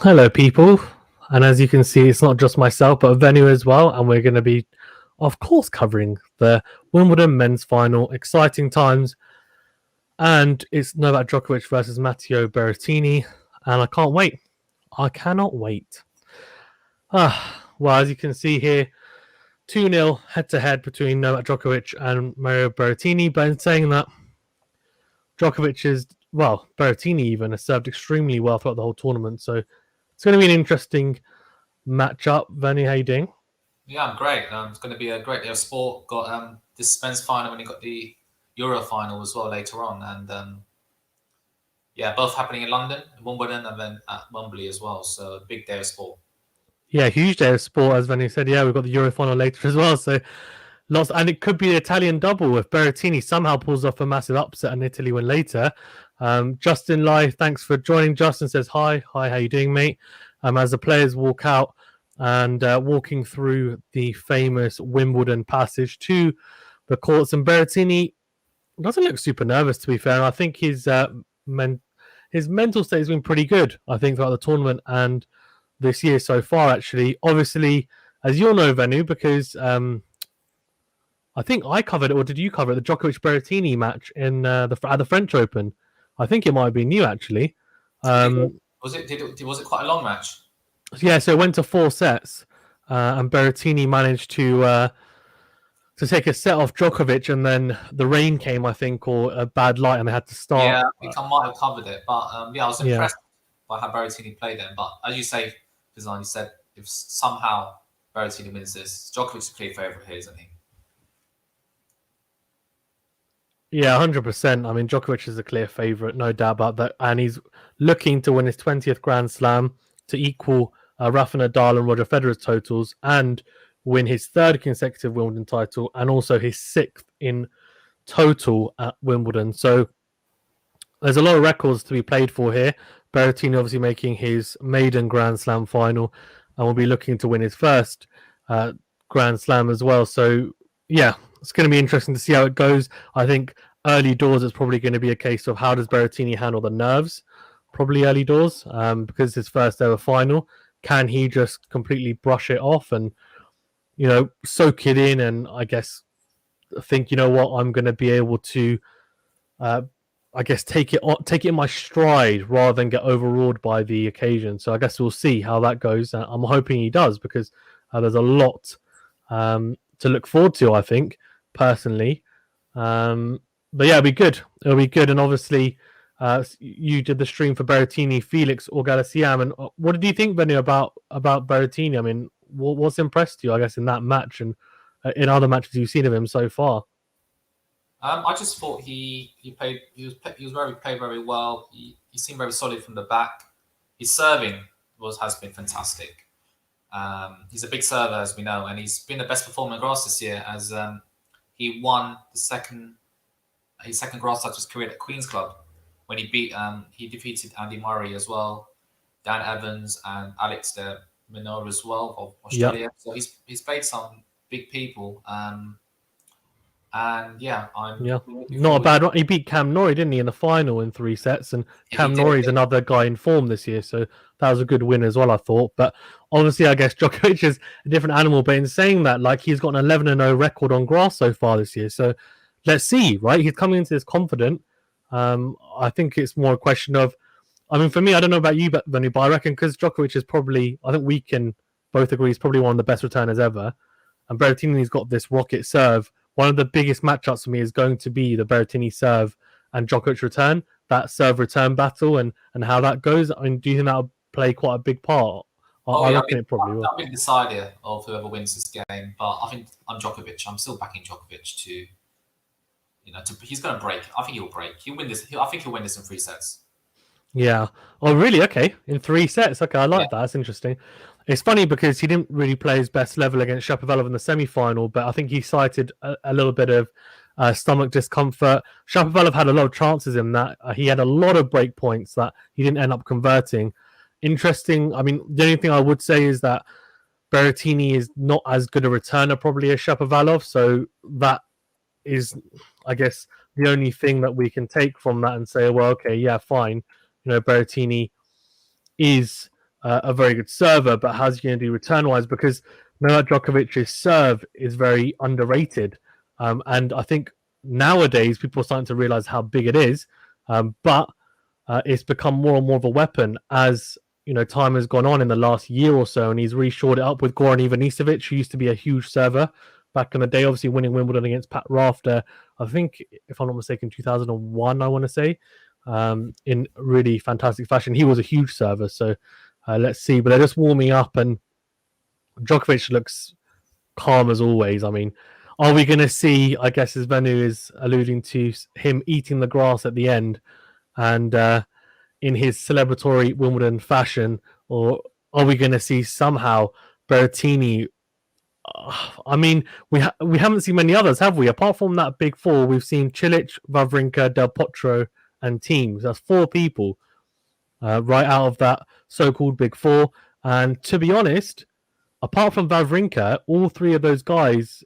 Hello, people. And as you can see, it's not just myself, but a venue as well. And we're going to be, of course, covering the Wimbledon men's final. Exciting times. And it's Novak Djokovic versus Matteo Berrettini. And I can't wait. I cannot wait. Well, as you can see here, 2-0 head-to-head between Novak Djokovic and Mario Berrettini. But in saying that, Berrettini even has served extremely well throughout the whole tournament. So it's going to be an interesting matchup. Venny, how you doing? Yeah, I'm great. It's going to be a great day of sport. Got this men's final, and you got the Euro final as well later on, and yeah, both happening in London, Wimbledon, and then at Wembley as well. So big day of sport. Yeah, huge day of sport, as Venny said. Yeah, we've got the Euro final later as well. So lots, and it could be the Italian double if Berrettini somehow pulls off a massive upset and Italy win later. Justin Lai, thanks for joining. Justin says hi, how you doing, mate? As the players walk out and walking through the famous Wimbledon passage to the courts, and Berrettini doesn't look super nervous, to be fair. And I think his mental state has been pretty good, I think, throughout the tournament and this year so far, actually. Obviously, as you'll know, Venu, because I think I covered it, or did you cover it? The Djokovic Berrettini match in at the French Open. I think it might have been you, actually. Was it quite a long match? Yeah, so it went to 4 sets, and Berrettini managed to take a set off Djokovic, and then the rain came, I think, or a bad light, and they had to start. Yeah, I think I might have covered it, but yeah, I was impressed by how Berrettini played then. But as you say, Design, you said if somehow Berrettini wins this, Djokovic is a clear favourite here, isn't he? Yeah, 100%. I mean, Djokovic is a clear favourite, no doubt about that. And he's looking to win his 20th Grand Slam to equal Rafa, Nadal and Roger Federer's totals and win his 3rd consecutive Wimbledon title and also his 6th in total at Wimbledon. So there's a lot of records to be played for here. Berrettini obviously making his maiden Grand Slam final and will be looking to win his first Grand Slam as well. So, yeah, it's going to be interesting to see how it goes. I think early doors it's probably going to be a case of how does Berrettini handle the nerves, probably early doors, because his first ever final. Can he just completely brush it off and, soak it in and I guess think, you know what, I'm going to be able to take it in my stride rather than get overawed by the occasion. So I guess we'll see how that goes. I'm hoping he does because there's a lot to look forward to, I think, personally. But yeah, it'll be good. It'll be good. And obviously, you did the stream for Berrettini, Felix Auger-Aliassime. And what did you think, Benny, about Berrettini? I mean, what's impressed you, I guess, in that match and in other matches you've seen of him so far? I just thought he played very well. He seemed very solid from the back. His serving has been fantastic. He's a big server, as we know, and he's been the best performer in grass this year as he won his second grass title of his career at Queen's Club when he defeated Andy Murray as well, Dan Evans and Alex de Minaur as well of Australia. Yep. So he's played some big people. And yeah, not a bad one. He beat Cam Norrie, didn't he, in the final in 3 sets? And Cam Norrie's another guy in form this year, so that was a good win as well, I thought. But obviously, I guess Djokovic is a different animal. But in saying that, like he's got an 11-0 record on grass so far this year. So let's see, right? He's coming into this confident. I think it's more a question of, I mean, for me, I don't know about you, but I reckon because Djokovic is probably, I think we can both agree, he's probably one of the best returners ever. And Berrettini's got this rocket serve. One of the biggest matchups for me is going to be the Berrettini serve and Djokovic return, that serve return battle and how that goes. I mean, do you think that'll play quite a big part? I reckon it probably will. That'll be the decider of whoever wins this game, but I think I'm Djokovic. I'm still backing Djokovic to, he's going to break. I think he'll break. He'll win this. I think he'll win this in 3 sets. Yeah. Oh, really? Okay. In 3 sets. Okay, I like that. That's interesting. It's funny because he didn't really play his best level against Shapovalov in the semi-final, but I think he cited a little bit of stomach discomfort. Shapovalov had a lot of chances in that. He had a lot of break points that he didn't end up converting. Interesting. I mean, the only thing I would say is that Berrettini is not as good a returner probably as Shapovalov, so that is, I guess, the only thing that we can take from that and say, well, okay, yeah, fine. Berrettini is a very good server, but how's he going to do return-wise? Because Novak Djokovic's serve is very underrated. And I think nowadays people are starting to realize how big it is, but it's become more and more of a weapon as time has gone on in the last year or so, and he's really shored it up with Goran Ivanisevic, who used to be a huge server back in the day, obviously winning Wimbledon against Pat Rafter, I think, if I'm not mistaken, 2001, I want to say, in really fantastic fashion. He was a huge server, so let's see. But they're just warming up, and Djokovic looks calm as always. I mean, are we going to see, I guess as Venu is alluding to, him eating the grass at the end and in his celebratory Wimbledon fashion, or are we going to see somehow Berrettini? I mean, we haven't seen many others, have we? Apart from that big four, we've seen Cilic, Wawrinka, Del Potro, and Teams. That's four people right out of that so-called big four. And to be honest, apart from Wawrinka, all three of those guys,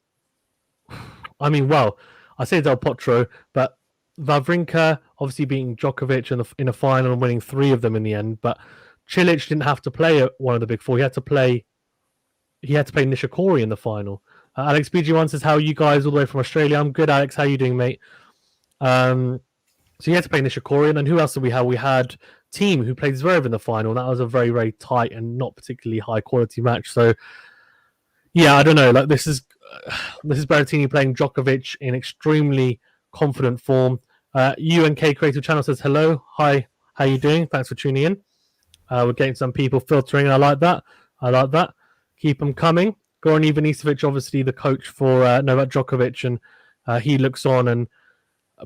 I mean, well, I say Del Potro, but Wawrinka obviously beating Djokovic in the final and winning three of them in the end. But Cilic didn't have to play one of the big four. He had to play Nishikori in the final. Alex BG1 says, how are you guys all the way from Australia? I'm good, Alex. How are you doing, mate? So he had to play Nishikori. And then who else did we have? We had Team, who played Zverev in the final. That was a very, very tight and not particularly high quality match. So, yeah, I don't know. Like this is Berrettini playing Djokovic in extremely confident form. UNK Creative Channel says, hello. Hi, how you doing? Thanks for tuning in. We're getting some people filtering. I like that. Keep them coming. Goran Ivanisevic, obviously the coach for Novak Djokovic, and he looks on. And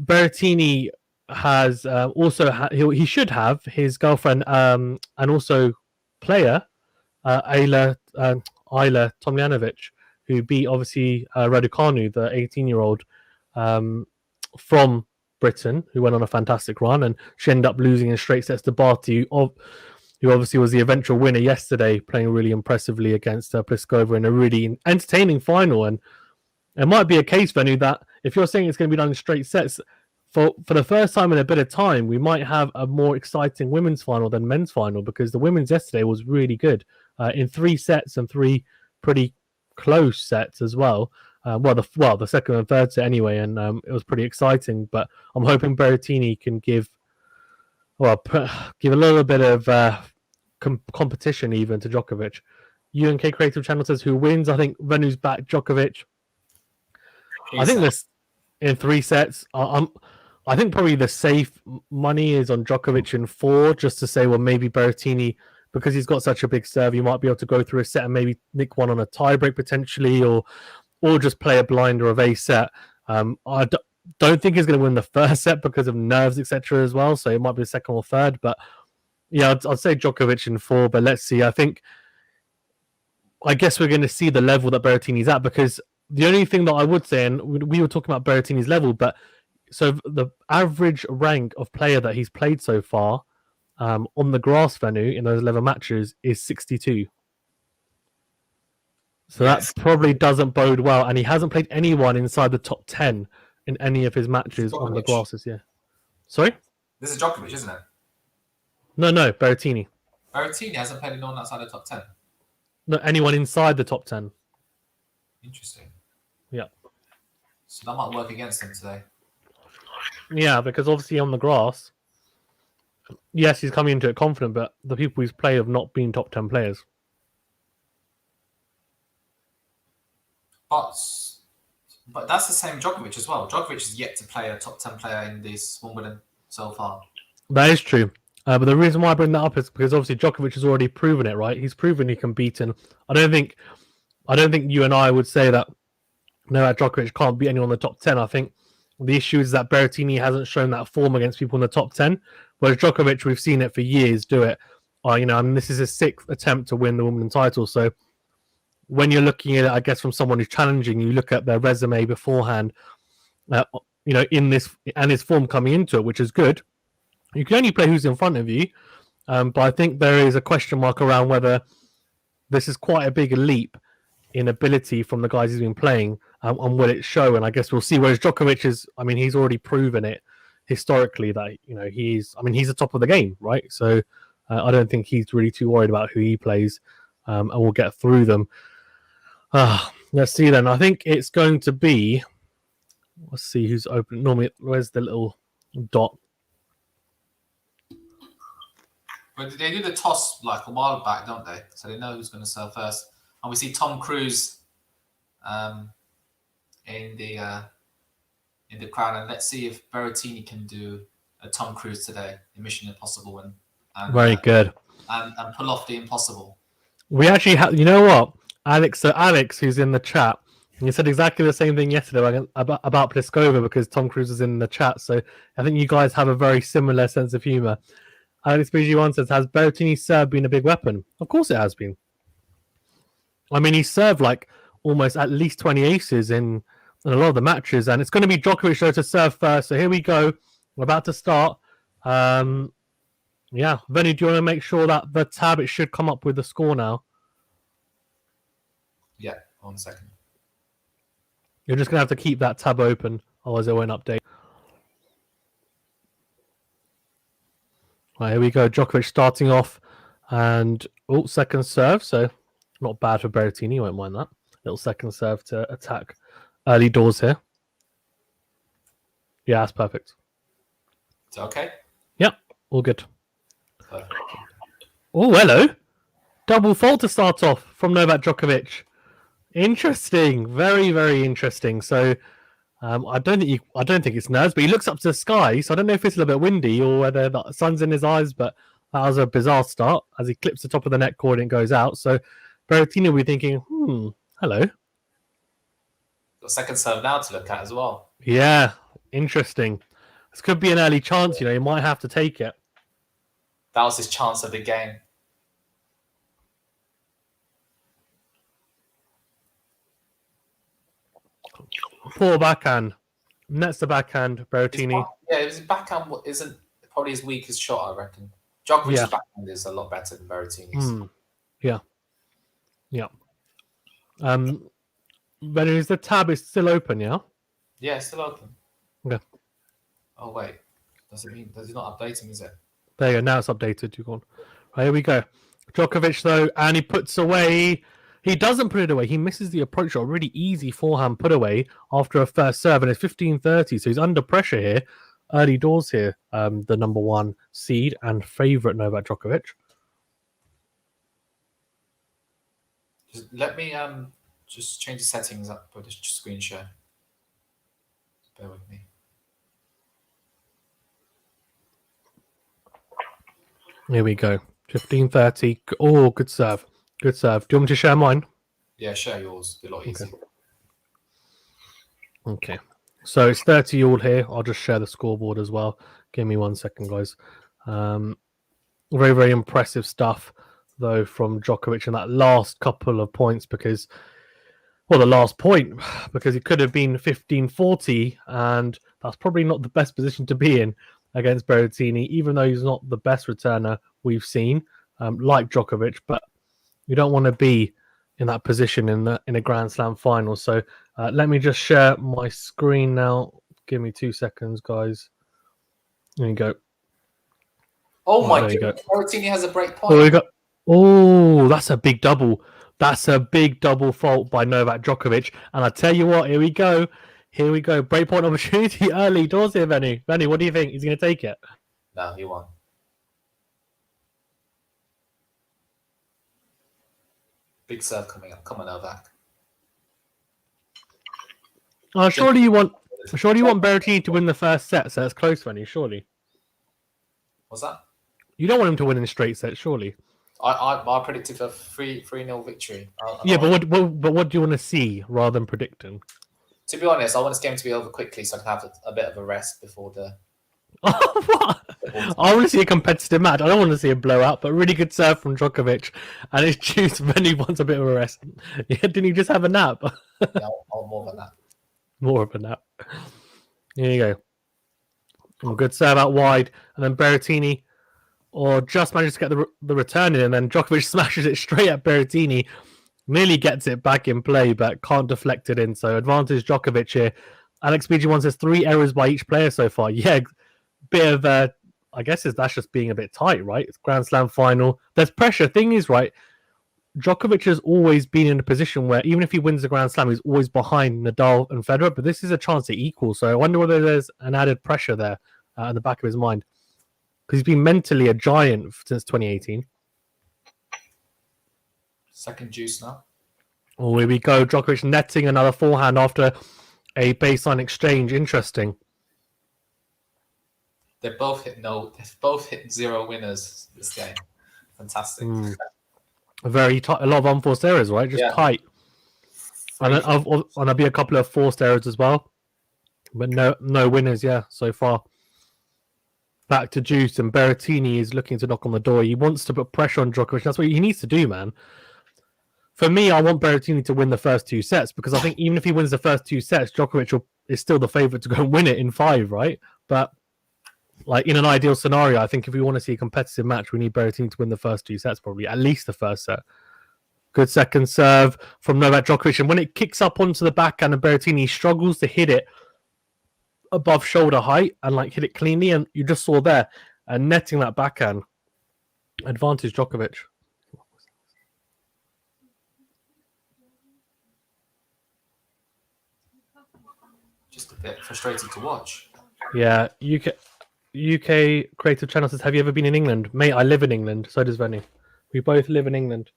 Berrettini has he should have his girlfriend and also player Ayla Tomljanovic, who beat obviously Raducanu, the 18-year-old from Britain, who went on a fantastic run, and she ended up losing in straight sets to Barty, who obviously was the eventual winner yesterday, playing really impressively against Pliskova in a really entertaining final. And it might be a case, Venu, that if you're saying it's going to be done in straight sets, for the first time in a bit of time, we might have a more exciting women's final than men's final, because the women's yesterday was really good in 3 sets and 3 pretty close sets as well. The second and third set anyway, and it was pretty exciting. But I'm hoping Berrettini can give a little bit of competition even to Djokovic. UNK Creative Channel says, who wins? I think Venu's back Djokovic. I think this in 3 sets. I think probably the safe money is on Djokovic in 4, just to say, well, maybe Berrettini, because he's got such a big serve, he might be able to go through a set and maybe nick one on a tiebreak potentially, or just play a blinder of a set. I don't think he's going to win the first set because of nerves, etc. as well. So it might be a second or third. But yeah, I'd say Djokovic in 4. But let's see. I guess we're going to see the level that Berrettini's at, because the only thing that I would say, and we were talking about Berrettini's level, but so the average rank of player that he's played so far on the grass venue in those 11 matches is 62. So that probably doesn't bode well, and he hasn't played anyone inside the top 10 in any of his matches on the grass this year. Sorry? This is Djokovic, isn't it? No, Berrettini. Berrettini hasn't played anyone outside the top 10. No, anyone inside the top 10. Interesting. Yeah. So that might work against him today. Yeah, because obviously on the grass, yes, he's coming into it confident, but the people he's played have not been top 10 players. But that's the same Djokovic as well. Djokovic is yet to play a top 10 player in this Wimbledon so far. That is true. But the reason why I bring that up is because obviously Djokovic has already proven it, right? He's proven he can beat, and I don't think you and I would say that Novak Djokovic can't beat anyone in the top 10. I think the issue is that Berrettini hasn't shown that form against people in the top 10, whereas Djokovic, we've seen it for years do it. This is his 6th attempt to win the Wimbledon title, so when you're looking at it, I guess from someone who's challenging, you look at their resume beforehand, in this and his form coming into it, which is good. You can only play who's in front of you, but I think there is a question mark around whether this is quite a big leap in ability from the guys he's been playing, and will it show? And I guess we'll see. Whereas Djokovic he's already proven it historically that he's the top of the game, right? So I don't think he's really too worried about who he plays, and we'll get through them. Let's see then. I think it's going to be. Let's see who's open. Normally, where's the little dot? But they do the toss like a while back, don't they? So they know who's going to serve first. And we see Tom Cruise in the crowd. And let's see if Berrettini can do a Tom Cruise today in Mission Impossible and Very good. And pull off the impossible. We actually have. You know what, Alex? So Alex, who's in the chat, he said exactly the same thing yesterday about Pliskova because Tom Cruise was in the chat. So I think you guys have a very similar sense of humor. Alex BG1 says, has Berrettini's serve been a big weapon? Of course it has been. I mean, he served like almost at least 20 aces in a lot of the matches, and it's going to be Djokovic though to serve first. So here we go. We're about to start. Yeah, Venu, do you want to make sure that the tab, it should come up with the score now? Yeah, 1 second. You're just going to have to keep that tab open, otherwise it won't update. Right, here we go. Djokovic starting off, and second serve. So not bad for Berrettini. Won't mind that. Little second serve to attack early doors here. Yeah, that's perfect. Is it okay? Yep, all good. Perfect. Oh, hello. Double fault to start off from Novak Djokovic. Interesting. Very, very interesting. So I don't think it's nerves, but he looks up to the sky. So I don't know if it's a little bit windy or whether the sun's in his eyes, but that was a bizarre start as he clips the top of the net cord and goes out. So Berrettini will be thinking, hello. Got second serve now to look at as well. Yeah, interesting. This could be an early chance, you might have to take it. That was his chance of the game. Poor backhand. Nets the backhand, Berrettini. His backhand isn't probably his weakest shot, I reckon. Djokovic's backhand is a lot better than Berrettini's. Yeah. But is the tab is still open, yeah? Yeah, it's still open. Okay. Oh wait. Does it not updating, is it? There you go, now it's updated. You're gone. Right, here we go. Djokovic though, and he puts away. He doesn't put it away. He misses the approach shot. A really easy forehand put away after a first serve, and it's 15-30. So he's under pressure here. Early doors here. The number one seed and favourite Novak Djokovic. Let me just change the settings up for the screen share. Bear with me. Here we go. 15-30. Oh, good serve. Good serve. Do you want me to share mine? Yeah, share yours. It'll be a lot easier. Okay. So it's 30 all here. I'll just share the scoreboard as well. Give me 1 second, guys. Very, very impressive stuff, though, from Djokovic in that last couple of points because the last point, because it could have been 15-40, and that's probably not the best position to be in against Berrettini, even though he's not the best returner we've seen, like Djokovic, but you don't want to be in that position in a Grand Slam final. So let me just share my screen now. Give me 2 seconds, guys. There you go. Oh my God! Berrettini has a break point. That's a big double. That's a big double fault by Novak Djokovic. And I tell you what, here we go. Here we go. Breakpoint opportunity early doors here, Venu. Venu, what do you think? Is he going to take it? No, he won. Big serve coming up. Come on, Novak. Surely you want Berrettini to win the first set, so that's close, Venu, surely. What's that? You don't want him to win in straight sets, surely. I predicted a 3-0 victory. But what do you want to see rather than predicting? To be honest, I want this game to be over quickly so I can have a bit of a rest before the... What? I want to see a competitive match. I don't want to see a blowout, but really good serve from Djokovic. And it's juice when he wants a bit of a rest. Yeah, didn't he just have a nap? Yeah, more than that. More of a nap. Here you go. Good serve out wide. And then Berrettini just manages to get the return in. And then Djokovic smashes it straight at Berrettini. Nearly gets it back in play, but can't deflect it in. So advantage Djokovic here. Alex BG1 says 3 errors by each player so far. Yeah, bit of I guess that's just being a bit tight, right? It's Grand Slam final. There's pressure. Thing is, right, Djokovic has always been in a position where even if he wins the Grand Slam, he's always behind Nadal and Federer. But this is a chance to equal. So I wonder whether there's an added pressure there in the back of his mind. Because he's been mentally a giant since 2018. Second juice now. Oh, here we go. Djokovic netting another forehand after a baseline exchange. Interesting. They both hit 0 winners this game. Fantastic. Very tight. A lot of unforced errors, right? Just tight. And there'll be a couple of forced errors as well. But no winners, so far. Back to juice, and Berrettini is looking to knock on the door. He wants to put pressure on Djokovic. That's what he needs to do, man. For me, I want Berrettini to win the first 2 sets because I think even if he wins the first 2 sets, Djokovic is still the favourite to go and win it in 5, right? But like in an ideal scenario, I think if we want to see a competitive match, we need Berrettini to win the first 2 sets, probably at least the first set. Good second serve from Novak Djokovic, and when it kicks up onto the backhand, and Berrettini struggles to hit it above shoulder height and like hit it cleanly, and you just saw there, and netting that backhand, advantage Djokovic. Just a bit frustrating to watch. Yeah, UK creative channel says, have you ever been in England? Mate, I live in England. So does Venny. We both live in England.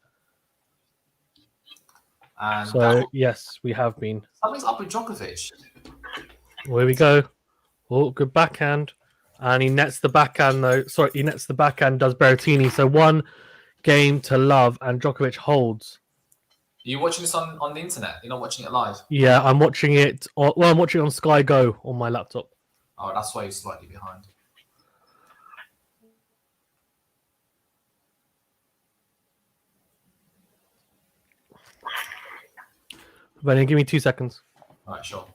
And so, yes, we have been. Something's up with Djokovic. Here we go. Oh, good backhand. And he nets the backhand, though. Sorry, he nets the backhand, does Berrettini. So 1 game to love, and Djokovic holds. Are you watching this on the internet? You're not watching it live? Yeah, I'm watching it. I'm watching it on Sky Go on my laptop. Oh, that's why you're slightly behind. Benny, give me 2 seconds. All right, sure.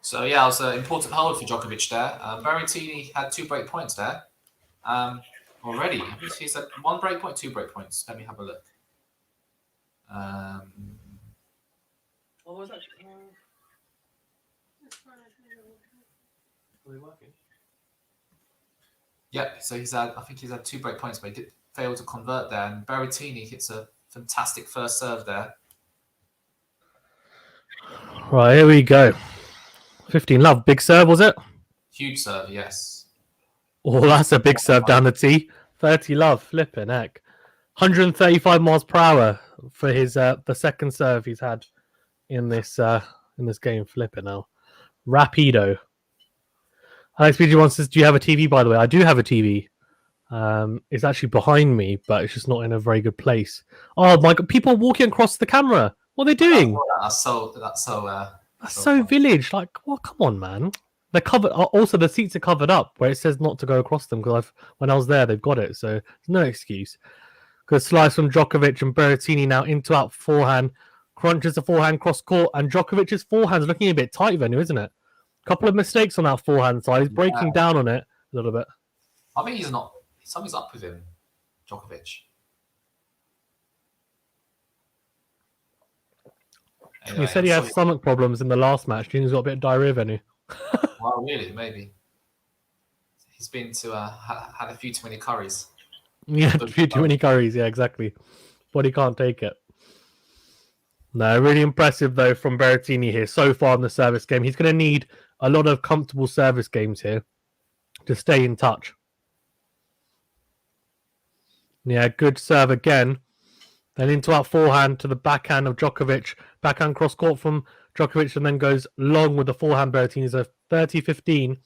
So, yeah, it was an important hold for Djokovic there. Berrettini had 2 break points there. Already. He's at 1 break point, 2 break points. Let me have a look. What was that? Yeah, so I think he's had 2 break points, but he did fail to convert there. And Berrettini hits a fantastic first serve there. Right, here we go. 15 love. Big serve, was it? Huge serve, yes. Oh, that's a big serve down the tee. 30 love. Flipping heck. 135 miles per hour for his the second serve he's had in this game. Flipping now. Rapido. Alex BG1 says, do you have a TV, by the way? I do have a TV. It's actually behind me, but it's just not in a very good place. Oh my god, people walking across the camera. What are they doing? That's so village. Like, well, come on, man. They're covered. Also, the seats are covered up where it says not to go across them because when I was there, they've got it. So there's no excuse. Good slice from Djokovic, and Berrettini now into out forehand. Crunches the forehand cross court, and Djokovic's forehand's looking a bit tight, Venu, isn't it? Couple of mistakes on that forehand side. He's breaking down on it a little bit. I think he's not. Something's up with him, Djokovic. Anyway, he said he had stomach problems in the last match. Do you think he's got a bit of diarrhea, Venu? Well, really, maybe. He's been to had a few too many curries. Yeah, a few too many curries. Yeah, exactly. Body can't take it. No, really impressive though from Berrettini here so far in the service game. He's going to need a lot of comfortable service games here to stay in touch. Yeah, good serve again. Then into our forehand to the backhand of Djokovic. Backhand cross court from Djokovic, and then goes long with the forehand. Berrettini. So 30-15.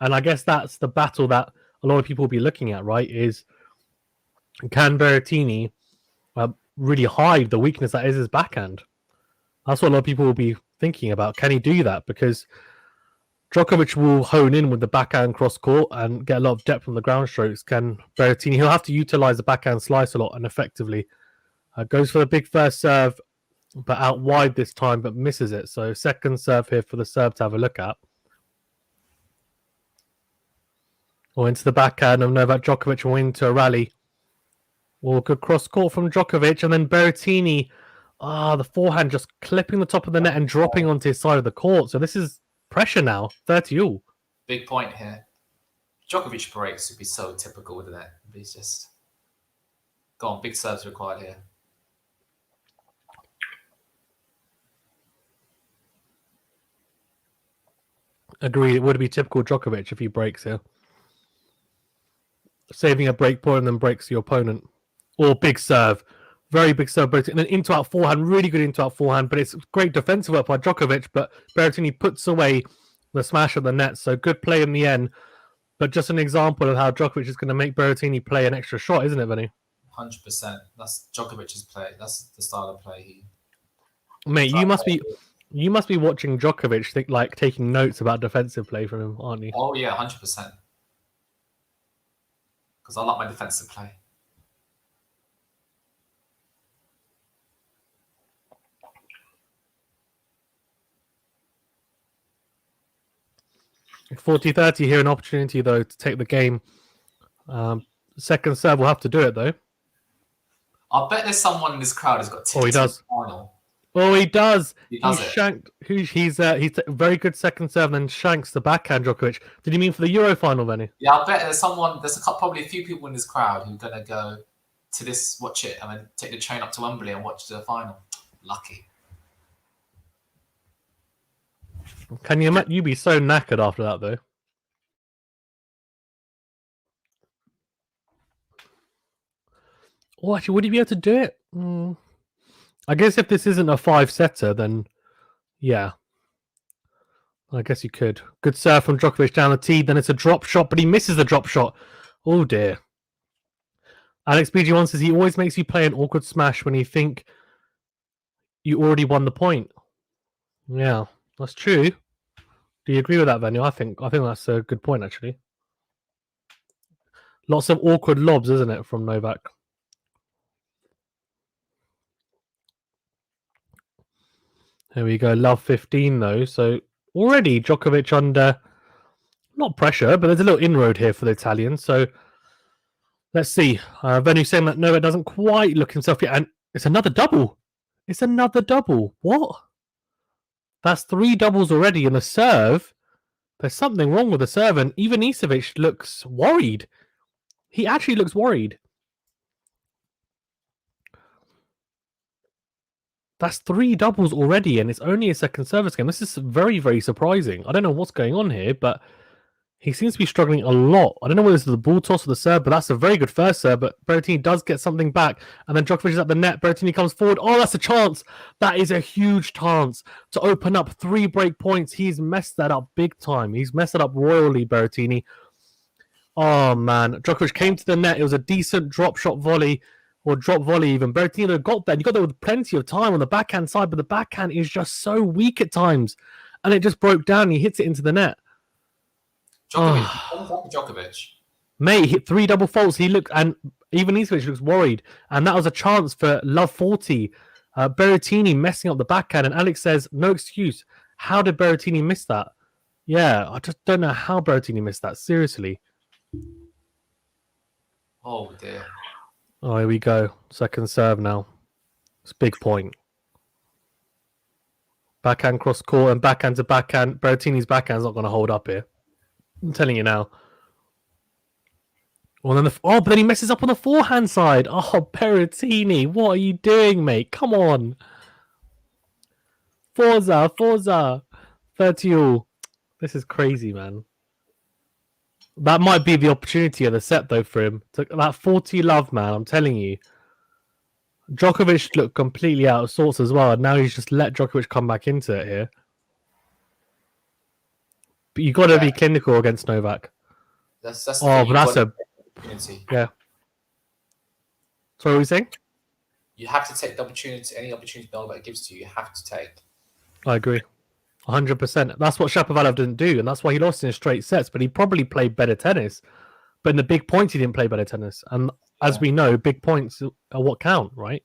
And I guess that's the battle that a lot of people will be looking at, right? Is can Berrettini really hide the weakness that is his backhand? That's what a lot of people will be thinking about. Can he do that? Because Djokovic will hone in with the backhand cross court and get a lot of depth on the ground strokes. Can Berrettini? He'll have to utilize the backhand slice a lot and effectively. Goes for the big first serve, but out wide this time, but misses it. So second serve here for the Serb to have a look at. Or into the backhand of Novak Djokovic and into a rally. Well, good cross court from Djokovic, and then Berrettini. The forehand just clipping the top of the net and dropping onto his side of the court. So this is pressure now. 30 all. Big point here. Djokovic breaks would be so typical, wouldn't it? He's just go on. Big serves required here. Agreed. It would be typical Djokovic if he breaks here. Saving a break point and then breaks your opponent. Or big serve. Very big serve. And then into out forehand. Really good into out forehand. But it's great defensive work by Djokovic. But Berrettini puts away the smash of the net. So good play in the end. But just an example of how Djokovic is going to make Berrettini play an extra shot, isn't it, Vinny? 100%. That's Djokovic's play. That's the style of play. Mate, you must be watching Djokovic, taking notes about defensive play from him, aren't you? Oh yeah, 100%. Because I like my defensive play. .40-30 here, an opportunity though to take the game. Second serve will have to do it though. I bet there's someone in this crowd who's got he does. Final. Oh, he does. He does it. Shanked. He's a very good second serve, and then shanks the backhand Djokovic. Did you mean for the Euro final, Benny? Yeah, I bet there's someone. There's probably a few people in this crowd who are gonna go to this, watch it, and then take the train up to Wembley and watch the final. Lucky. Can you imagine? You'd be so knackered after that, though. Oh, actually, would he be able to do it? I guess if this isn't a 5-setter, then yeah. I guess you could. Good serve from Djokovic down the tee. Then it's a drop shot, but he misses the drop shot. Oh, dear. Alex BG1 says he always makes you play an awkward smash when you think you already won the point. Yeah, that's true. Do you agree with that, Venu? I think that's a good point, actually. Lots of awkward lobs, isn't it, from Novak? There we go. Love 15, though. So already Djokovic under, not pressure, but there's a little inroad here for the Italians. So let's see. Venu saying that Novak doesn't quite look himself yet. And it's another double. It's another double. What? That's 3 doubles already in the serve. There's something wrong with the serve. And even Ivanisevic looks worried. He actually looks worried. That's 3 doubles already, and it's only a second service game. This is very, very surprising. I don't know what's going on here, but he seems to be struggling a lot. I don't know whether this is the ball toss or the serve, but that's a very good first serve. But Berrettini does get something back, and then Djokovic is at the net. Berrettini comes forward. Oh, that's a chance. That is a huge chance to open up 3 break points. He's messed that up big time. He's messed it up royally, Berrettini. Oh, man. Djokovic came to the net. It was a decent drop shot volley. Or drop volley even. Berrettini got there. He got there with plenty of time on the backhand side, but the backhand is just so weak at times. And it just broke down. He hits it into the net. Djokovic. Mate, hit 3 double faults. He looked, and even Ivanisevic looks worried. And that was a chance for Love 40. Berrettini messing up the backhand. And Alex says, no excuse. How did Berrettini miss that? Yeah, I just don't know how Berrettini missed that. Seriously. Oh, dear. Oh, here we go. Second serve now. It's a big point. Backhand cross court and backhand to backhand. Berrettini's backhand's not going to hold up here. I'm telling you now. Well, then but then he messes up on the forehand side. Oh, Berrettini, what are you doing, mate? Come on. Forza. 30-all. This is crazy, man. That might be the opportunity of the set, though, for him. That 40 love, man, I'm telling you. Djokovic looked completely out of sorts as well, and now he's just let Djokovic come back into it here. But you got to be clinical against Novak. That's but that's a opportunity. Yeah. So what were you saying? You have to take the opportunity. Any opportunity Novak gives to you, you have to take. I agree. 100%. That's what Shapovalov didn't do, and that's why he lost in straight sets. But he probably played better tennis. But in the big points, he didn't play better tennis. And as we know, big points are what count, right?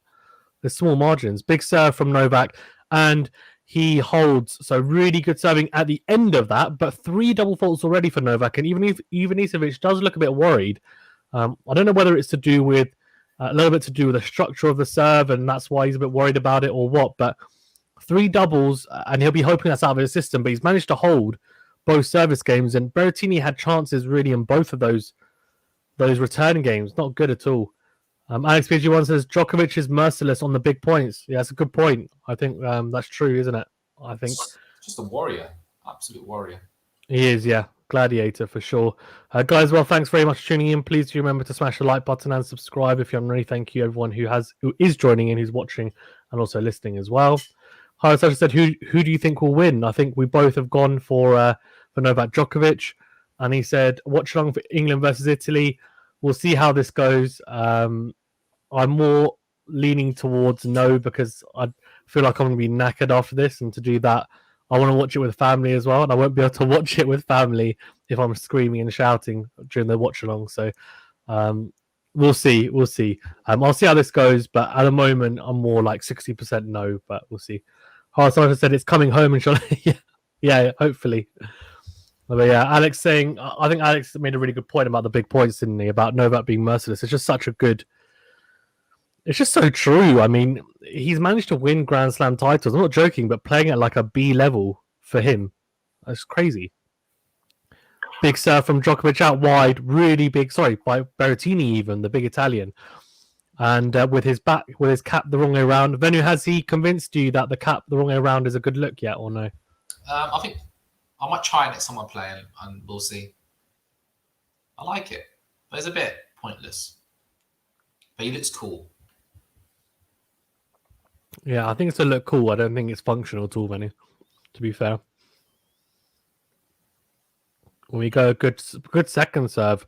There's small margins. Big serve from Novak, and he holds. So really good serving at the end of that. But 3 double faults already for Novak, and even Ivanisevic does look a bit worried. I don't know whether it's to do with a little bit to do with the structure of the serve, and that's why he's a bit worried about it, or what. But 3 doubles, and he'll be hoping that's out of his system, but he's managed to hold both service games, and Berrettini had chances really in both of those return games. Not good at all. Alex PG1 says Djokovic is merciless on the big points. Yeah, that's a good point. I think that's true, isn't it? I think just a warrior, absolute warrior. He is, yeah. Gladiator for sure. Guys, well, thanks very much for tuning in. Please do remember to smash the like button and subscribe if you haven't already. Thank you, everyone who is joining in, who's watching, and also listening as well. Harris said, who do you think will win? I think we both have gone for Novak Djokovic. And he said, WatchAlong for England versus Italy. We'll see how this goes. I'm more leaning towards no, because I feel like I'm going to be knackered after this. And to do that, I want to watch it with family as well, and I won't be able to watch it with family if I'm screaming and shouting during the watch-along. So we'll see. I'll see how this goes, but at the moment, I'm more like 60% no, but we'll see. Harson said it's coming home, and yeah, hopefully. But yeah, Alex saying, I think Alex made a really good point about the big points, didn't he, about Novak being merciless. It's just such a good... It's just so true. I mean, he's managed to win Grand Slam titles. I'm not joking, but playing at like a B level for him, that's crazy. Big serve from Djokovic out wide, really big. Sorry, by Berrettini even, the big Italian. And with his cap the wrong way around. Venu, has he convinced you that the cap the wrong way around is a good look yet, or no? I think I might try and let someone play, and we'll see. I like it, but it's a bit pointless. But he looks cool. Yeah, I think it's a look cool. I don't think it's functional at all, Venu, to be fair. When we go good second serve.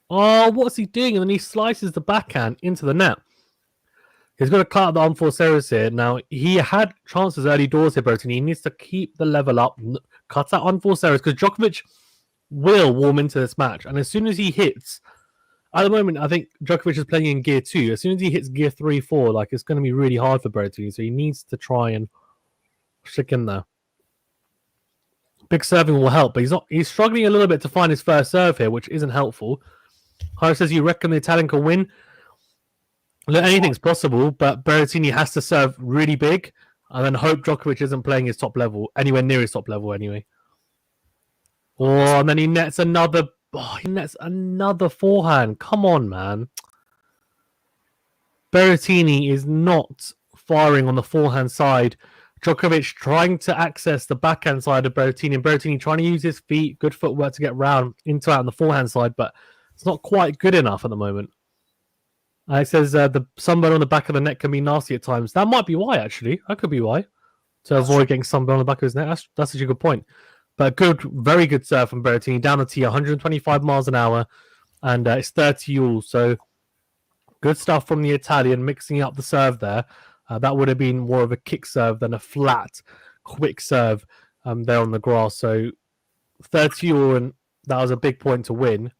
Oh, what's he doing? And then he slices the backhand into the net. He's got to cut out the unforced errors here. Now, he had chances early doors here, Berrettini. He needs to keep the level up, cut out unforced errors, because Djokovic will warm into this match. And as soon as he hits... At the moment, I think Djokovic is playing in gear 2. As soon as he hits gear 3, 4, like, it's going to be really hard for Berrettini. So he needs to try and stick in there. Big serving will help, but he's struggling a little bit to find his first serve here, which isn't helpful. Harris says, you reckon the Italian can win? Look, anything's possible, but Berrettini has to serve really big and then hope Djokovic isn't playing his top level, anywhere near his top level anyway. Oh, and then he nets another... Oh, he nets another forehand. Come on, man. Berrettini is not firing on the forehand side. Djokovic trying to access the backhand side of Berrettini, and Berrettini trying to use his feet, good footwork to get round into out on the forehand side, but it's not quite good enough at the moment. It says the sunburn on the back of the neck can be nasty at times. That might be why, actually. That could be why. To avoid getting sunburn on the back of his neck. That's actually a good point. But very good serve from Berrettini. Down the tee, 125 miles an hour. And it's 30 all. So good stuff from the Italian, mixing up the serve there. That would have been more of a kick serve than a flat, quick serve there on the grass. So 30 all, and that was a big point to win.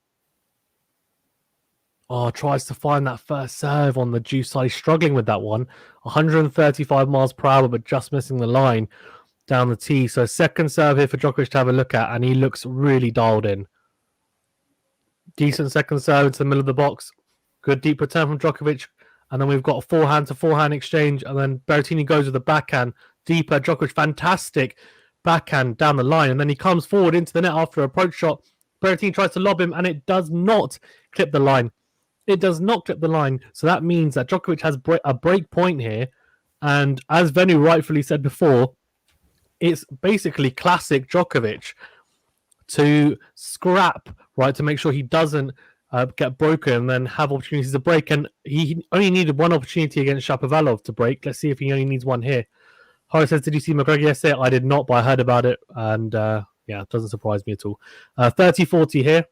Oh, tries to find that first serve on the juice side. He's struggling with that one. 135 miles per hour, but just missing the line down the tee. So second serve here for Djokovic to have a look at, and he looks really dialed in. Decent second serve into the middle of the box. Good deep return from Djokovic. And then we've got a forehand-to-forehand exchange, and then Berrettini goes with the backhand. Deeper, Djokovic, fantastic backhand down the line. And then he comes forward into the net after an approach shot. Berrettini tries to lob him, and it does not clip the line. It does not clip the line. So that means that Djokovic has a break point here. And as Venu rightfully said before, it's basically classic Djokovic to scrap, right, to make sure he doesn't get broken and then have opportunities to break. And he only needed one opportunity against Shapovalov to break. Let's see if he only needs one here. Horace says, did you see McGregor yesterday? I did not, but I heard about it. And yeah, it doesn't surprise me at all. 30-40 here.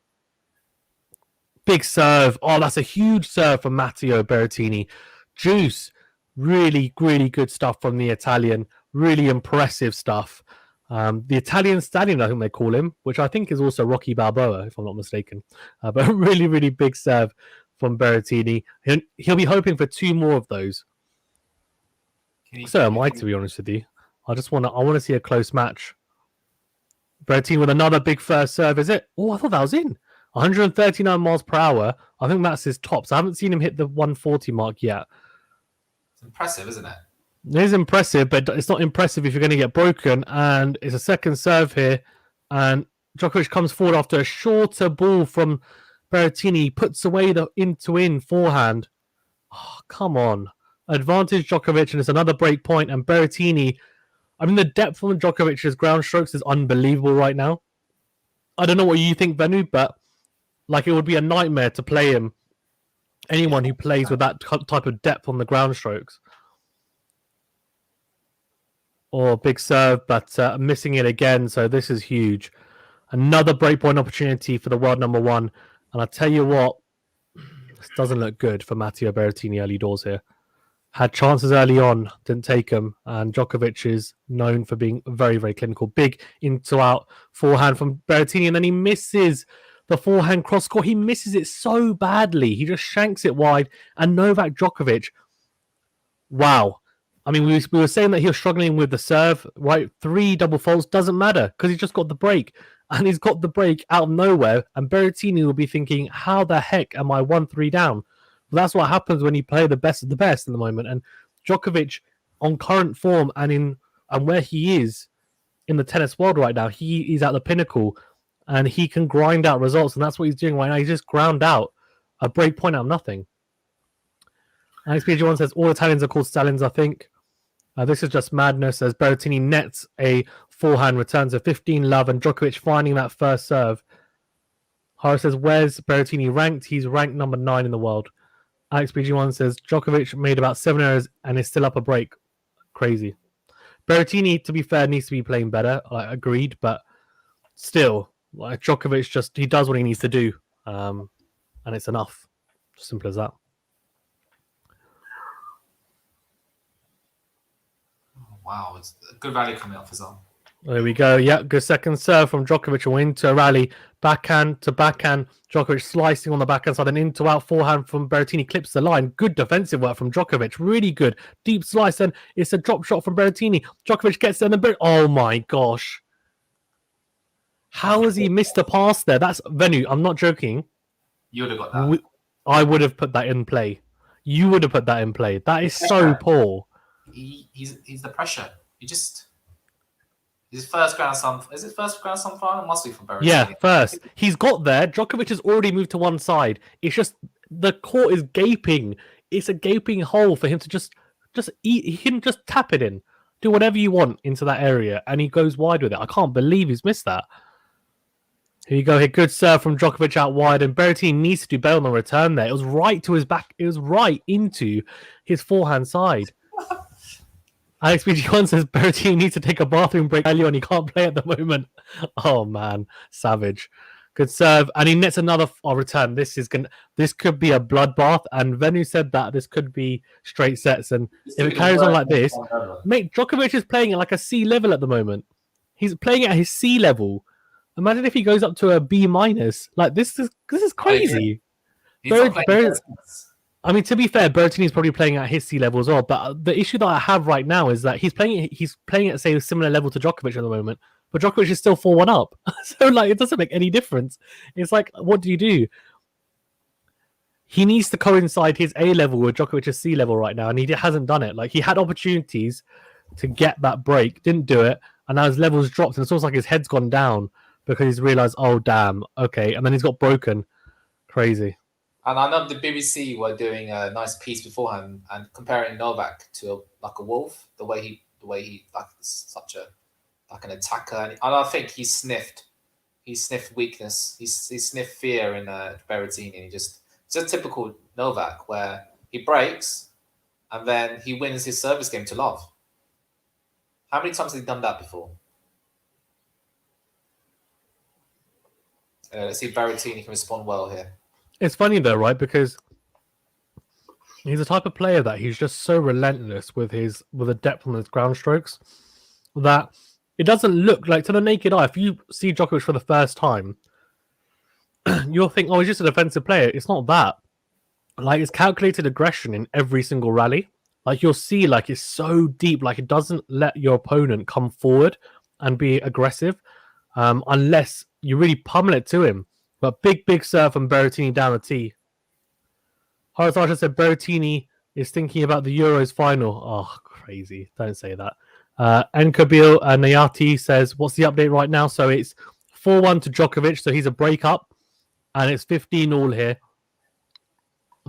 Big serve. Oh, that's a huge serve from Matteo Berrettini. Juice. Really, really good stuff from the Italian. Really impressive stuff. The Italian Stallion, I think they call him, which I think is also Rocky Balboa, if I'm not mistaken. But really, really big serve from Berrettini. He'll be hoping for 2 more of those. So am I, to be honest with you. I want to see a close match. Berrettini with another big first serve, is it? Oh, I thought that was in. 139 miles per hour. I think that's his tops. I haven't seen him hit the 140 mark yet. It's impressive, isn't it? It is impressive, but it's not impressive if you're going to get broken. And it's a second serve here. And Djokovic comes forward after a shorter ball from Berrettini, puts away the in forehand. Oh, come on. Advantage Djokovic, and it's another break point. And Berrettini, I mean, the depth on Djokovic's ground strokes is unbelievable right now. I don't know what you think, Venu, but like it would be a nightmare to play him. Anyone who plays with that type of depth on the ground strokes. Or big serve, but missing it again. So this is huge. Another breakpoint opportunity for the world number one. And I tell you what, this doesn't look good for Matteo Berrettini early doors here. Had chances early on, didn't take them. And Djokovic is known for being very, very clinical. Big into out forehand from Berrettini, and then he misses the forehand cross court. He misses it so badly. He just shanks it wide. And Novak Djokovic, wow. I mean, we were saying that he was struggling with the serve, right? 3 double faults doesn't matter because he's just got the break. And he's got the break out of nowhere. And Berrettini will be thinking, how the heck am I 1-3 down? Well, that's what happens when you play the best of the best at the moment. And Djokovic, on current form and where he is in the tennis world right now, he is at the pinnacle. And he can grind out results. And that's what he's doing right now. He's just ground out a break point out of nothing. XPG1 says, all Italians are called Stalins, I think. This is just madness as Berrettini nets a forehand return to 15 love and Djokovic finding that first serve. Horace says, where's Berrettini ranked? He's ranked number 9 in the world. AlexBG1 says, Djokovic made about 7 errors and is still up a break. Crazy. Berrettini, to be fair, needs to be playing better. I agreed, but still, like Djokovic he does what he needs to do. And it's enough. Simple as that. Wow, it's a good rally coming up as well. There we go. Yeah, good second serve from Djokovic. A win to a rally. Backhand to backhand. Djokovic slicing on the backhand side and into out forehand from Berrettini. Clips the line. Good defensive work from Djokovic. Really good. Deep slice and it's a drop shot from Berrettini. Djokovic gets in the oh my gosh. How has he missed a pass there? That's Venu. I'm not joking. You would have got that. I would have put that in play. You would have put that in play. That is so poor. He's the pressure. His first Grand Slam. Is it first Grand Slam final? It must be from Berrettini. Yeah, first. He's got there. Djokovic has already moved to one side. It's just the court is gaping. It's a gaping hole for him to just eat. He can just tap it in, do whatever you want into that area, and he goes wide with it. I can't believe he's missed that. Here you go. Here, good serve from Djokovic out wide, and Berrettini needs to do better on the return there. It was right to his back. It was right into his forehand side. AlexBG1 says Berrettini needs to take a bathroom break early on. He can't play at the moment. Oh man, savage. Good serve, and he nets another return. This could be a bloodbath. And Venu said that this could be straight sets. And if it carries on like this, mate, Djokovic is playing at like a C level at the moment. He's playing at his C level. Imagine if he goes up to a B minus. Like this is crazy. I mean, to be fair, Berrettini is probably playing at his C level as well. But the issue that I have right now is that he's playing at, say, a similar level to Djokovic at the moment. But Djokovic is still 4-1 up. So, like, it doesn't make any difference. It's like, what do you do? He needs to coincide his A level with Djokovic's C level right now. And he hasn't done it. Like, he had opportunities to get that break. Didn't do it. And now his level's dropped. And it's almost like his head's gone down because he's realised, oh, damn. Okay. And then he's got broken. Crazy. And I know the BBC were doing a nice piece beforehand and comparing Novak to a wolf. The way he like such an attacker, and I think he sniffed weakness. He sniffed fear in Berrettini. It's a typical Novak where he breaks and then he wins his service game to love. How many times has he done that before? Let's see if Berrettini can respond well here. It's funny though, right? Because he's the type of player that he's just so relentless with the depth on his ground strokes that it doesn't look like, to the naked eye, if you see Djokovic for the first time, you'll think, oh, he's just a defensive player. It's not that. Like, it's calculated aggression in every single rally. Like, you'll see, like, it's so deep. Like, it doesn't let your opponent come forward and be aggressive unless you really pummel it to him. But big serve from Berrettini down the tee. Horace Archer said Berrettini is thinking about the Euros final. Oh, crazy. Don't say that. Enkabil Nayati says, what's the update right now? So it's 4-1 to Djokovic, so he's a break-up, and it's 15 all here.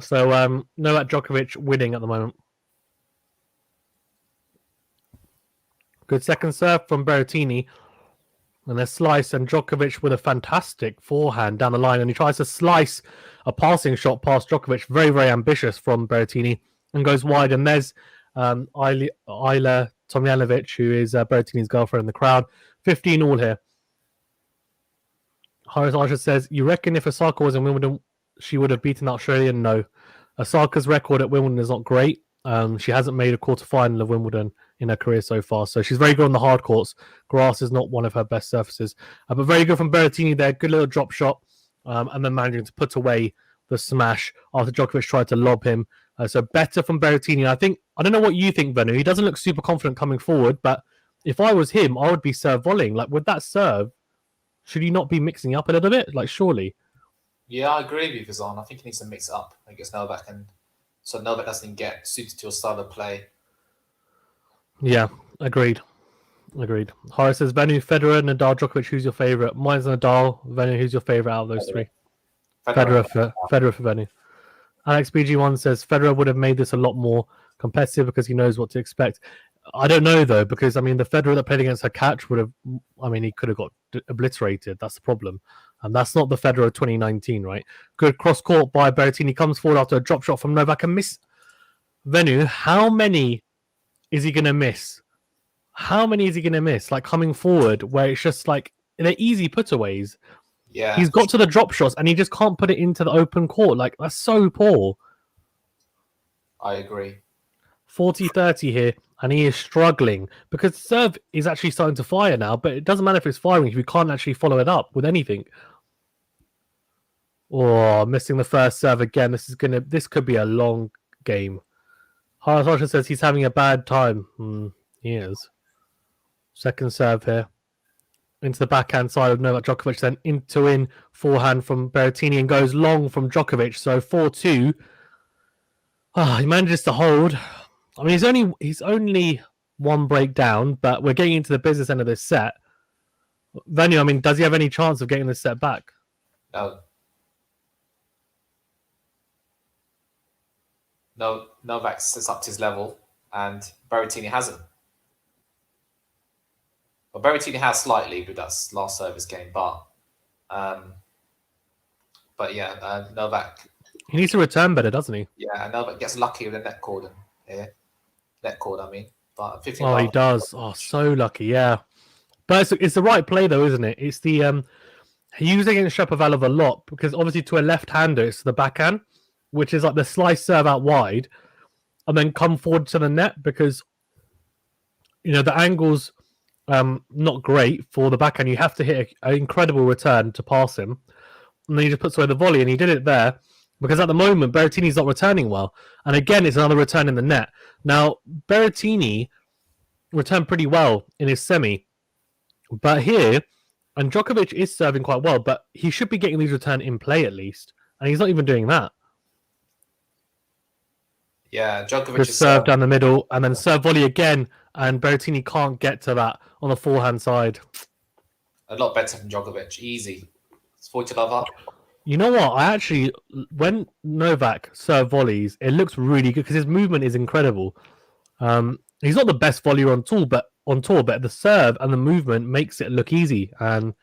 So Novak Djokovic winning at the moment. Good second serve from Berrettini. And a slice, and Djokovic with a fantastic forehand down the line. And he tries to slice a passing shot past Djokovic. Very, very ambitious from Berrettini, and goes wide. And there's Ayla Tomljanovic, who is Berrettini's girlfriend in the crowd. 15 all here. Horace Archer says, you reckon if Osaka was in Wimbledon, she would have beaten the Australian? No. Osaka's record at Wimbledon is not great. She hasn't made a quarterfinal of Wimbledon in her career so far, so she's very good on the hard courts. Grass is not one of her best surfaces, but very good from Berrettini there. Good little drop shot, and then managing to put away the smash after Djokovic tried to lob him. So better from Berrettini. I don't know what you think, Venu. He doesn't look super confident coming forward, but if I was him, I would be serve volleying. Like with that serve, should he not be mixing up a little bit? Like surely. Yeah, I agree with you, Fazan. I think he needs to mix it up against Novak, so Novak doesn't get suited to your style of play. Yeah, agreed. Horace says, Venu, Federer, Nadal, Djokovic, who's your favourite? Mine's Nadal. Venu, who's your favourite out of those three? Federer for Venu. Alex BG1 says, Federer would have made this a lot more competitive because he knows what to expect. I don't know, though, because, the Federer that played against Hakac would have... he could have got obliterated. That's the problem. And that's not the Federer of 2019, right? Good cross-court by Berrettini. Comes forward after a drop shot from Novak and miss. Venu, how many is he going to miss? How many is he going to miss? Like coming forward where it's just like they're easy putaways. Yeah. He's got to the drop shots and he just can't put it into the open court. Like that's so poor. I agree. 40-30 here, and he is struggling because the serve is actually starting to fire now, but it doesn't matter if it's firing if you can't actually follow it up with anything. Oh, missing the first serve again. This could be a long game. Harsha says he's having a bad time. He is. Second serve here. Into the backhand side of Novak Djokovic, then in forehand from Berrettini and goes long from Djokovic. So 4-2. He manages to hold. He's only one break down, but we're getting into the business end of this set. Venu, does he have any chance of getting this set back? No. Novak sets up to his level, and Berrettini hasn't. Well, Berrettini has slightly, but that's last service game. But Novak. He needs to return better, doesn't he? Yeah, and Novak gets lucky with a net cord. But 15. Oh, he does. Oh, so lucky. Yeah, but it's the right play though, isn't it? It's the he used against Shapovalov a lot because obviously to a left-hander, it's the backhand, which is like the slice serve out wide, and then come forward to the net because the angle's not great for the backhand. You have to hit an incredible return to pass him, and then he just puts away the volley, and he did it there because at the moment Berrettini's not returning well, and again it's another return in the net. Now Berrettini returned pretty well in his semi, but here, and Djokovic is serving quite well, but he should be getting these return in play at least, and he's not even doing that. Yeah, Djokovic is serve down the middle, and then serve volley again, and Berrettini can't get to that on the forehand side. A lot better from Djokovic. Easy. It's 40 love up. You know what? When Novak serve volleys, it looks really good because his movement is incredible. He's not the best volleyer on tour, but the serve and the movement makes it look easy. And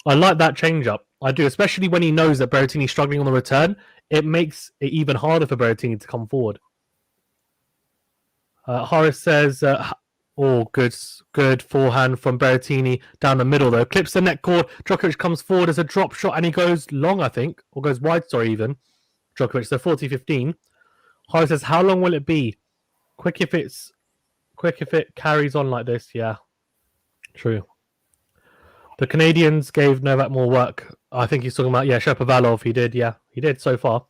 I like that change up. I do, especially when he knows that Berrettini's struggling on the return. It makes it even harder for Berrettini to come forward. Horace says, good forehand from Berrettini down the middle, though. Clips the net cord. Djokovic comes forward as a drop shot, and he goes long, I think, or goes wide, sorry, even. Djokovic, so 40-15. Horace says, how long will it be? Quick if it carries on like this. Yeah, true. The Canadians gave Novak more work. I think he's talking about, Shapovalov. He did so far.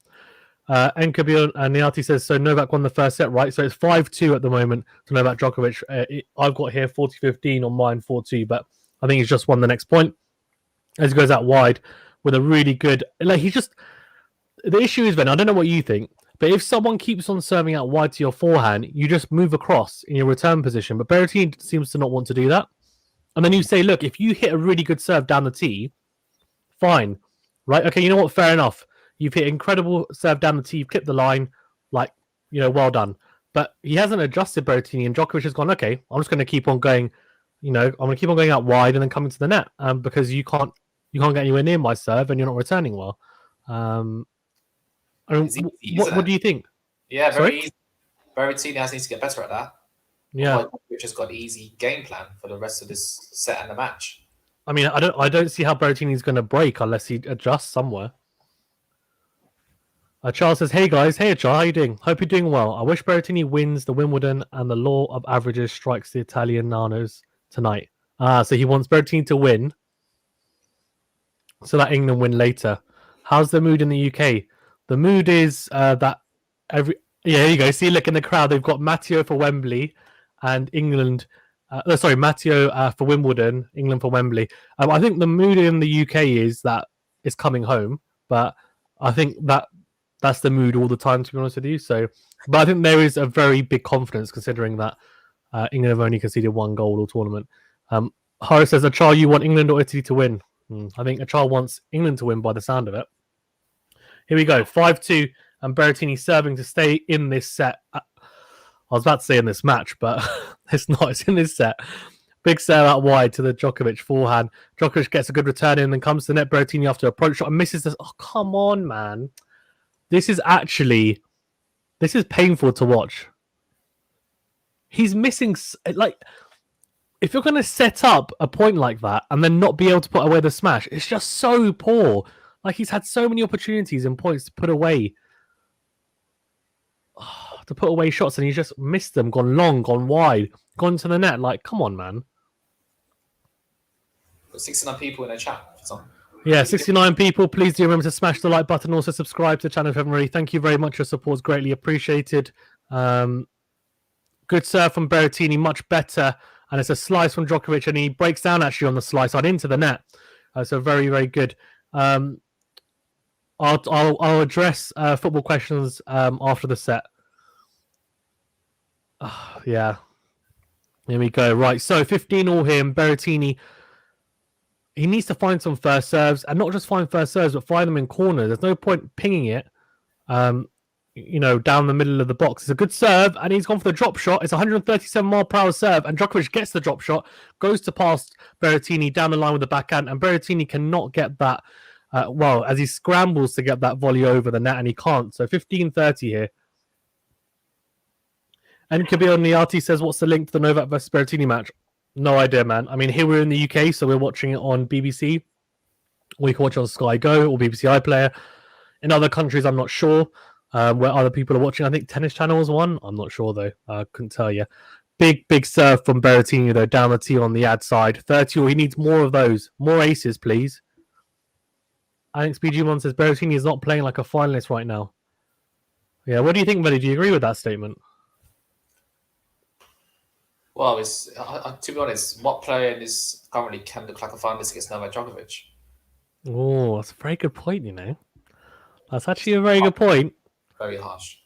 Enkabil and Niati says, so Novak won the first set, right? So it's 5-2 at the moment to Novak Djokovic. I've got here 40-15 on mine, 4-2, but I think he's just won the next point as he goes out wide with a really good... The issue is, Ben, I don't know what you think, but if someone keeps on serving out wide to your forehand, you just move across in your return position. But Berrettini seems to not want to do that. And then you say, look, if you hit a really good serve down the tee, fine, right? Okay, you know what? Fair enough. You've hit incredible serve down the tee, you've clipped the line, like, well done. But he hasn't adjusted Berrettini, and Djokovic has gone, okay, I'm just going to keep on going, I'm going to keep on going out wide and then coming to the net, because you can't get anywhere near my serve and you're not returning well. What do you think? Yeah, very easy. Berrettini needs to get better at that. Yeah, Djokovic has got an easy game plan for the rest of this set and the match. I mean, I don't see how Berrettini's going to break unless he adjusts somewhere. Charles says, hey guys, hey Charles, how you doing? Hope you're doing well. I wish Berrettini wins the Wimbledon and the law of averages strikes the Italian nanos tonight. So he wants Berrettini to win so that England win later. How's the mood in the UK? The mood is that here you go. See, look in the crowd, they've got Matteo for Wembley and England. Matteo for Wimbledon, England for Wembley. I think the mood in the UK is that it's coming home, but I think that's the mood all the time, to be honest with you. So, but I think there is a very big confidence considering that England have only conceded 1 goal all tournament. Horace says, Achar, you want England or Italy to win? I think Achar wants England to win by the sound of it. Here we go, 5-2, and Berrettini serving to stay in this set. I was about to say in this match, but it's not. It's in this set. Big serve out wide to the Djokovic forehand. Djokovic gets a good return in, then comes to the net. Berrettini after approach shot and misses this. Oh, come on, man. This is painful to watch. He's missing, like, if you're going to set up a point like that and then not be able to put away the smash, it's just so poor. Like, he's had so many opportunities and points to put away shots, and he's just missed them, gone long, gone wide, gone to the net. Like, come on, man. Got 69 people in the chat. Yeah, 69 people. Please do remember to smash the like button. Also subscribe to the channel if you haven't already. Thank you very much. Your support is greatly appreciated. Good serve from Berrettini, much better. And it's a slice from Djokovic, and he breaks down actually on the slice on into the net. So very, very good. I'll address football questions after the set. Yeah. Here we go. Right. So 15-all here. Berrettini, he needs to find some first serves, and not just find first serves, but find them in corners. There's no point pinging it, down the middle of the box. It's a good serve, and he's gone for the drop shot. It's 137-mile-per-hour serve, and Djokovic gets the drop shot, goes to past Berrettini down the line with the backhand, and Berrettini cannot get that, as he scrambles to get that volley over the net, and he can't. So 15-30 here. And Kabir Niati says, what's the link to the Novak versus Berrettini match? No idea, man. I mean, here we're in the UK, so we're watching it on BBC. Or you can watch it on Sky Go or BBC iPlayer. In other countries, I'm not sure where other people are watching. I think Tennis Channel is one. I'm not sure, though. I couldn't tell you. Big serve from Berrettini, though, down the tee on the ad side. 30, he needs more of those. More aces, please. Alex BG1 says, Berrettini is not playing like a finalist right now. Yeah, what do you think, buddy? Do you agree with that statement? Well, to be honest, what player in this currently can look like a finalist against Novak Djokovic? Oh, that's a very good point, That's actually a very good point. Very harsh.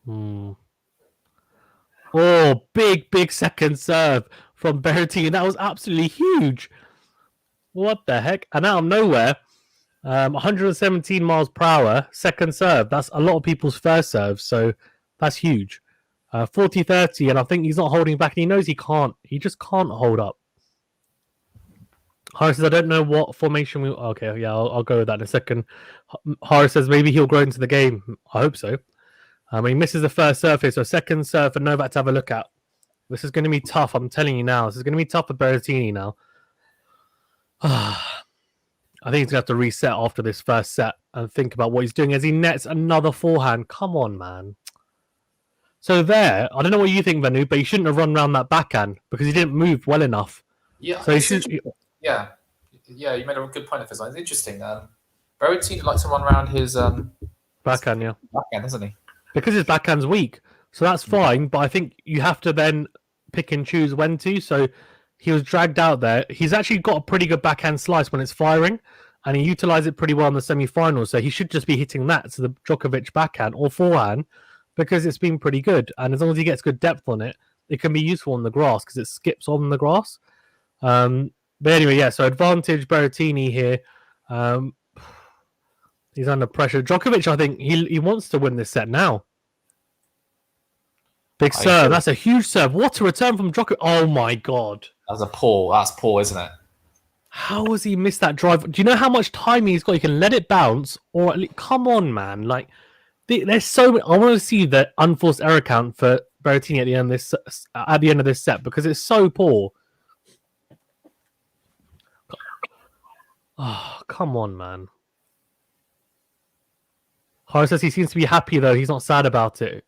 Oh, big second serve from Berrettini. That was absolutely huge. What the heck? And out of nowhere, 117 miles per hour, second serve. That's a lot of people's first serve, so that's huge. 40-30, and I think he's not holding back. And he knows he can't. He just can't hold up. Horace says, I don't know what formation we... Okay, yeah, I'll go with that in a second. Horace says, maybe he'll grow into the game. I hope so. He misses the first serve here, so second serve for Novak to have a look at. This is going to be tough, I'm telling you now. This is going to be tough for Berrettini now. I think he's going to have to reset after this first set and think about what he's doing as he nets another forehand. Come on, man. So there, I don't know what you think, Venu, but he shouldn't have run around that backhand because he didn't move well enough. Yeah, so you made a good point of this. It's interesting. Berrettini likes to run around his backhand, doesn't he? Because his backhand's weak, so that's fine. But I think you have to then pick and choose when to. So he was dragged out there. He's actually got a pretty good backhand slice when it's firing, and he utilised it pretty well in the semi-finals. So he should just be hitting that to the Djokovic backhand or forehand, because it's been pretty good. And as long as he gets good depth on it, it can be useful on the grass because it skips on the grass. But anyway, yeah. So advantage Berrettini here. He's under pressure. Djokovic, I think he wants to win this set now. Big serve. That's a huge serve. What a return from Djokovic. Oh my god. That's poor, isn't it? How has he missed that drive? Do you know how much time he's got? He can let it bounce, or at least, come on, man. Like, there's so many. I want to see the unforced error count for Berrettini at the end of this set because it's so poor. Oh, come on, man. Horace says he seems to be happy though. He's not sad about it.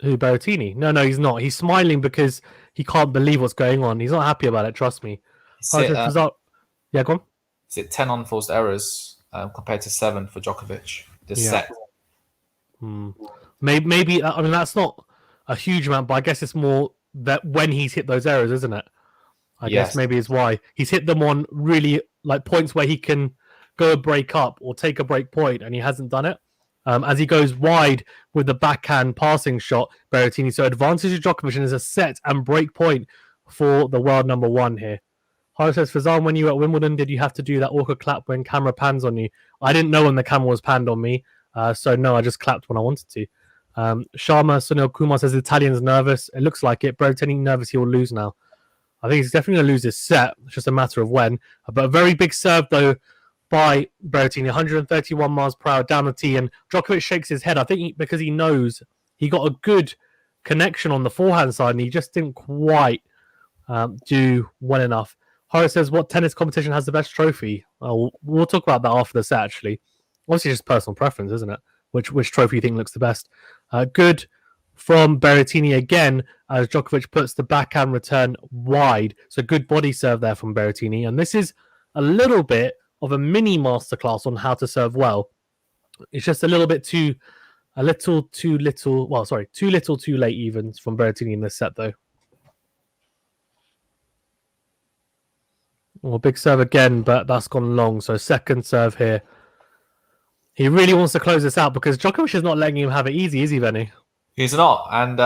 Who, Berrettini? No, he's not. He's smiling because he can't believe what's going on. He's not happy about it. Trust me. Yeah, go on. Is it 10 unforced errors compared to 7 for Djokovic this set? Maybe. I mean, that's not a huge amount, but I guess it's more that when he's hit those errors, isn't it? I guess maybe is why he's hit them on really like points where he can go a break up or take a break point, and he hasn't done it. As he goes wide with the backhand passing shot, Berrettini. So advantage of Djokovic is a set and break point for the world number 1 here. Horace says, Fazan, when you were at Wimbledon, did you have to do that awkward clap when camera pans on you? I didn't know when the camera was panned on me, so no, I just clapped when I wanted to. Sharma Sunil Kumar says the Italian's nervous. It looks like it. Berrettini nervous, he will lose now. I think he's definitely going to lose this set. It's just a matter of when. But a very big serve, though, by Berrettini, 131 miles per hour down the tee, and Djokovic shakes his head. I think because he knows he got a good connection on the forehand side, and he just didn't quite do well enough. Horace says, what tennis competition has the best trophy? We'll talk about that after the set, actually. Obviously, just personal preference, isn't it? Which trophy you think looks the best? Good from Berrettini again, as Djokovic puts the backhand return wide. So good body serve there from Berrettini. And this is a little bit of a mini masterclass on how to serve well. It's just a little too little too late even from Berrettini in this set, though. Well, big serve again, but that's gone long. So second serve here. He really wants to close this out because Djokovic is not letting him have it easy, is he, Benny? He's not. And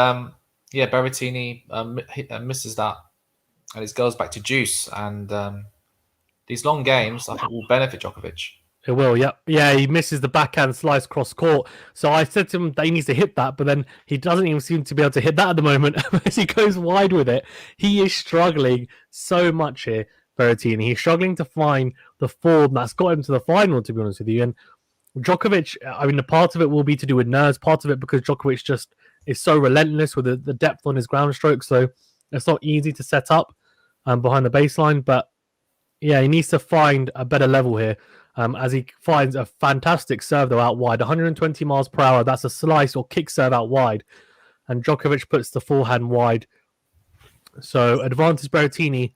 Berrettini misses that. And it goes back to deuce. And these long games, I think, will benefit Djokovic. It will, yeah. Yeah, he misses the backhand slice cross court. So I said to him that he needs to hit that, but then he doesn't even seem to be able to hit that at the moment as he goes wide with it. He is struggling so much here, Berrettini. He's struggling to find the form that's got him to the final, to be honest with you. And Djokovic, I mean, the part of it will be to do with nerves, part of it because Djokovic just is so relentless with the depth on his ground stroke. So it's not easy to set up behind the baseline. But yeah, he needs to find a better level here. As he finds a fantastic serve, though, out wide. 120 miles per hour. That's a slice or kick serve out wide. And Djokovic puts the forehand wide. So, advantage Berrettini.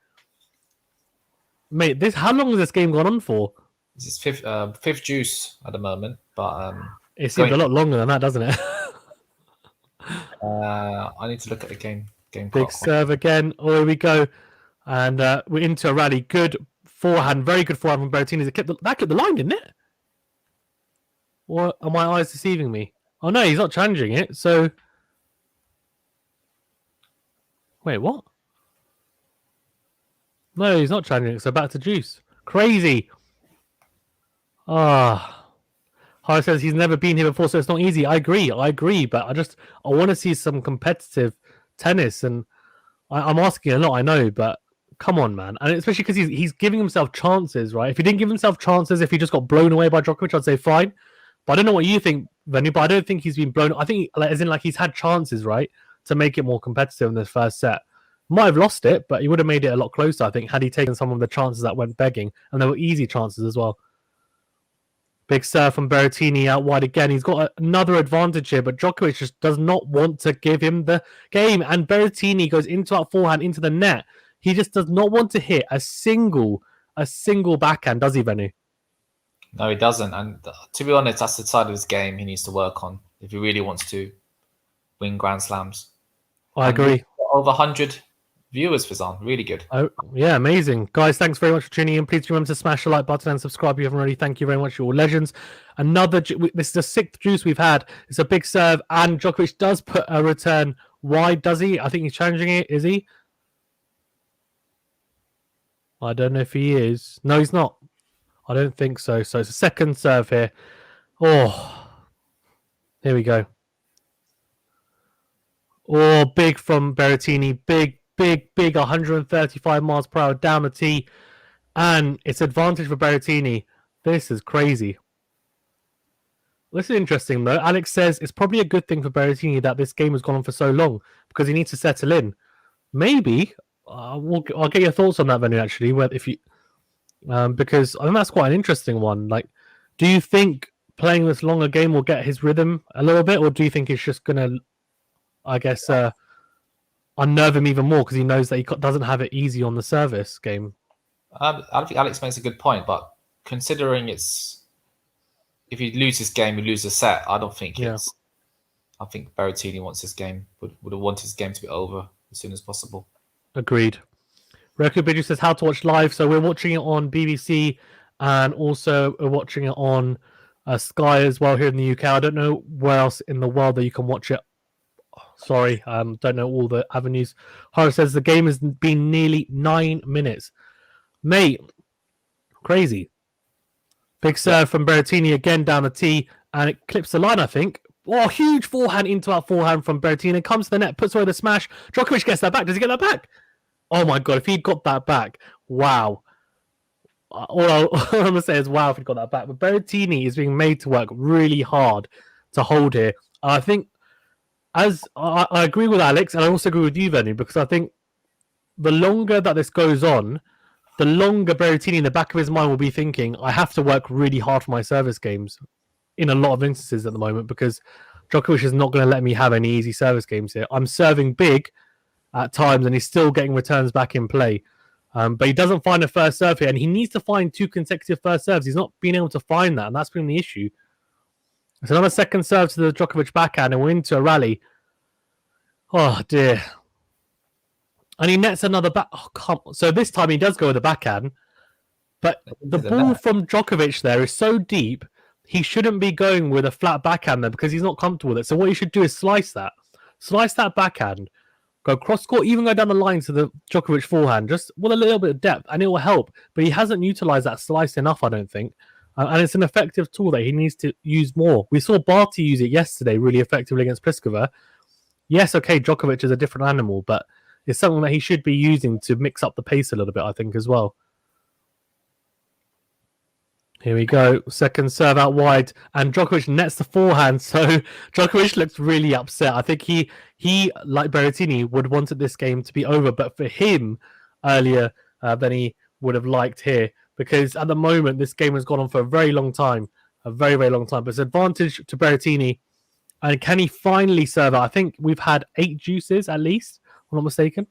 Mate, how long has this game gone on for? This is fifth juice at the moment. But it seems a lot longer than that, doesn't it? I need to look at the game. Big serve again. Oh, here we go. And we're into a rally. Good forehand, very good forehand from Berrettini. That kept the line, didn't it? Or are my eyes deceiving me? Oh no, he's not challenging it. So, wait, what? No, he's not challenging it. So back to juice. Crazy. Harry says he's never been here before, so it's not easy. I agree, but I want to see some competitive tennis, and I'm asking a lot, I know, but come on, man. And especially because he's giving himself chances, right? If he didn't give himself chances, if he just got blown away by Djokovic, I'd say fine. But I don't know what you think, Venu, but I don't think he's been blown. I think, as in, he's had chances, right, to make it more competitive in this first set. Might have lost it, but he would have made it a lot closer, I think, had he taken some of the chances that went begging. And they were easy chances as well. Big serve from Berrettini out wide again. He's got another advantage here, but Djokovic just does not want to give him the game. And Berrettini goes into that forehand, into the net. He just does not want to hit a single backhand, does he, Venu? No, he doesn't. And to be honest, that's the side of his game he needs to work on if he really wants to win Grand Slams. I agree. Over 100 viewers for Zan. Really good. Oh, yeah, amazing. Guys, thanks very much for tuning in. Please remember to smash the like button and subscribe if you haven't already. Thank you very much. You're all legends. This is the 6th juice we've had. It's a big serve, and Djokovic does put a return wide, does he? I think he's challenging it. Is he? I don't know if he is. No, he's not. I don't think so. So it's a second serve here. Oh, here we go. Oh, big from Berrettini. Big 135 miles per hour down the tee. And it's advantage for Berrettini. This is crazy. This is interesting, though. Alex says it's probably a good thing for Berrettini that this game has gone on for so long because he needs to settle in. Maybe. I'll get your thoughts on that, Venu, actually. Because I think that's quite an interesting one. Like, do you think playing this longer game will get his rhythm a little bit, or do you think it's just going to, I guess, unnerve him even more because he knows that he doesn't have it easy on the service game? I think Alex makes a good point, but considering if you lose this game, you lose the set. I don't think it's. I think Berrettini wants this game. Would have wanted his game to be over as soon as possible. Agreed. Reku Bidju says how to watch live. So we're watching it on BBC and also we're watching it on Sky as well here in the UK. I don't know where else in the world that you can watch it. Sorry, don't know all the avenues. Hara says the game has been nearly 9 minutes. Mate, crazy. Big serve from Berrettini again down the tee, and it clips the line, I think. Oh, huge forehand into our forehand from Berrettini. Comes to the net, puts away the smash. Djokovic gets that back. Does he get that back? Oh my God, if he got that back, wow. All I'm going to say is wow if he got that back. But Berrettini is being made to work really hard to hold here. I think, as I agree with Alex, and I also agree with you, Venu, because I think the longer that this goes on, the longer Berrettini in the back of his mind will be thinking, I have to work really hard for my service games in a lot of instances at the moment because Djokovic is not going to let me have any easy service games here. I'm serving big at times and he's still getting returns back in play. But he doesn't find a first serve here and he needs to find 2 consecutive first serves. He's not been able to find that and that's been the issue. It's another second serve to the Djokovic backhand and we're into a rally. Oh, dear. And he nets another back. Oh, come on. So this time he does go with the backhand. But the ball from Djokovic there is so deep, he shouldn't be going with a flat backhand there because he's not comfortable with it. So what you should do is slice that. Slice that backhand. Go cross court, even go down the line to the Djokovic forehand, just with a little bit of depth, and it will help. But he hasn't utilized that slice enough, I don't think. And it's an effective tool that he needs to use more. We saw Barty use it yesterday really effectively against Pliskova. Yes, okay, Djokovic is a different animal, but it's something that he should be using to mix up the pace a little bit, I think, as well. Here we go. Second serve out wide. And Djokovic nets the forehand. So Djokovic looks really upset. I think he like Berrettini, would wanted this game to be over. But for him, earlier than he would have liked here. Because at the moment, this game has gone on for a very long time. A very, very long time. But it's advantage to Berrettini. And can he finally serve out? I think we've had 8 juices at least, if I'm not mistaken.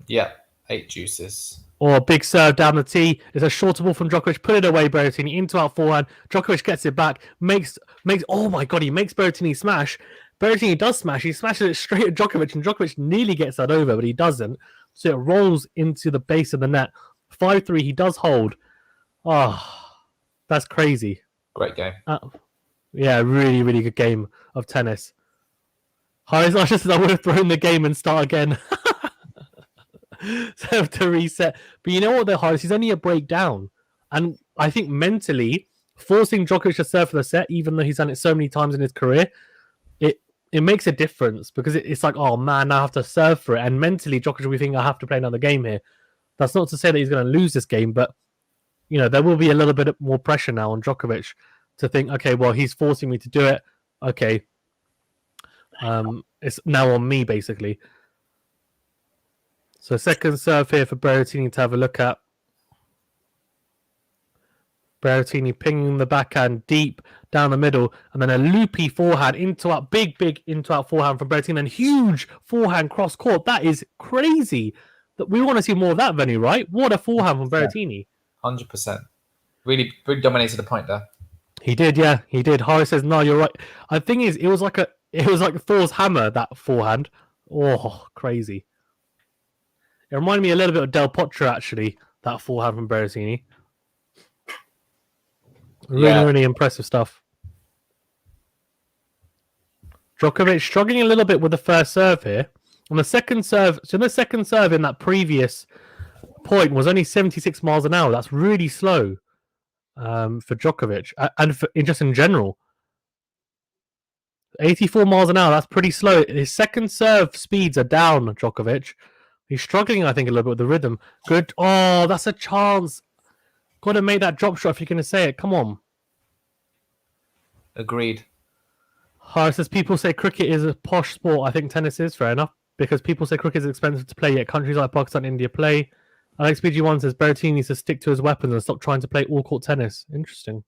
Yeah, 8 juices. Or a big serve down the tee. It's a shorter ball from Djokovic. Put it away, Berrettini into our forehand. Djokovic gets it back. Makes. Oh my God! He makes Berrettini smash. Berrettini does smash. He smashes it straight at Djokovic, and Djokovic nearly gets that over, but he doesn't. So it rolls into the base of the net. 5-3. He does hold. Oh, that's crazy. Great game. Yeah, really, really good game of tennis. I would have thrown the game and start again. So to reset. But you know what, the hardest, he's only a breakdown. And I think mentally, forcing Djokovic to serve for the set, even though he's done it so many times in his career, it makes a difference because it's like, oh man, I have to serve for it. And mentally, Djokovic will be thinking, I have to play another game here. That's not to say that he's going to lose this game, but you know, there will be a little bit more pressure now on Djokovic to think, okay, well, he's forcing me to do it. Okay. It's now on me, basically. So second serve here for Berrettini to have a look at. Berrettini pinging the backhand deep down the middle, and then a loopy forehand into out, big into out forehand from Berrettini, and huge forehand cross court. That is crazy. That we want to see more of that, Venu, right? What a forehand from Berrettini. 100%. Really dominated the point there. He did, yeah, he did. Harry says, "No, you're right." The thing is, it was like Thor's hammer, that forehand. Oh, crazy! It reminded me a little bit of Del Potro, actually. That forehand from Berrettini. Really impressive stuff. Djokovic struggling a little bit with the first serve here. On the second serve, in that previous point was only 76 miles an hour. That's really slow for Djokovic and just in general. 84 miles an hour, that's pretty slow. His second serve speeds are down, Djokovic. He's struggling, I think, a little bit with the rhythm. Good. Oh, that's a chance. Got to make that drop shot if you're going to say it. Come on. Agreed. Says people say cricket is a posh sport. I think tennis is, fair enough. Because people say cricket is expensive to play, yet countries like Pakistan and India play. Alex BG1 says Berrettini needs to stick to his weapons and stop trying to play all-court tennis. Interesting.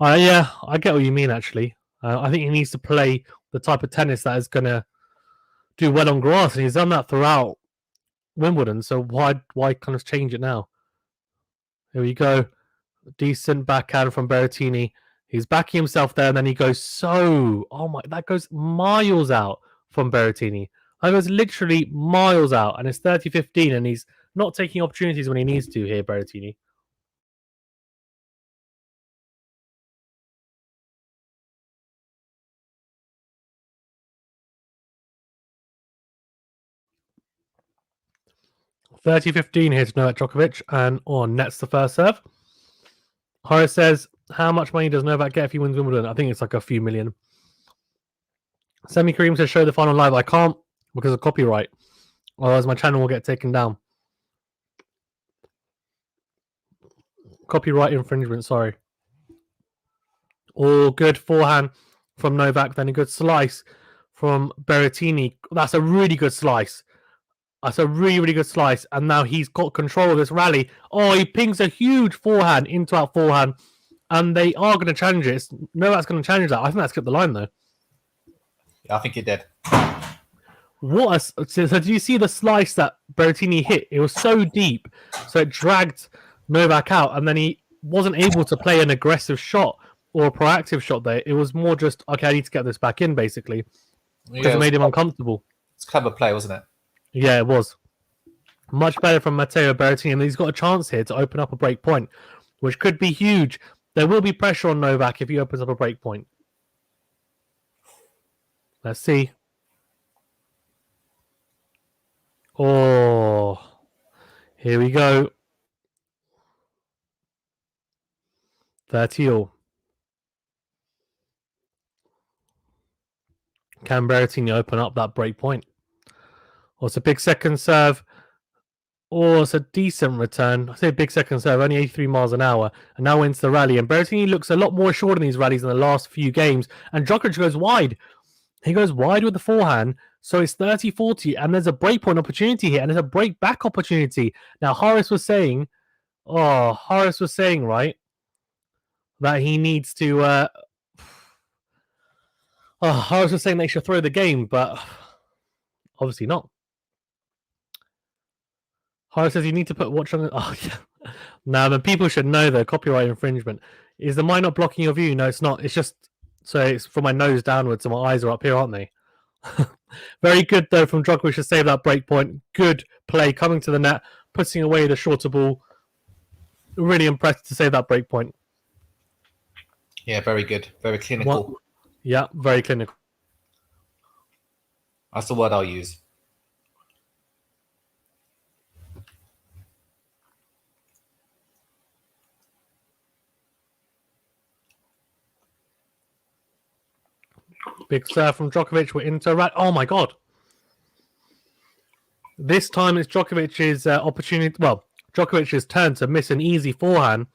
Yeah, I get what you mean, actually. I think he needs to play the type of tennis that is going to do well on grass, and he's done that throughout Wimbledon, so why kind of change it now? Here we go. Decent backhand from Berrettini. He's backing himself there, and then he goes that goes miles out from Berrettini. That goes literally miles out, and it's 30-15, and he's not taking opportunities when he needs to here, Berrettini. $30-15 here to Novak Djokovic, and nets the first serve. Horace says, how much money does Novak get if he wins Wimbledon? I think it's like a few million. Semi Kareem says, show the final live. I can't because of copyright. Otherwise, my channel will get taken down. Copyright infringement, sorry. Oh, good forehand from Novak. Then a good slice from Berrettini. That's a really good slice. That's a really, really good slice. And now he's got control of this rally. Oh, he pings a huge forehand into out forehand. And they are going to challenge it. Novak's going to challenge that. I think that's skipped the line, though. Yeah, I think it did. So do you see the slice that Berrettini hit? It was so deep. So it dragged Novak out. And then he wasn't able to play an aggressive shot or a proactive shot there. It was more just, okay, I need to get this back in, basically. Because it made him uncomfortable. It's a clever play, wasn't it? Yeah, it was. Much better from Matteo Berrettini, and he's got a chance here to open up a break point, which could be huge. There will be pressure on Novak if he opens up a break point. Let's see. Oh, here we go. 30-all. Can Berrettini open up that break point? Oh, it's a big second serve. Oh, it's a decent return. I say big second serve, only 83 miles an hour, and now wins the rally. And Berrettini looks a lot more assured in these rallies in the last few games. And Djokovic goes wide. He goes wide with the forehand. So it's 30-40, and there's a breakpoint opportunity here, and there's a break back opportunity. Now, Horace was saying, right, that he needs to. Horace was saying they should throw the game, but obviously not. Horace says you need to put watch on. Oh, yeah. Now, the people should know the copyright infringement. Is the mic not blocking your view? No, it's not. It's just so it's from my nose downwards, so my eyes are up here, aren't they? Very good though from Djokovic to save that break point. Good play coming to the net, putting away the shorter ball. Really impressed to save that break point. Yeah, very good. Very clinical. Yeah, very clinical. That's the word I'll use. Big serve from Djokovic. We're into right. Oh my god! This time it's Djokovic's opportunity. Well, Djokovic's turn to miss an easy forehand.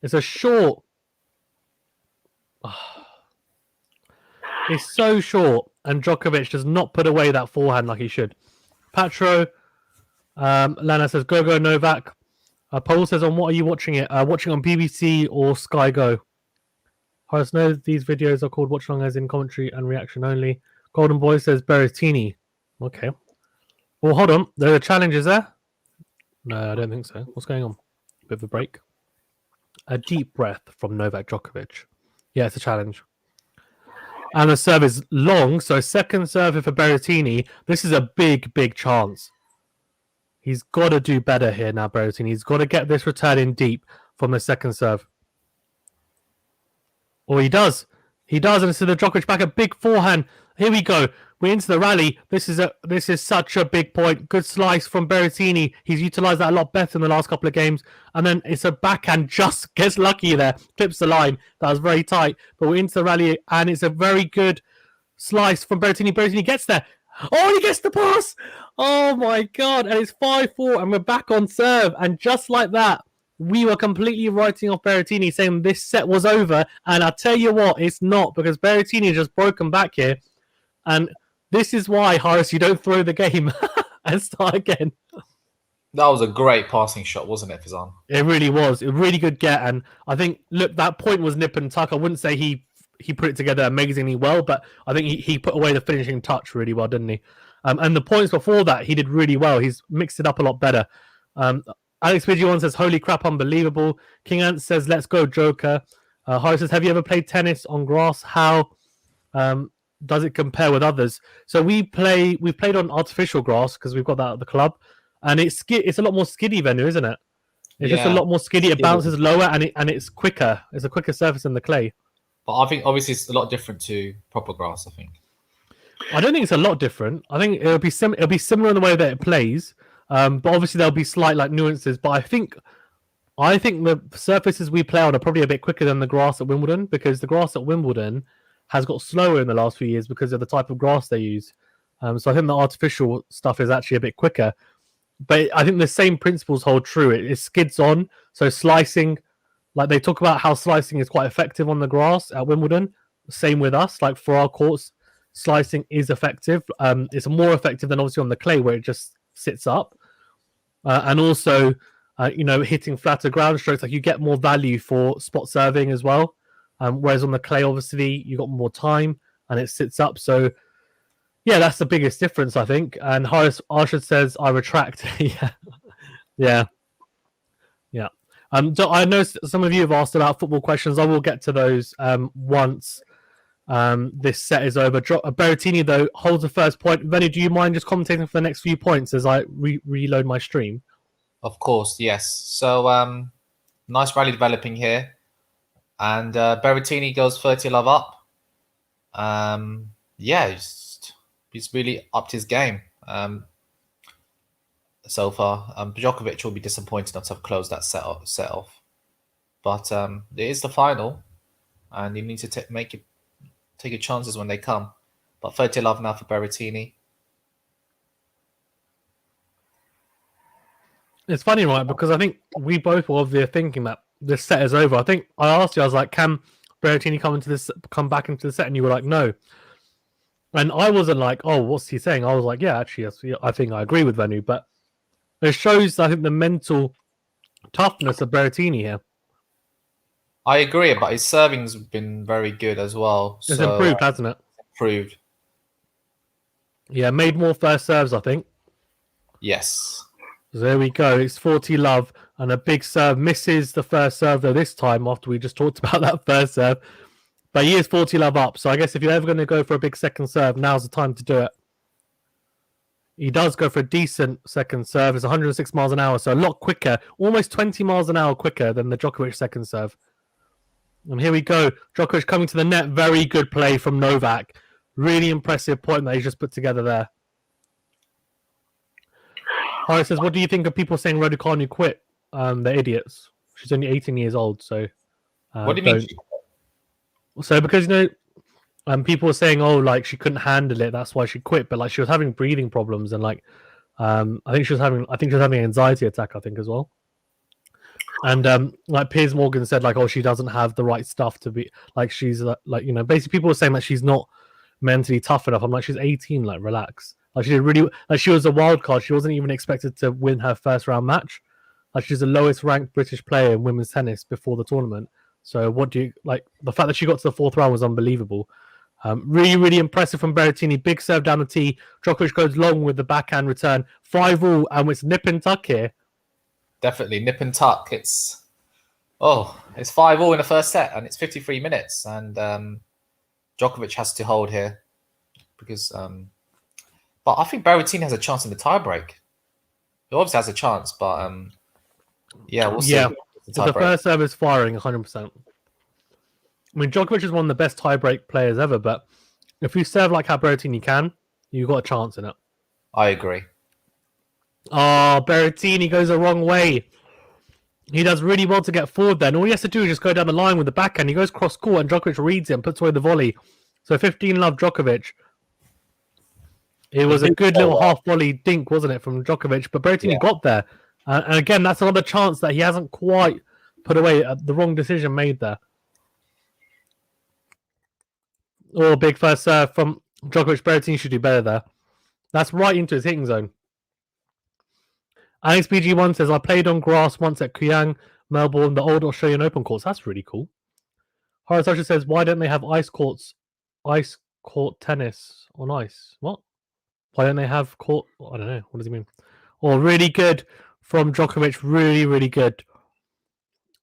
It's a short. It's so short, and Djokovic does not put away that forehand like he should. Patro, Lana says, go Novak. Paul says, on what are you watching it? Watching on BBC or Sky Go? Horace knows these videos are called Watch Along as in commentary and reaction only. Golden Boy says, Berrettini. Okay. Well, hold on. There are challenges there? No, I don't think so. What's going on? Bit of a break. A deep breath from Novak Djokovic. Yeah, it's a challenge. And the serve is long, so second serve for Berrettini. This is a big, big chance. He's got to do better here now, Berrettini. He's got to get this return in deep from the second serve. Oh, he does. He does, and it's to the Djokovic back. A big forehand. Here we go. we're into the rally. This is such a big point. Good slice from Berrettini. He's utilized that a lot better in the last couple of games. And then it's a backhand, just gets lucky there, clips the line. That was very tight. But we're into the rally, and it's a very good slice from Berrettini. Berrettini gets there. Oh, he gets the pass. Oh my God. And it's 5-4, and we're back on serve. And just like that, we were completely writing off Berrettini, saying this set was over. And I tell you what, it's not, because Berrettini has just broken back here. And this is why, Horace, you don't throw the game and start again. That was a great passing shot, wasn't it, Fizan? It really was. A really good get. And I think, look, that point was nip and tuck. I wouldn't say he put it together amazingly well, but I think he put away the finishing touch really well, didn't he? And the points before that, he did really well. He's mixed it up a lot better. Alex Pidgeon says, holy crap, unbelievable. King Ant says, let's go, Joker. Horace says, have you ever played tennis on grass? How does it compare with others? So we've played on artificial grass because we've got that at the club, and it's a lot more skiddy venue, isn't it? It's just a lot more skiddy. It bounces lower, and it's quicker. It's a quicker surface than the clay. But I think obviously it's a lot different to proper grass. I don't think it's a lot different. I think it'll be similar in the way that it plays, but obviously there'll be slight nuances. But I think the surfaces we play on are probably a bit quicker than the grass at Wimbledon, because the grass at Wimbledon has got slower in the last few years because of the type of grass they use. So I think the artificial stuff is actually a bit quicker. But I think the same principles hold true. It skids on, so slicing, like they talk about how slicing is quite effective on the grass at Wimbledon. Same with us, like for our courts, slicing is effective. It's more effective than obviously on the clay where it just sits up. And also, hitting flatter ground strokes, like you get more value for spot serving as well. Whereas on the clay, obviously, you got more time and it sits up. So, yeah, that's the biggest difference, I think. And Horace Arshad says, I retract. Yeah. I know some of you have asked about football questions. I will get to those once this set is over. Berrettini, though, holds the first point. Venny, do you mind just commentating for the next few points as I reload my stream? Of course, yes. So, nice rally developing here. And Berrettini goes 30 love up. He's really upped his game so far. Djokovic will be disappointed not to have closed that set off. But it is the final, and you need to take your chances when they come. But 30 love now for Berrettini. It's funny, right? Because I think we both were of the thinking that this set is over. I think I asked you, I was like, can Berrettini come back into the set? And you were like, no. And I wasn't like, oh, what's he saying? I was like, yeah, actually, I think I agree with Venu. But it shows, I think, the mental toughness of Berrettini here. I agree, but his serving's been very good as well. It's improved, hasn't it? Improved. Yeah, made more first serves, I think. Yes. So there we go. It's 40 love and a big serve. Misses the first serve, though, this time after we just talked about that first serve. But he is 40 love up. So I guess if you're ever going to go for a big second serve, now's the time to do it. He does go for a decent second serve. It's 106 miles an hour, so a lot quicker. Almost 20 miles an hour quicker than the Djokovic second serve. And here we go. Djokovic coming to the net. Very good play from Novak. Really impressive point that he's just put together there. Horace says, what do you think of people saying Raducanu quit? They're idiots. She's only 18 years old, so... what do you mean? So because, people were saying, oh, like, she couldn't handle it, that's why she quit. But, like, she was having breathing problems and, like, I think she was having an anxiety attack, I think, as well. And, like, Piers Morgan said, like, oh, she doesn't have the right stuff to be... Like, she's, basically people were saying that she's not mentally tough enough. I'm like, she's 18, like, relax. Like, she did really... Like, she was a wild card. She wasn't even expected to win her first round match. Like, she's the lowest ranked British player in women's tennis before the tournament. So what do you... Like, the fact that she got to the fourth round was unbelievable. Really, really impressive from Berrettini. Big serve down the tee. Djokovic goes long with the backhand return. 5-all, and it's nip and tuck here. Definitely, nip and tuck. It's 5-all in the first set, and it's 53 minutes. And Djokovic has to hold here. Because... But I think Berrettini has a chance in the tiebreak. He obviously has a chance, but we'll see. Yeah, so the first serve is firing 100%. I mean, Djokovic is one of the best tiebreak players ever, but if you serve like how Berrettini can, you got a chance in it. I agree. Oh, Berrettini goes the wrong way. He does really well to get forward then. All he has to do is just go down the line with the backhand. He goes cross court and Djokovic reads it and puts away the volley. So 15-love Djokovic. It was a good little half volley dink, wasn't it, from Djokovic? But Berrettini got there. And again, that's another chance that he hasn't quite put away. The wrong decision made there. Oh, big first serve from Djokovic. Berrettini should do better there. That's right into his hitting zone. Alex BG1 says, I played on grass once at Kuyang, Melbourne, the old Australian Open courts. That's really cool. Horace Usher says, why don't they have ice court tennis on ice? What? Why don't they have court? I don't know. What does he mean? Oh, really good from Djokovic. Really, really good.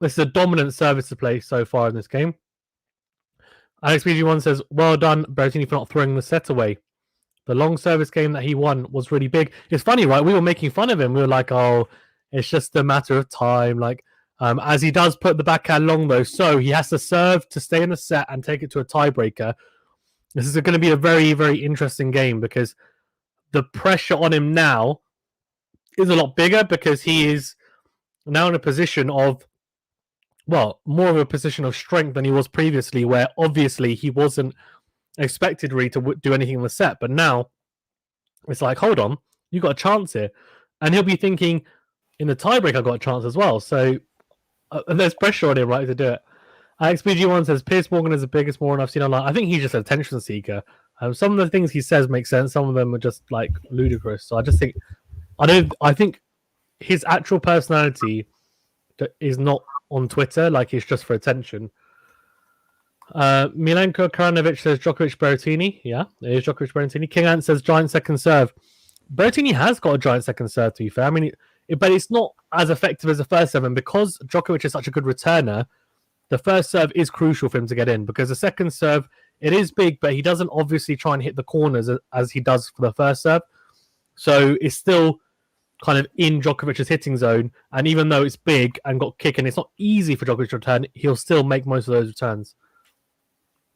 This is a dominant service to play so far in this game. Alex BG1 says, well done, Berrettini, for not throwing the set away. The long service game that he won was really big. It's funny, right? We were making fun of him. We were like, oh, it's just a matter of time. Like, as he does put the backhand long, though, so he has to serve to stay in the set and take it to a tiebreaker. This is going to be a very, very interesting game because the pressure on him now is a lot bigger because he is now in a position of, well, more of a position of strength than he was previously, where obviously he wasn't expected really to do anything in the set. But now it's like, hold on, you got a chance here. And he'll be thinking, in the tiebreak, I got a chance as well. So there's pressure on him, right, to do it. XBG1 says, Piers Morgan is the biggest moron I've seen online. I think he's just an attention seeker. Some of the things he says make sense. Some of them are just like ludicrous. So I just think, I think his actual personality is not on Twitter. Like, it's just for attention. Milenko Karanovic says Djokovic Berrettini. Yeah, it is Djokovic Berrettini. King Ant says giant second serve. Berrettini has got a giant second serve, to be fair. I mean, but it's not as effective as the first serve. And because Djokovic is such a good returner, the first serve is crucial for him to get in, because the second serve, it is big, but he doesn't obviously try and hit the corners as he does for the first serve. So it's still kind of in Djokovic's hitting zone. And even though it's big and got kick, and it's not easy for Djokovic to return, he'll still make most of those returns.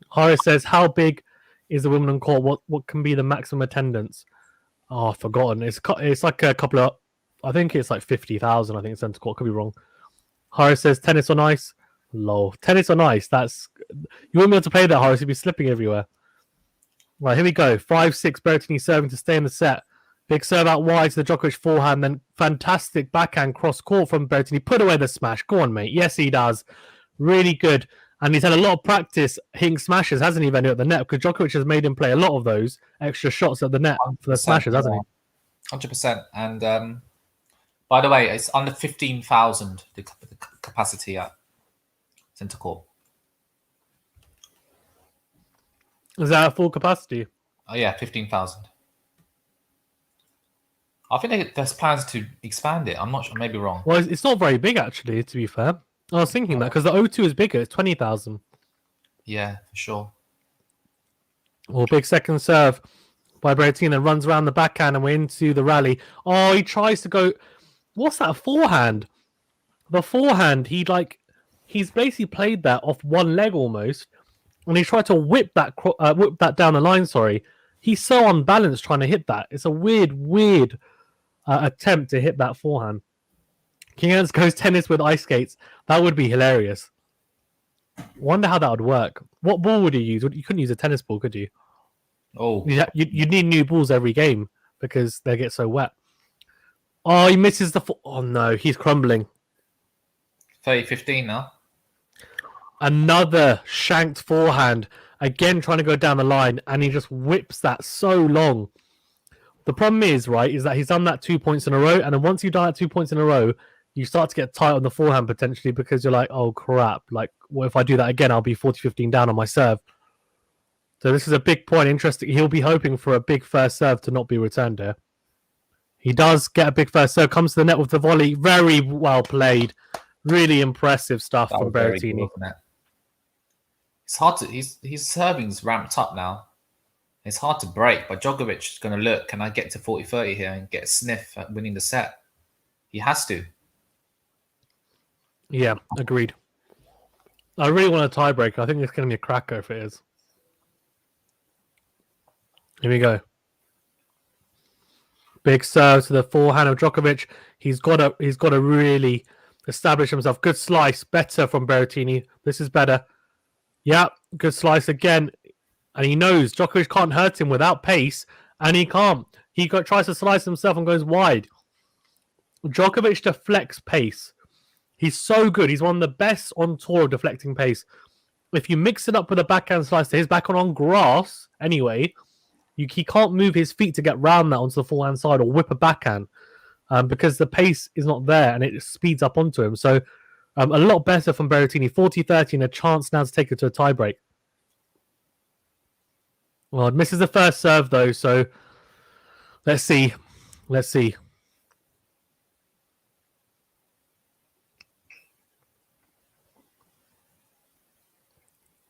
Horace says, how big is the Wimbledon court? What can be the maximum attendance? Oh, I've forgotten. It's like a couple of, I think it's like 50,000, I think, centre court. Could be wrong. Horace says, tennis on ice. Lol. Tennis on ice. That's, you won't be able to play that, Horace. You'll be slipping everywhere. Right, here we go. 5-6, Berrettini serving to stay in the set. Big serve out wide to the Djokovic forehand. Then fantastic backhand cross court from Berrettini. Put away the smash. Go on, mate. Yes, he does. Really good. And he's had a lot of practice hitting smashes, hasn't he, Venue, at the net? Because Djokovic has made him play a lot of those extra shots at the net for the smashes, hasn't he? 100%. And by the way, it's under 15,000, the capacity at centre court. Is that at full capacity? Oh, yeah, 15,000. I think there's plans to expand it. I'm not sure. I may be wrong. Well, it's not very big, actually, to be fair. I was thinking that because the O2 is bigger. It's 20,000. Yeah, for sure. Well, big second serve by Berrettini, and runs around the backhand, and we're into the rally. Oh, he tries to go. What's that? A forehand? The forehand. He's basically played that off one leg almost, and he tried to whip that down the line. Sorry, he's so unbalanced trying to hit that. It's a weird attempt to hit that forehand. King Ernst goes tennis with ice skates. That would be hilarious. Wonder how that would work. What ball would you use? You couldn't use a tennis ball, could you? Oh, you'd need new balls every game because they get so wet. Oh, he misses the. Oh no, he's crumbling. 30-15 now. Another shanked forehand. Again, trying to go down the line, and he just whips that so long. The problem is, right, is that he's done that 2 points in a row, and then once you've done that 2 points in a row, you start to get tight on the forehand potentially because you're like, oh crap, like, what if I do that again? I'll be 40-15 down on my serve. So this is a big point. Interesting. He'll be hoping for a big first serve to not be returned here. He does get a big first serve, comes to the net with the volley. Very well played. Really impressive stuff from Berrettini. It's hard to, his serving's ramped up now. It's hard to break, but Djokovic is going to look, can I get to 40-30 here and get a sniff at winning the set? He has to. Yeah, agreed. I really want a tiebreaker. I think it's going to be a cracker if it is. Here we go. Big serve to the forehand of Djokovic. He's got to really establish himself. Good slice, better from Berrettini. This is better. Yeah, good slice again. And he knows Djokovic can't hurt him without pace, and he can't. He tries to slice himself and goes wide. Djokovic deflects pace. He's so good. He's one of the best on tour of deflecting pace. If you mix it up with a backhand slice to his backhand on grass, anyway, he can't move his feet to get round that onto the forehand side or whip a backhand because the pace is not there and it speeds up onto him. So a lot better from Berrettini. 40-30 and a chance now to take it to a tiebreak. Well, it misses the first serve, though, so let's see. Let's see.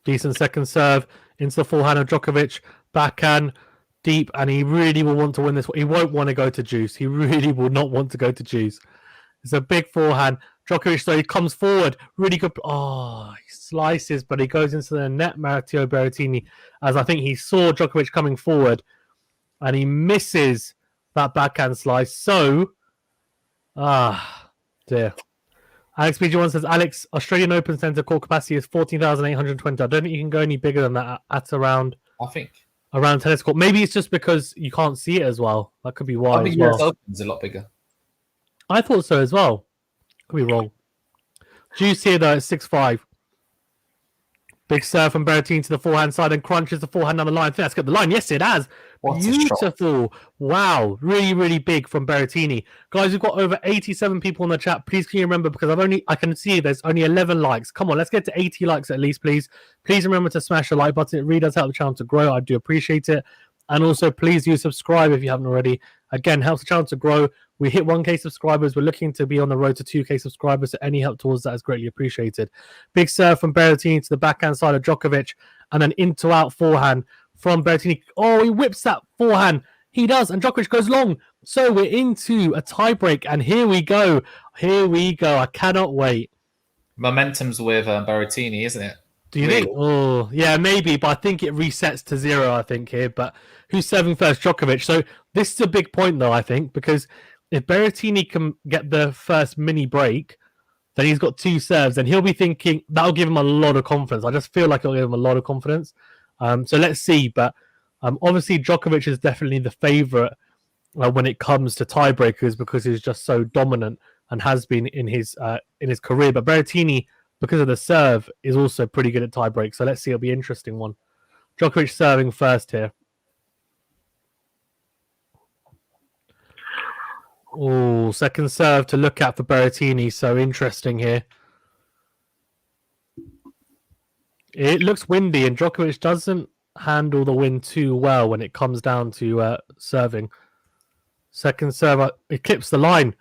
Decent second serve into the forehand of Djokovic. Backhand, deep, and he really will want to win this. He won't want to go to juice. He really will not want to go to juice. It's a big forehand. Djokovic, though, he comes forward. Really good. Oh, he slices, but he goes into the net, Matteo Berrettini, as I think he saw Djokovic coming forward, and he misses that backhand slice. So, dear. Alex BG1 says, Alex, Australian Open Centre court capacity is 14,820. I don't think you can go any bigger than that at around... I think. Around tennis court. Maybe it's just because you can't see it as well. That could be why. I think US Open is a lot bigger. I thought so as well. Could be wrong. Juice here, though, at 6-5. Big serve from Berrettini to the forehand side and crunches the forehand down the line. I think that's got the line. Yes, it has. What Beautiful. Wow. Really, really big from Berrettini. Guys, we've got over 87 people in the chat. Please can you remember, because I can see there's only 11 likes. Come on, let's get to 80 likes at least, please. Please remember to smash the like button. It really does help the channel to grow. I do appreciate it. And also, please do subscribe if you haven't already. Again, helps the channel to grow. We hit 1K subscribers. We're looking to be on the road to 2K subscribers, so any help towards that is greatly appreciated. Big serve from Berrettini to the backhand side of Djokovic, and then into-out forehand from Berrettini. Oh, he whips that forehand. He does, and Djokovic goes long. So we're into a tiebreak, and here we go. Here we go. I cannot wait. Momentum's with Berrettini, isn't it? Do you think? Oh, yeah, maybe, but I think it resets to 0, I think, here. But who's serving first? Djokovic. So this is a big point, though, I think, because if Berrettini can get the first mini break, then he's got 2 serves, and he'll be thinking that'll give him a lot of confidence. I just feel like it'll give him a lot of confidence. So let's see. But obviously, Djokovic is definitely the favourite when it comes to tiebreakers because he's just so dominant and has been in his career. But Berrettini, because of the serve, is also pretty good at tiebreak. So let's see. It'll be an interesting one. Djokovic serving first here. Oh, second serve to look at for Berrettini. So interesting here. It looks windy, and Djokovic doesn't handle the wind too well when it comes down to serving. Second serve, it clips the line.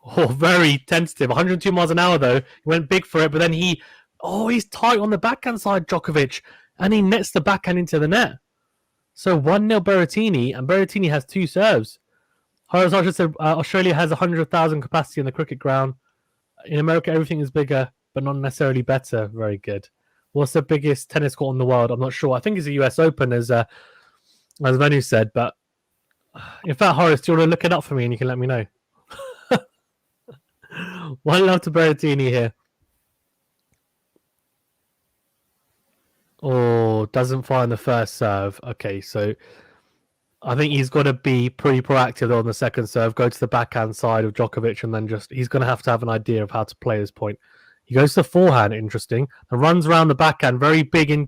Oh, very tentative. 102 miles an hour, though. He went big for it, but then he's tight on the backhand side, Djokovic, and he nets the backhand into the net. So 1-0 Berrettini, and Berrettini has 2 serves. Horace Archer said Australia has 100,000 capacity on the cricket ground. In America, everything is bigger, but not necessarily better. Very good. What's the biggest tennis court in the world? I'm not sure. I think it's the US Open, as Venu said. But in fact, Horace, do you want to look it up for me and you can let me know? One love to Berrettini here. Oh, doesn't find the first serve. Okay, so I think he's got to be pretty proactive on the second serve, go to the backhand side of Djokovic, and then he's going to have an idea of how to play his point. He goes to forehand, interesting, and runs around the backhand, very big in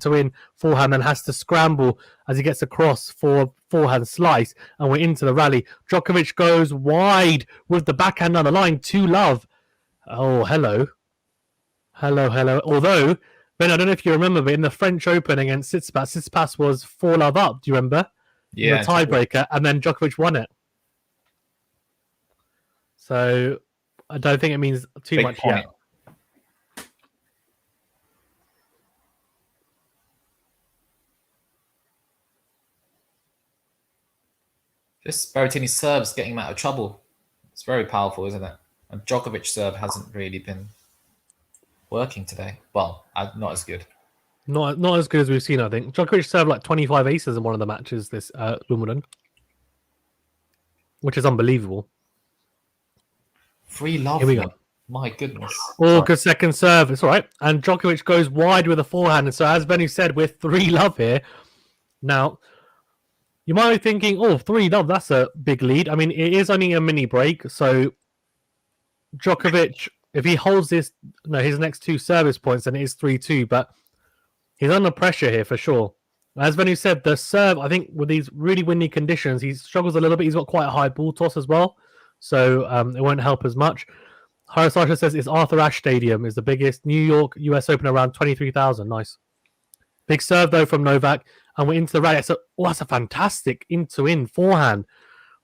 forehand, and has to scramble as he gets across for forehand slice, and we're into the rally. Djokovic goes wide with the backhand on the line, 2-love. Oh, hello. Although, Ben, I don't know if you remember, but in the French Open against Tsitsipas was 4-love up. Do you remember? Yeah. The tiebreaker, and then Djokovic won it. So I don't think it means too Big much point. yet. This Berrettini serve's getting him out of trouble. It's very powerful, isn't it? And Djokovic serve hasn't really been working today. Well, not as good. Not as good as we've seen, I think. Djokovic served like 25 aces in one of the matches this Wimbledon. which is unbelievable. Free love. Here we go. My goodness. Oh, good second serve. It's all right. And Djokovic goes wide with a forehand. And so, as Benny said, we're 3-love here. Now, you might be thinking, oh, 3-love, that's a big lead. I mean, it is only a mini break. So, Djokovic, if he holds his next 2 service points, then it is 3-2. But he's under pressure here for sure. As Benny said, the serve, I think with these really windy conditions, he struggles a little bit. He's got quite a high ball toss as well. So, it won't help as much. Harasasha says it's Arthur Ashe Stadium is the biggest. New York US Open around 23,000. Nice. Big serve though from Novak. And we're into the rally. So, that's a fantastic in-to-in forehand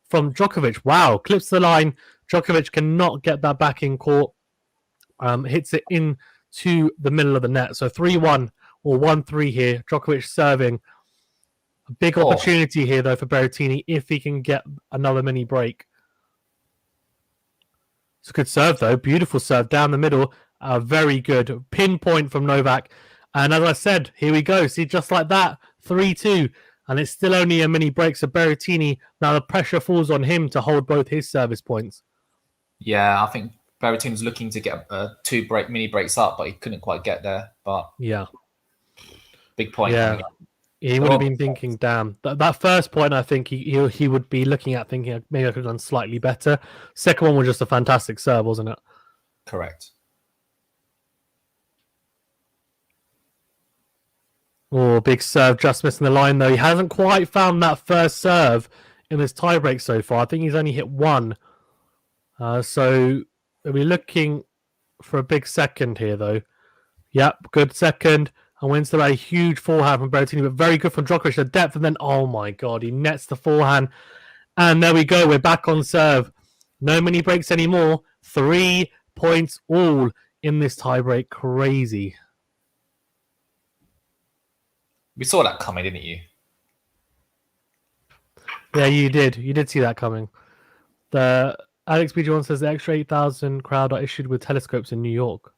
from Djokovic. Wow. Clips the line. Djokovic cannot get that back in court. Hits it into the middle of the net. So 3-1 or 1-3 here. Djokovic serving. A big opportunity here though for Berrettini if he can get another mini break. It's a good serve, though. Beautiful serve down the middle. Very good. Pinpoint from Novak. And as I said, here we go. See, just like that, 3-2. And it's still only a mini break. So Berrettini, now the pressure falls on him to hold both his service points. Yeah, I think Berrettini was looking to get 2 mini breaks up, but he couldn't quite get there. But yeah, big point. Yeah. He would have been thinking, damn. That first point, I think he would be looking at thinking maybe I could have done slightly better. Second one was just a fantastic serve, wasn't it? Correct. Oh, big serve, just missing the line though. He hasn't quite found that first serve in this tiebreak so far. I think he's only hit 1. So we'll be looking for a big second here though. Yep, good second. And wins the rally. Huge forehand from Berrettini, but very good from Djokovic. The depth, and then, oh my God, he nets the forehand. And there we go. We're back on serve. No mini breaks anymore. 3 points all in this tiebreak. Crazy. We saw that coming, didn't you? Yeah, you did. You did see that coming. The Alex BG1 says the extra 8,000 crowd are issued with telescopes in New York.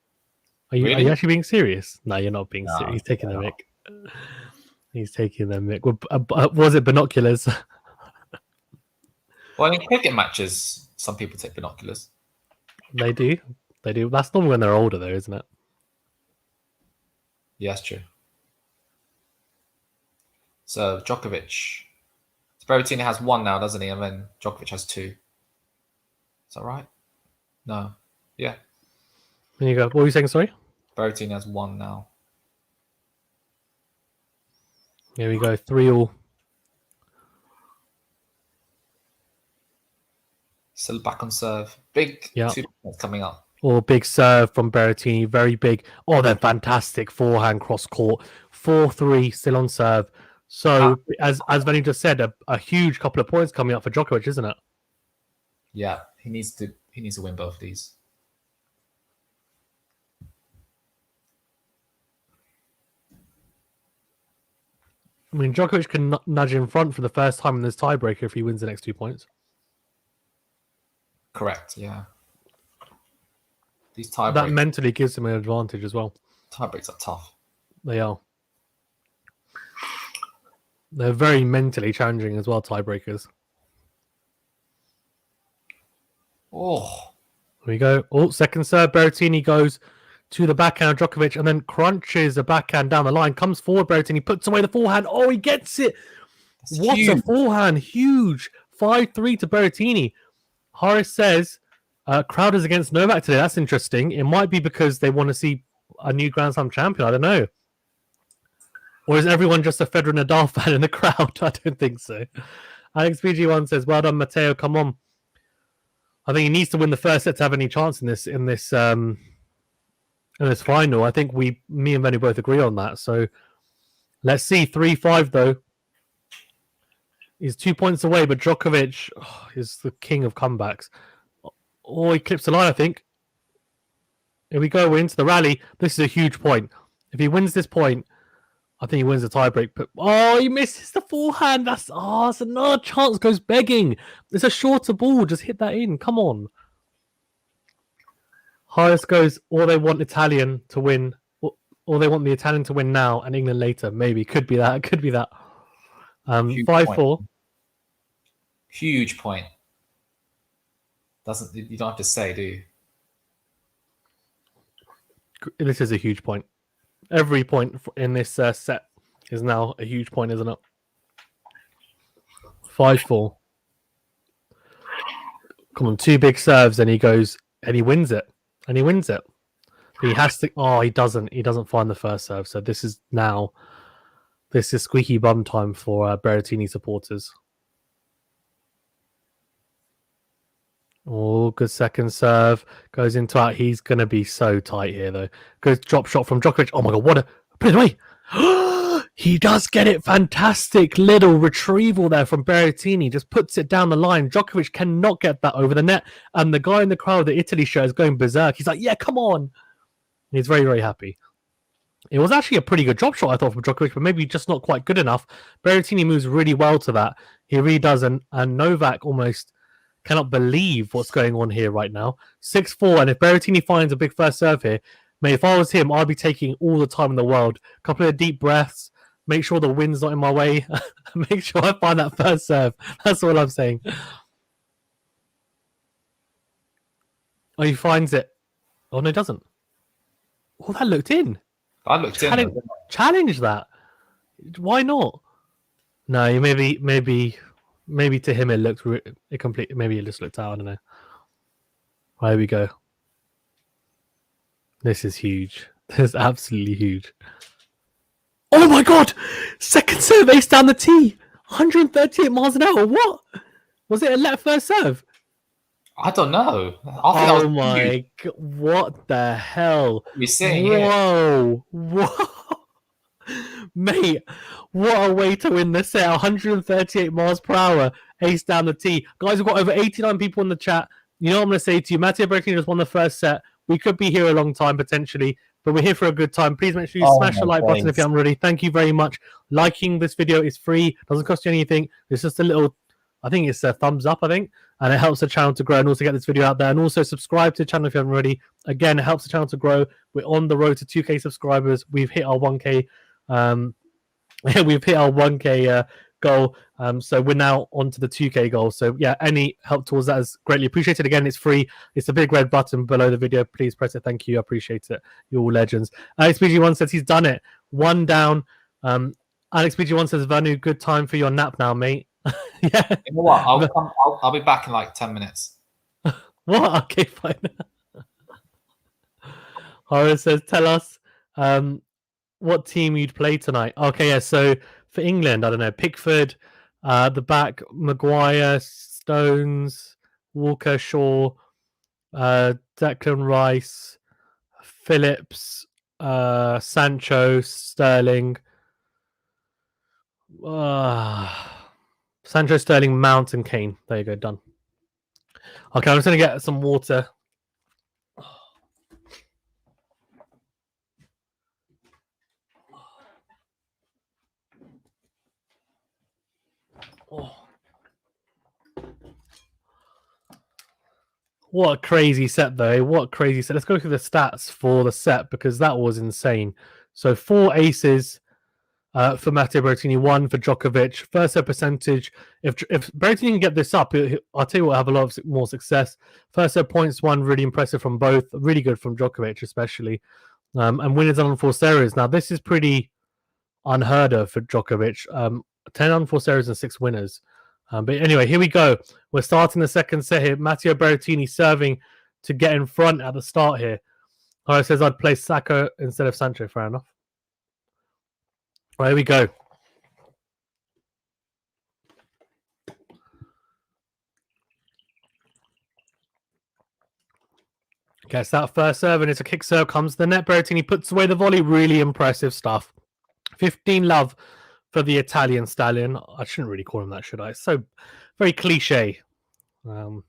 Are you actually being serious? No, you're not being serious. He's taking the mic. He's taking the mic. Was it binoculars? Well, in cricket matches, some people take binoculars. They do. That's normally when they're older, though, isn't it? Yeah, that's true. So, Djokovic. Berrettini has 1 now, doesn't he? And then Djokovic has 2. Is that right? No. Yeah. There you go. What were you saying, sorry? Berrettini has 1 now. Here we go. 3-all. Still back on serve. Big 2 points coming up. Oh, big serve from Berrettini. Very big. Oh, they're fantastic. Forehand cross court. 4-3 still on serve. So, as Benny just said, a huge couple of points coming up for Djokovic, isn't it? Yeah, he needs to win both of these. I mean, Djokovic can nudge in front for the first time in this tiebreaker if he wins the next 2 points. Correct, yeah. These tiebreaks... That mentally gives him an advantage as well. Tiebreaks are tough. They are. They're very mentally challenging as well, tiebreakers. Oh. Here we go. Oh, second serve. Berrettini goes to the backhand of Djokovic and then crunches the backhand down the line. Comes forward, Berrettini puts away the forehand. Oh, he gets it. What a forehand. Huge. 5-3 to Berrettini. Horace says, crowd is against Novak today. That's interesting. It might be because they want to see a new Grand Slam champion. I don't know. Or is everyone just a Federer Nadal fan in the crowd? I don't think so. Alex BG1 says, well done, Matteo. Come on. I think he needs to win the first set to have any chance in this final. I think me and Benny both agree on that. So let's see. 3-5 though. He's 2 points away, but Djokovic is the king of comebacks. Oh, he clips the line, I think. Here we go. We're into the rally. This is a huge point. If he wins this point, I think he wins the tiebreak. But he misses the forehand. That's another chance goes begging. It's a shorter ball. Just hit that in. Come on. Highest goes, or they want Italian to win, or they want the Italian to win now and England later. Maybe. Could be that. 5-4. Huge point. You don't have to say, do you? This is a huge point. Every point in this set is now a huge point, isn't it? 5-4. Come on, 2 big serves, and he goes and he wins it. But he has to. Oh, he doesn't. He doesn't find the first serve. So this is squeaky bum time for Berrettini supporters. Oh, good second serve. Goes into out. He's going to be so tight here, though. Goes drop shot from Djokovic. Oh, my God. What a... Put it away. He does get it. Fantastic little retrieval there from Berrettini. Just puts it down the line. Djokovic cannot get that over the net. And the guy in the crowd, the Italy shirt, is going berserk. He's like, yeah, come on. He's very, very happy. It was actually a pretty good drop shot, I thought, from Djokovic, but maybe just not quite good enough. Berrettini moves really well to that. He really does. And Novak almost cannot believe what's going on here right now. 6-4. And if Berrettini finds a big first serve here, mate, if I was him, I'd be taking all the time in the world. A couple of deep breaths. Make sure the wind's not in my way. Make sure I find that first serve. That's all I'm saying. Oh, he finds it. Oh, no, he doesn't. Oh, that looked in. I looked in. Challenge that. Why not? No, maybe to him it looked complete. Maybe it just looked out. I don't know. Here we go. This is huge. This is absolutely huge. Oh my God! Second serve ace down the tee. 138 miles an hour. What? Was it a let first serve? I don't know. Oh my God. What the hell? You're seeing Whoa. Mate, what a way to win the set. 138 miles per hour. Ace down the tee. Guys, we've got over 89 people in the chat. You know what I'm going to say to you? Matteo Berrettini just won the first set. We could be here a long time, potentially, but we're here for a good time. Please make sure you smash the like button if you haven't already. Thank you very much. Liking this video is free. Doesn't cost you anything. It's just a little, I think it's a thumbs up, and it helps the channel to grow and also get this video out there. And also subscribe to the channel if you haven't already. Again, it helps the channel to grow. We're on the road to 2K subscribers. We've hit our 1K. We've hit our 1K goal. So we're now on to the 2K goal. So yeah, any help towards that is greatly appreciated. Again, it's free. It's a big red button below the video. Please press it. Thank you. I appreciate it. You're all legends. Alex BG1 says he's done it. 1 down. Alex BG1 says, Vanu, good time for your nap now, mate. Yeah. You know what? I'll be back in like 10 minutes. What? Okay, fine. Horace says, tell us what team you'd play tonight. Okay, yeah, so for England, I don't know, Pickford, the back, Maguire, Stones, Walker, Shaw, Declan Rice, Phillips, Sancho, Sterling, Sancho, Sterling, Mount, and Kane. There you go, done. Okay, I'm just going to get some water. Oh. What a crazy set, though. What a crazy set. Let's go through the stats for the set because that was insane. So 4 aces for Matteo Berrettini, 1 for Djokovic. First set percentage. If Berrettini can get this up, I'll tell you what, have a lot of more success. First set points, 1 really impressive from both. Really good from Djokovic, especially. And winners on 4 series. Now, this is pretty unheard of for Djokovic. 10 on 4 series and 6 winners. But anyway, here we go. We're starting the second set here. Matteo Berrettini serving to get in front at the start here. All right, says I'd play Sacco instead of Sancho. Fair enough. All right, here we go. Gets that first serve, and it's a kick serve. Comes to the net. Berrettini puts away the volley. Really impressive stuff. 15 love for the Italian stallion. I shouldn't really call him that, should I? It's so very cliche. But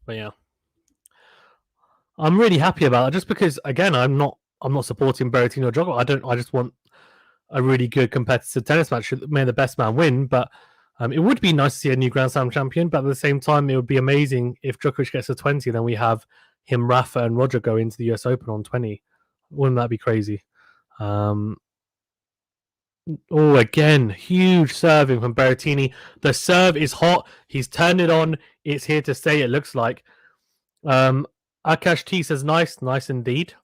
yeah, I'm really happy about it just because, again, I'm not supporting Berrettini or Djokovic. I just want a really good competitive tennis match. May the best man win, but it would be nice to see a new Grand Slam champion. But at the same time, it would be amazing if Djokovic gets to 20. Then we have him, Rafa, and Roger go into the US Open on 20. Wouldn't that be crazy? Oh, again, huge serving from Berrettini. The serve is hot. He's turned it on. It's here to stay, it looks like. Akash T says, nice indeed.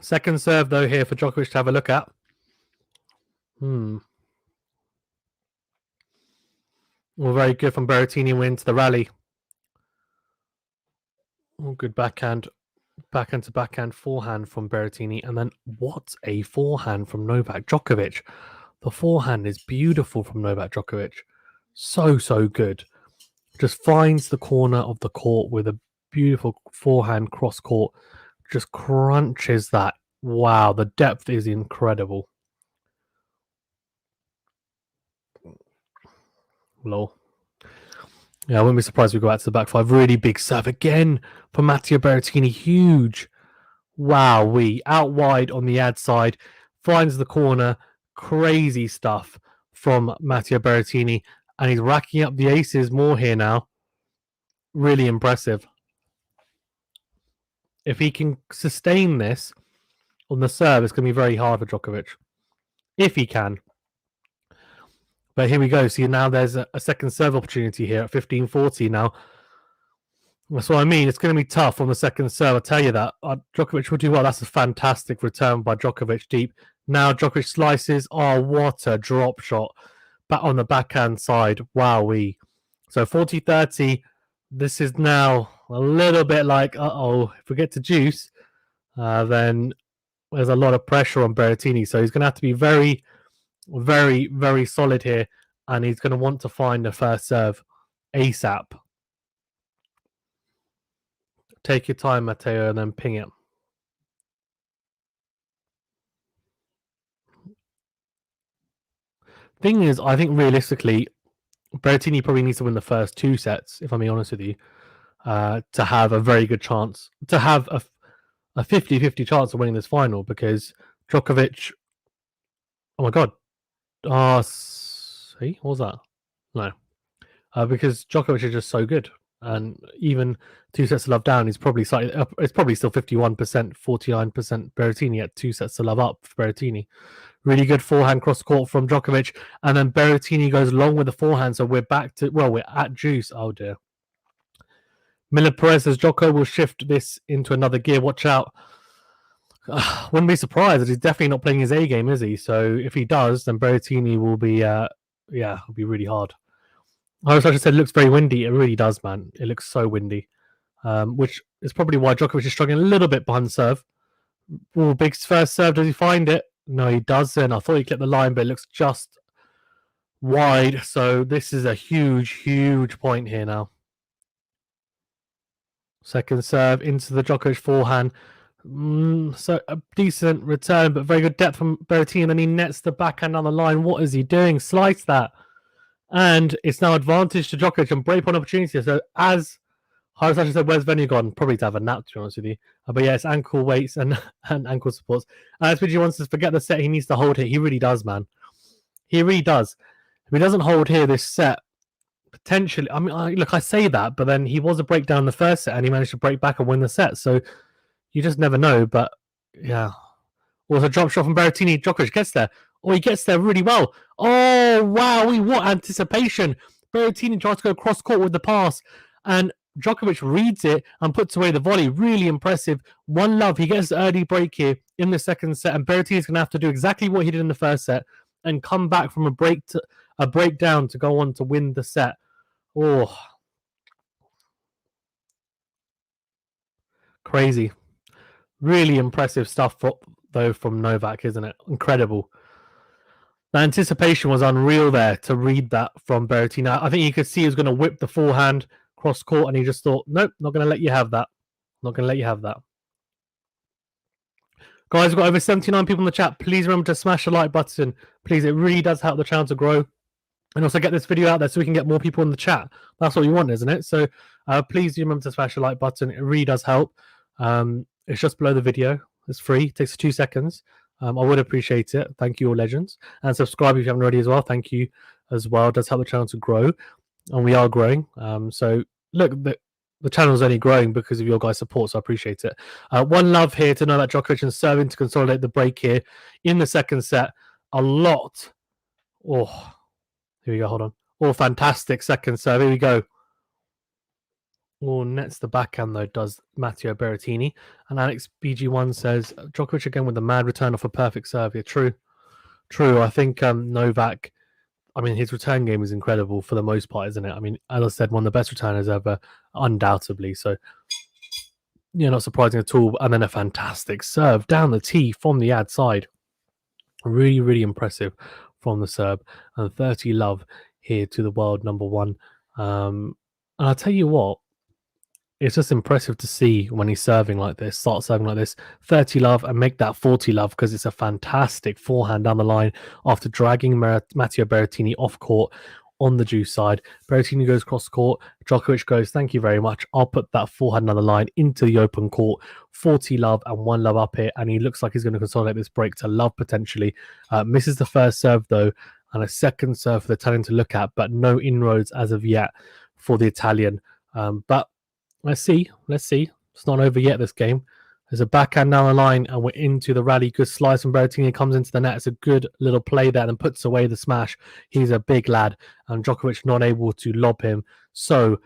Second serve, though, here for Djokovic to have a look at. Well, very good from Berrettini wins the rally. Oh, good backhand to backhand forehand from Berrettini. And then what a forehand from Novak Djokovic. The forehand is beautiful from Novak Djokovic. So good. Just finds the corner of the court with a beautiful forehand cross court. Just crunches that. Wow, the depth is incredible. Lol. Yeah, I wouldn't be surprised if we go back to the back five. Really big serve again for Matteo Berrettini. Huge. Wow, out wide on the ad side. Finds the corner. Crazy stuff from Matteo Berrettini. And he's racking up the aces more here now. Really impressive. If he can sustain this on the serve, it's going to be very hard for Djokovic. If he can. But here we go. See, now there's a second serve opportunity here at 15-40 now. That's what I mean. It's going to be tough on the second serve. I'll tell you that. Djokovic will do well. That's a fantastic return by Djokovic deep. Now Djokovic slices. Oh, what a drop shot. Back on the backhand side. Wowee. So 40-30. This is now a little bit like, if we get to juice, then there's a lot of pressure on Berrettini. So he's going to have to be very, very solid here. And he's going to want to find the first serve ASAP. Take your time, Matteo, and then ping it. Thing is, I think realistically, Berrettini probably needs to win the first two sets, if I'm being honest with you, to have a very good chance, to have a 50-50 chance of winning this final, because Djokovic... Oh my God. See? What was that? No. Because Djokovic is just so good. And even two sets of love down, he's probably slightly up. It's probably still 51%, 49% Berrettini at two sets of love up for Berrettini. Really good forehand cross court from Djokovic. And then Berrettini goes long with the forehand. So we're back to, we're at juice. Oh dear. Miller Perez says Djoko will shift this into another gear. Watch out. Wouldn't be surprised that he's definitely not playing his A game, is he? So if he does, then Berrettini will be, it'll be really hard. As I said, it looks very windy. It really does, man. It looks so windy, which is probably why Djokovic is struggling a little bit behind the serve. Oh, big first serve. Does he find it? No, he doesn't. I thought he clipped the line, but it looks just wide. So this is a huge point here now. Second serve into the Djokovic forehand. So a decent return, but very good depth from Berrettini. And then he nets the backhand on the line. What is he doing? Slice that. And it's now advantage to Djokovic and break on opportunity. So as Harusashi said, where's Venue gone? Probably to have a nap, to be honest with you. But yeah, it's ankle weights and ankle supports. As Pidgey wants to forget the set, he needs to hold here. He really does, man. He really does. If he doesn't hold here this set, potentially, I mean, look, I say that, but then he was a breakdown in the first set and he managed to break back and win the set. So you just never know. But yeah. Also, drop shot from Berrettini. Djokovic gets there. Oh, he gets there really well. Oh, wow. What anticipation. Berrettini tries to go cross court with the pass. And Djokovic reads it and puts away the volley. Really impressive. One love. He gets early break here in the second set. And Berrettini is going to have to do exactly what he did in the first set and come back from a breakdown to go on to win the set. Oh. Crazy. Really impressive stuff, though, from Novak, isn't it? Incredible. The anticipation was unreal there to read that from Berrettini. I think you could see he was going to whip the forehand cross court, and he just thought, nope, not going to let you have that. Not going to let you have that. Guys, we've got over 79 people in the chat. Please remember to smash the like button. Please, it really does help the channel to grow. And also get this video out there so we can get more people in the chat. That's what you want, isn't it? So please do remember to smash the like button. It really does help. It's just below the video. It's free. It takes 2 seconds. I would appreciate it. Thank you, all legends. And subscribe if you haven't already as well. Thank you as well. It does help the channel to grow. And we are growing. So look, the channel's only growing because of your guys' support, so I appreciate it. One love here to Novak Djokovic and serving to consolidate the break here in the second set. A lot. Oh, here we go. Hold on. Oh, fantastic second serve. Here we go. Oh, nets the backhand, though, does Matteo Berrettini. And Alex BG1 says, Djokovic again with a mad return off a perfect serve here. True. I think Novak, I mean, his return game is incredible for the most part, isn't it? I mean, as I said, one of the best returners ever, undoubtedly. So, yeah, not surprising at all. And then a fantastic serve down the tee from the ad side. Really, really impressive from the Serb. And 30 love here to the world number one. And I'll tell you what, it's just impressive to see when he's serving like this, start serving like this, 30 love and make that 40 love because it's a fantastic forehand down the line after dragging Matteo Berrettini off court on the juice side. Berrettini goes cross court. Djokovic goes, thank you very much. I'll put that forehand down the line into the open court. 40 love and 1 love up here. And he looks like he's going to consolidate this break to love potentially. Misses the first serve though, and a second serve for the Italian to look at, but no inroads as of yet for the Italian. But let's see. It's not over yet, this game. There's a backhand down the line, and we're into the rally. Good slice from Berrettini. Comes into the net. It's a good little play there and puts away the smash. He's a big lad, and Djokovic not able to lob him. So,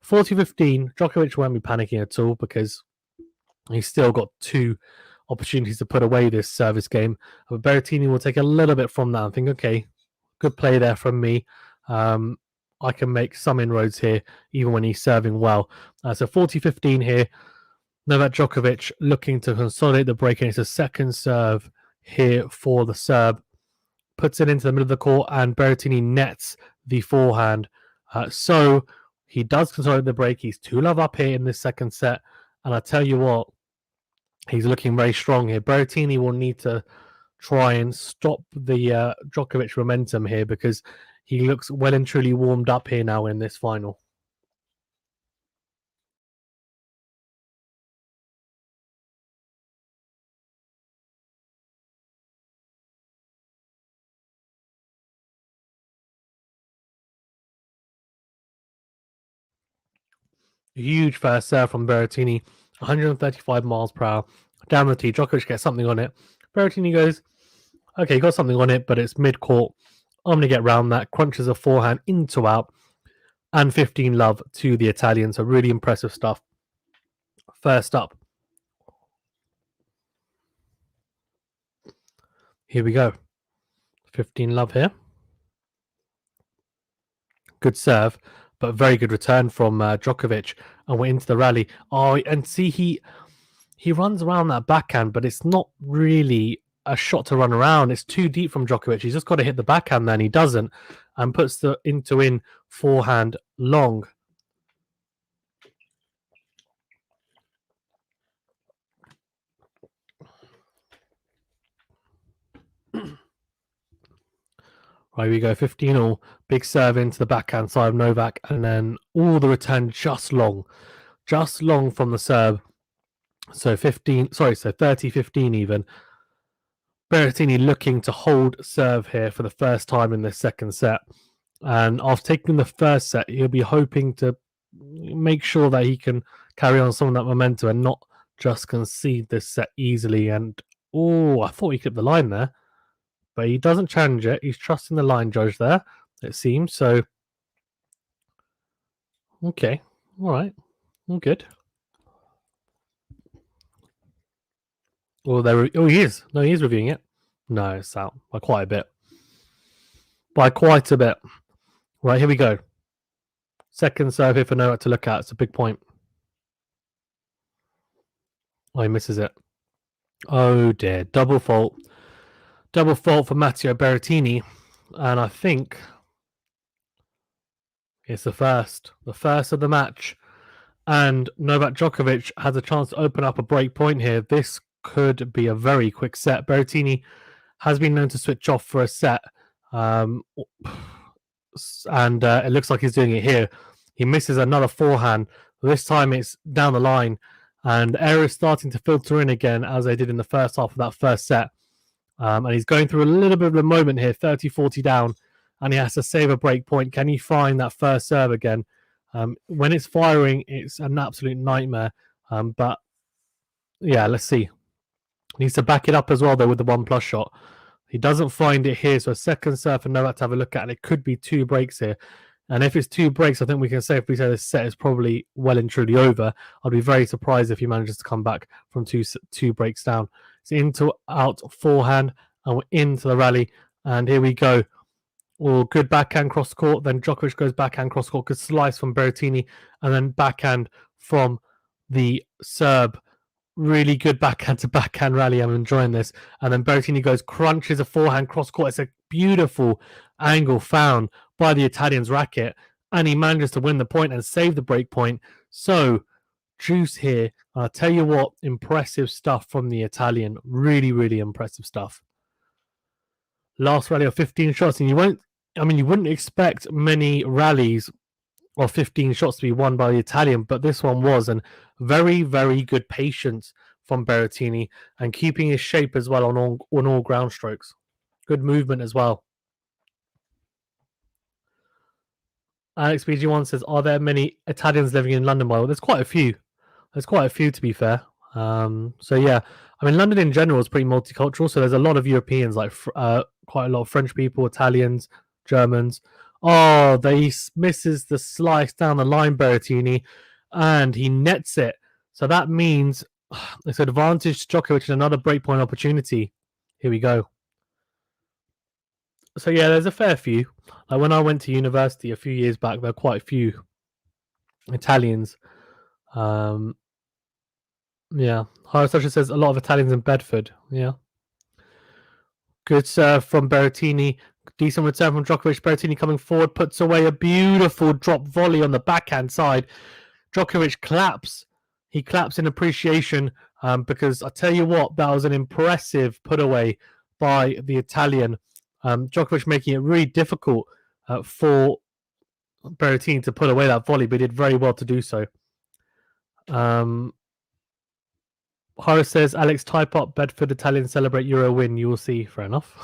40-15. Djokovic won't be panicking at all because he's still got 2 opportunities to put away this service game. But Berrettini will take a little bit from that and think, okay, good play there from me. I can make some inroads here, even when he's serving well. So 40-15 here. Novak Djokovic looking to consolidate the break, and it's a second serve here for the Serb. Puts it into the middle of the court, and Berrettini nets the forehand. So he does consolidate the break. He's 2 love up here in this second set. And I tell you what, he's looking very strong here. Berrettini will need to try and stop the Djokovic momentum here because he looks well and truly warmed up here now in this final. Huge first serve from Berrettini, 135 miles per hour. Down the tee, Djokovic gets something on it. Berrettini goes, okay, got something on it, but it's mid-court. I'm going to get round that. Crunches a forehand into out. And 15 love to the Italian. So really impressive stuff. First up. Here we go. 15 love here. Good serve, but very good return from Djokovic. And we're into the rally. Oh, and see, he runs around that backhand, but it's not really a shot to run around. It's too deep from Djokovic. He's just got to hit the backhand there, and he doesn't. And puts the into-in forehand long. Right, we go 15-all. Big serve into the backhand side of Novak, and then all the return just long from the serve. So 30-15 even. Berrettini looking to hold serve here for the first time in this second set. And after taking the first set, he'll be hoping to make sure that he can carry on some of that momentum and not just concede this set easily. And, I thought he clipped the line there. But he doesn't challenge it. He's trusting the line judge there, it seems. So, okay. All right. All good. He is. No, he is reviewing it. No, it's out by quite a bit. Right, here we go. Second serve here for Novak to look at. It's a big point. Oh, he misses it. Oh, dear. Double fault for Matteo Berrettini. And I think it's the first of the match. And Novak Djokovic has a chance to open up a break point here. This could be a very quick set. Berrettini has been known to switch off for a set. And it looks like he's doing it here. He misses another forehand. This time it's down the line. And error is starting to filter in again as they did in the first half of that first set. And he's going through a little bit of a moment here, 30-40 down, and he has to save a break point. Can he find that first serve again? When it's firing, it's an absolute nightmare. But yeah, let's see. Needs to back it up as well, though, with the 1+ shot. He doesn't find it here, so a second serve for Novak to have a look at, and it could be 2 breaks here. And if it's 2 breaks, I think we can safely say this set is probably well and truly over. I'd be very surprised if he manages to come back from two breaks down. It's into out forehand, and we're into the rally. And here we go. Oh, good backhand cross court. Then Djokovic goes backhand cross court. Good slice from Berrettini, and then backhand from the Serb. Really good backhand to backhand rally. I'm enjoying this. And then Berrettini goes, crunches a forehand cross court. It's a beautiful angle found by the Italian's racket. And he manages to win the point and save the break point. So, juice here. I'll tell you what, impressive stuff from the Italian. Really, really impressive stuff. Last rally of 15 shots. And you wouldn't expect many rallies of 15 shots to be won by the Italian, but this one was, and very, very good patience from Berrettini and keeping his shape as well on all ground strokes. Good movement as well. Alex BG1 says, are there many Italians living in London? Well, there's quite a few. There's quite a few, to be fair. So yeah, I mean, London in general is pretty multicultural, so there's a lot of Europeans, like quite a lot of French people, Italians, Germans. Oh, he misses the slice down the line, Berrettini, and he nets it. So that means it's advantage to Djokovic and another breakpoint opportunity. Here we go. So yeah, there's a fair few. Like when I went to university a few years back, there were quite a few Italians. Yeah. Harasasha says a lot of Italians in Bedford. Yeah. Good serve from Berrettini. Decent return from Djokovic. Berrettini coming forward, puts away a beautiful drop volley on the backhand side. Djokovic claps. He claps in appreciation because I tell you what, that was an impressive put away by the Italian. Djokovic making it really difficult for Berrettini to put away that volley, but he did very well to do so. Horace says, Alex, type up Bedford Italian celebrate Euro win. You will see. Fair enough.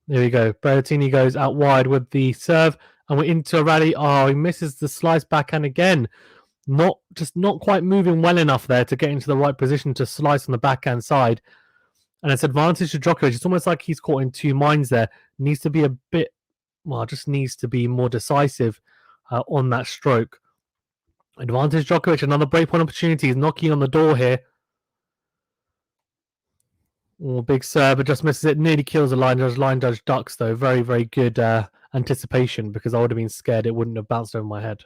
There we go. Berrettini goes out wide with the serve, and we're into a rally. Oh, he misses the slice backhand again. Not quite moving well enough there to get into the right position to slice on the backhand side. And it's advantage to Djokovic. It's almost like he's caught in two minds there. Needs to be just needs to be more decisive on that stroke. Advantage Djokovic, another breakpoint opportunity. He's knocking on the door here. Oh, big serve, but just misses it. Nearly kills the line judge. Line judge ducks, though. Very, very good anticipation, because I would have been scared it wouldn't have bounced over my head.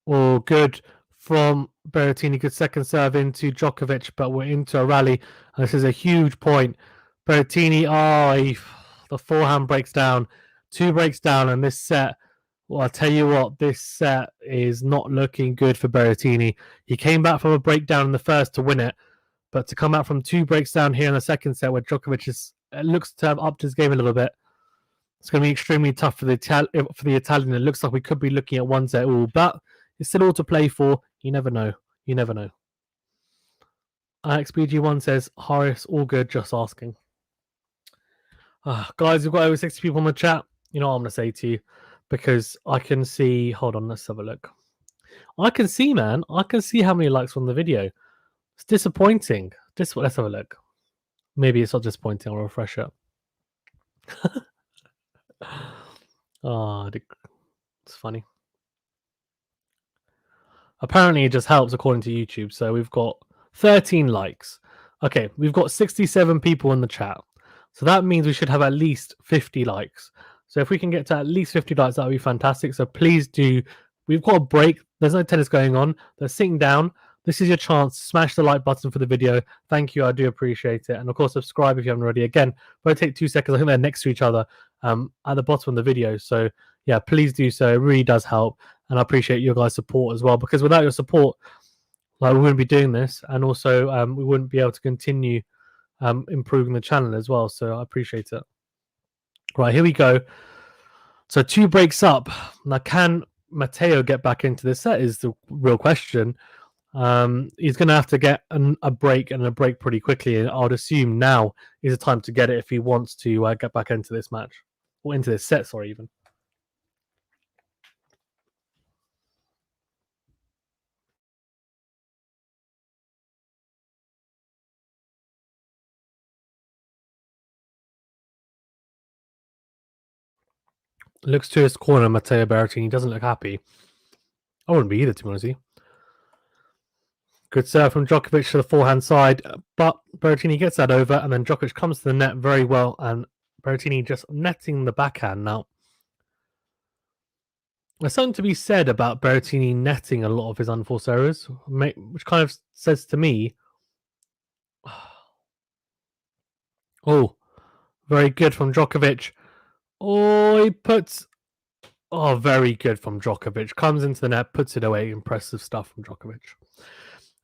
Oh, good from Berrettini. Good second serve into Djokovic, but we're into a rally. And this is a huge point. Berrettini, the forehand breaks down. 2 breaks down, and this set... Well, I'll tell you what, this set is not looking good for Berrettini. He came back from a breakdown in the first to win it, but to come out from 2 breaks down here in the second set where Djokovic looks to have upped his game a little bit, it's going to be extremely tough for the Italian. It looks like we could be looking at 1 set all, but it's still all to play for. You never know. You never know. XBG1 says, Horace, all good, just asking. Guys, we've got over 60 people in the chat. You know what I'm going to say to you? Because I can see... Hold on, let's have a look. I can see, man. I can see how many likes on the video. It's disappointing. Let's have a look. Maybe it's not disappointing. I'll refresh it. It's funny. Apparently, it just helps according to YouTube. So we've got 13 likes. Okay, we've got 67 people in the chat. So that means we should have at least 50 likes. So if we can get to at least 50 likes, that would be fantastic. So please do. We've got a break. There's no tennis going on. They're sitting down. This is your chance. Smash the like button for the video. Thank you. I do appreciate it. And of course, subscribe if you haven't already. Again, if I take 2 seconds, I think they're next to each other at the bottom of the video. So yeah, please do so. It really does help. And I appreciate your guys' support as well. Because without your support, we wouldn't be doing this. And also, we wouldn't be able to continue improving the channel as well. So I appreciate it. Right, here we go. So 2 breaks up. Now, can Matteo get back into this set is the real question. He's going to have to get a break and a break pretty quickly. And I would assume now is the time to get it if he wants to get back into this match. Or into this set, sorry, even. Looks to his corner, Matteo Berrettini. Doesn't look happy. I wouldn't be either, to be honest with you. Good serve from Djokovic to the forehand side, but Berrettini gets that over, and then Djokovic comes to the net very well, and Berrettini just netting the backhand now. There's something to be said about Berrettini netting a lot of his unforced errors, which kind of says to me, oh, very good from Djokovic. Oh, he puts... Oh, very good from Djokovic. Comes into the net, puts it away. Impressive stuff from Djokovic.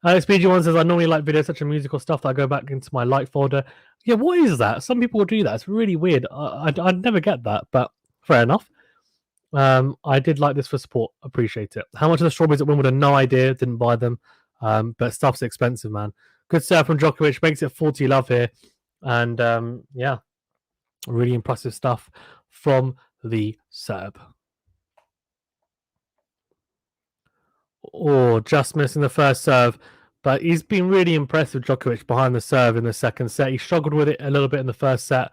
Alex BG1 says, I normally like videos such as musical stuff that I go back into my like folder. Yeah, what is that? Some people do that. It's really weird. I'd never get that, but fair enough. I did like this for support. Appreciate it. How much are the strawberries at Wimbledon? No idea. Didn't buy them. But stuff's expensive, man. Good serve from Djokovic. Makes it 40 love here. And yeah, really impressive stuff from the Serb. Oh, just missing the first serve. But he's been really impressive, Djokovic, behind the serve in the second set. He struggled with it a little bit in the first set.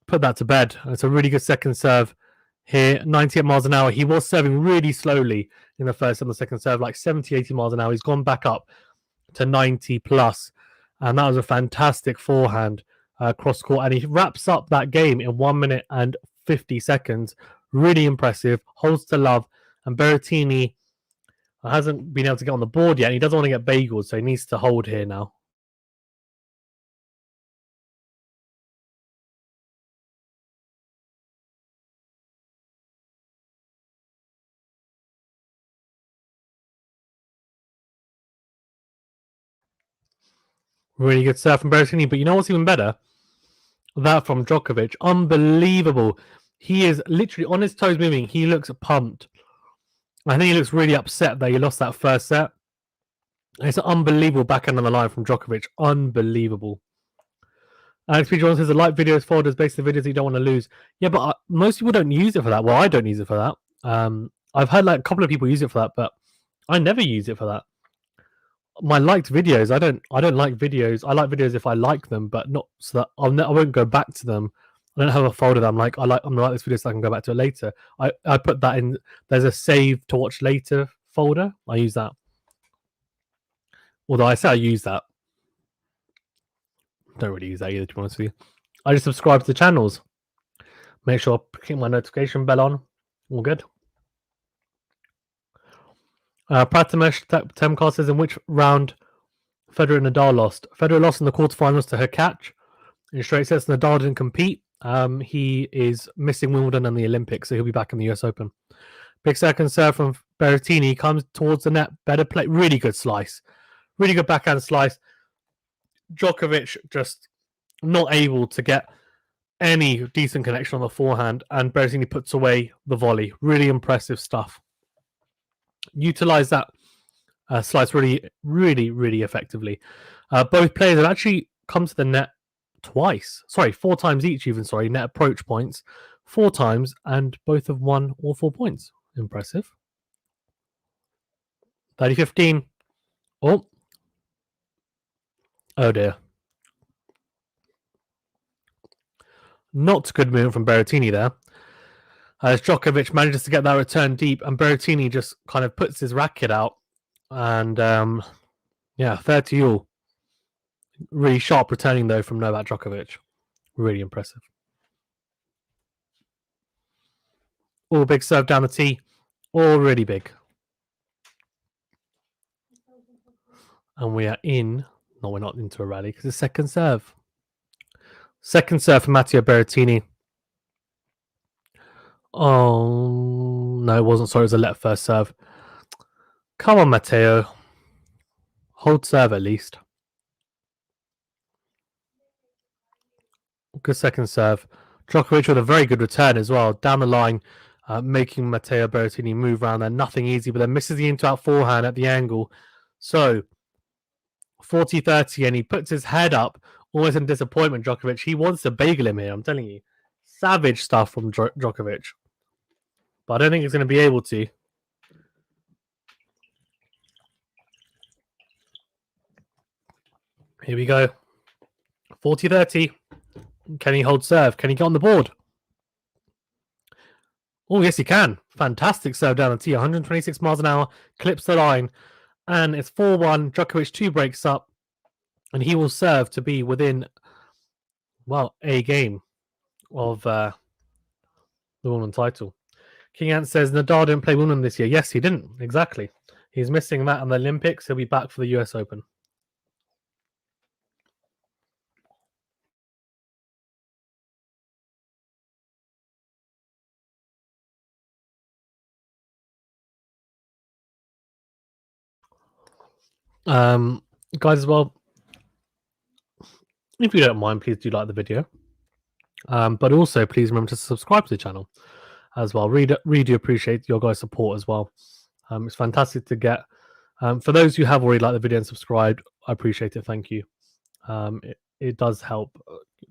Put that to bed. It's a really good second serve here. 98 miles an hour. He was serving really slowly in the first and the second serve, like 70, 80 miles an hour. He's gone back up to 90 plus. And that was a fantastic forehand cross court. And he wraps up that game in 1 minute and 50 seconds. Really impressive. Holds to love. And Berrettini hasn't been able to get on the board yet. He doesn't want to get bagels, so he needs to hold here now. Really good serve from Berrettini, but you know what's even better? That from Djokovic. Unbelievable. He is literally on his toes moving. He looks pumped. I think he looks really upset that he lost that first set. It's an unbelievable backhand on the line from Djokovic. Unbelievable. Alex P. Jones says the like videos folders based on videos you don't want to lose. Yeah, but most people don't use it for that. Well, I don't use it for that. I've heard like a couple of people use it for that, but I never use it for that. My liked videos, I don't like videos. I like videos if I like them, but not so that I won't go back to them. I don't have a folder that I'm like I'm gonna like this video so I can go back to it later. I put that in. There's a save to watch later folder. I use that. Although I say I use that, don't really use that either. To be honest with you, I just subscribe to the channels. Make sure I keep my notification bell on. All good. Pratimesh Temkar says, in which round Federer and Nadal lost? Federer lost in the quarterfinals to Hurkacz. In straight sets, Nadal didn't compete. He is missing Wimbledon and the Olympics, so he'll be back in the US Open. Big second serve from Berrettini comes towards the net. Better play. Really good slice. Really good backhand slice. Djokovic just not able to get any decent connection on the forehand, and Berrettini puts away the volley. Really impressive stuff. Utilize that slice really, really, really effectively. Both players have actually come to the net twice. Sorry, 4 times each even. Sorry, net approach points 4 times, and both have won all 4 points. Impressive. 30-15. Oh. Oh dear. Not good movement from Berrettini there. As Djokovic manages to get that return deep, and Berrettini just kind of puts his racket out. And yeah, 30 all. Really sharp returning though from Novak Djokovic. Really impressive. All big serve down the tee. All really big. And we are in. No, we're not into a rally because it's second serve. Second serve for Matteo Berrettini. Oh, no, it wasn't. Sorry, it was a let first serve. Come on, Matteo. Hold serve at least. Good second serve. Djokovic with a very good return as well. Down the line, making Matteo Berrettini move around there. Nothing easy, but then misses the into-out forehand at the angle. So, 40-30, and he puts his head up, almost in disappointment, Djokovic. He wants to bagel him here, I'm telling you. Savage stuff from Djokovic. But I don't think he's going to be able to. Here we go. 40-30. Can he hold serve? Can he get on the board? Oh, yes, he can. Fantastic serve down the tee. 126 miles an hour, clips the line. And it's 4-1. Djokovic 2 breaks up. And he will serve to be within, well, a game of the Wimbledon title. King Ant says Nadal didn't play Wimbledon this year. Yes, he didn't. Exactly. He's missing that on the Olympics. He'll be back for the US Open. Guys, as well, if you don't mind, please do like the video. But also, please remember to subscribe to the channel as well. Really do appreciate your guys' support as well. It's fantastic to get. For those who have already liked the video and subscribed, I appreciate it. Thank you. It does help.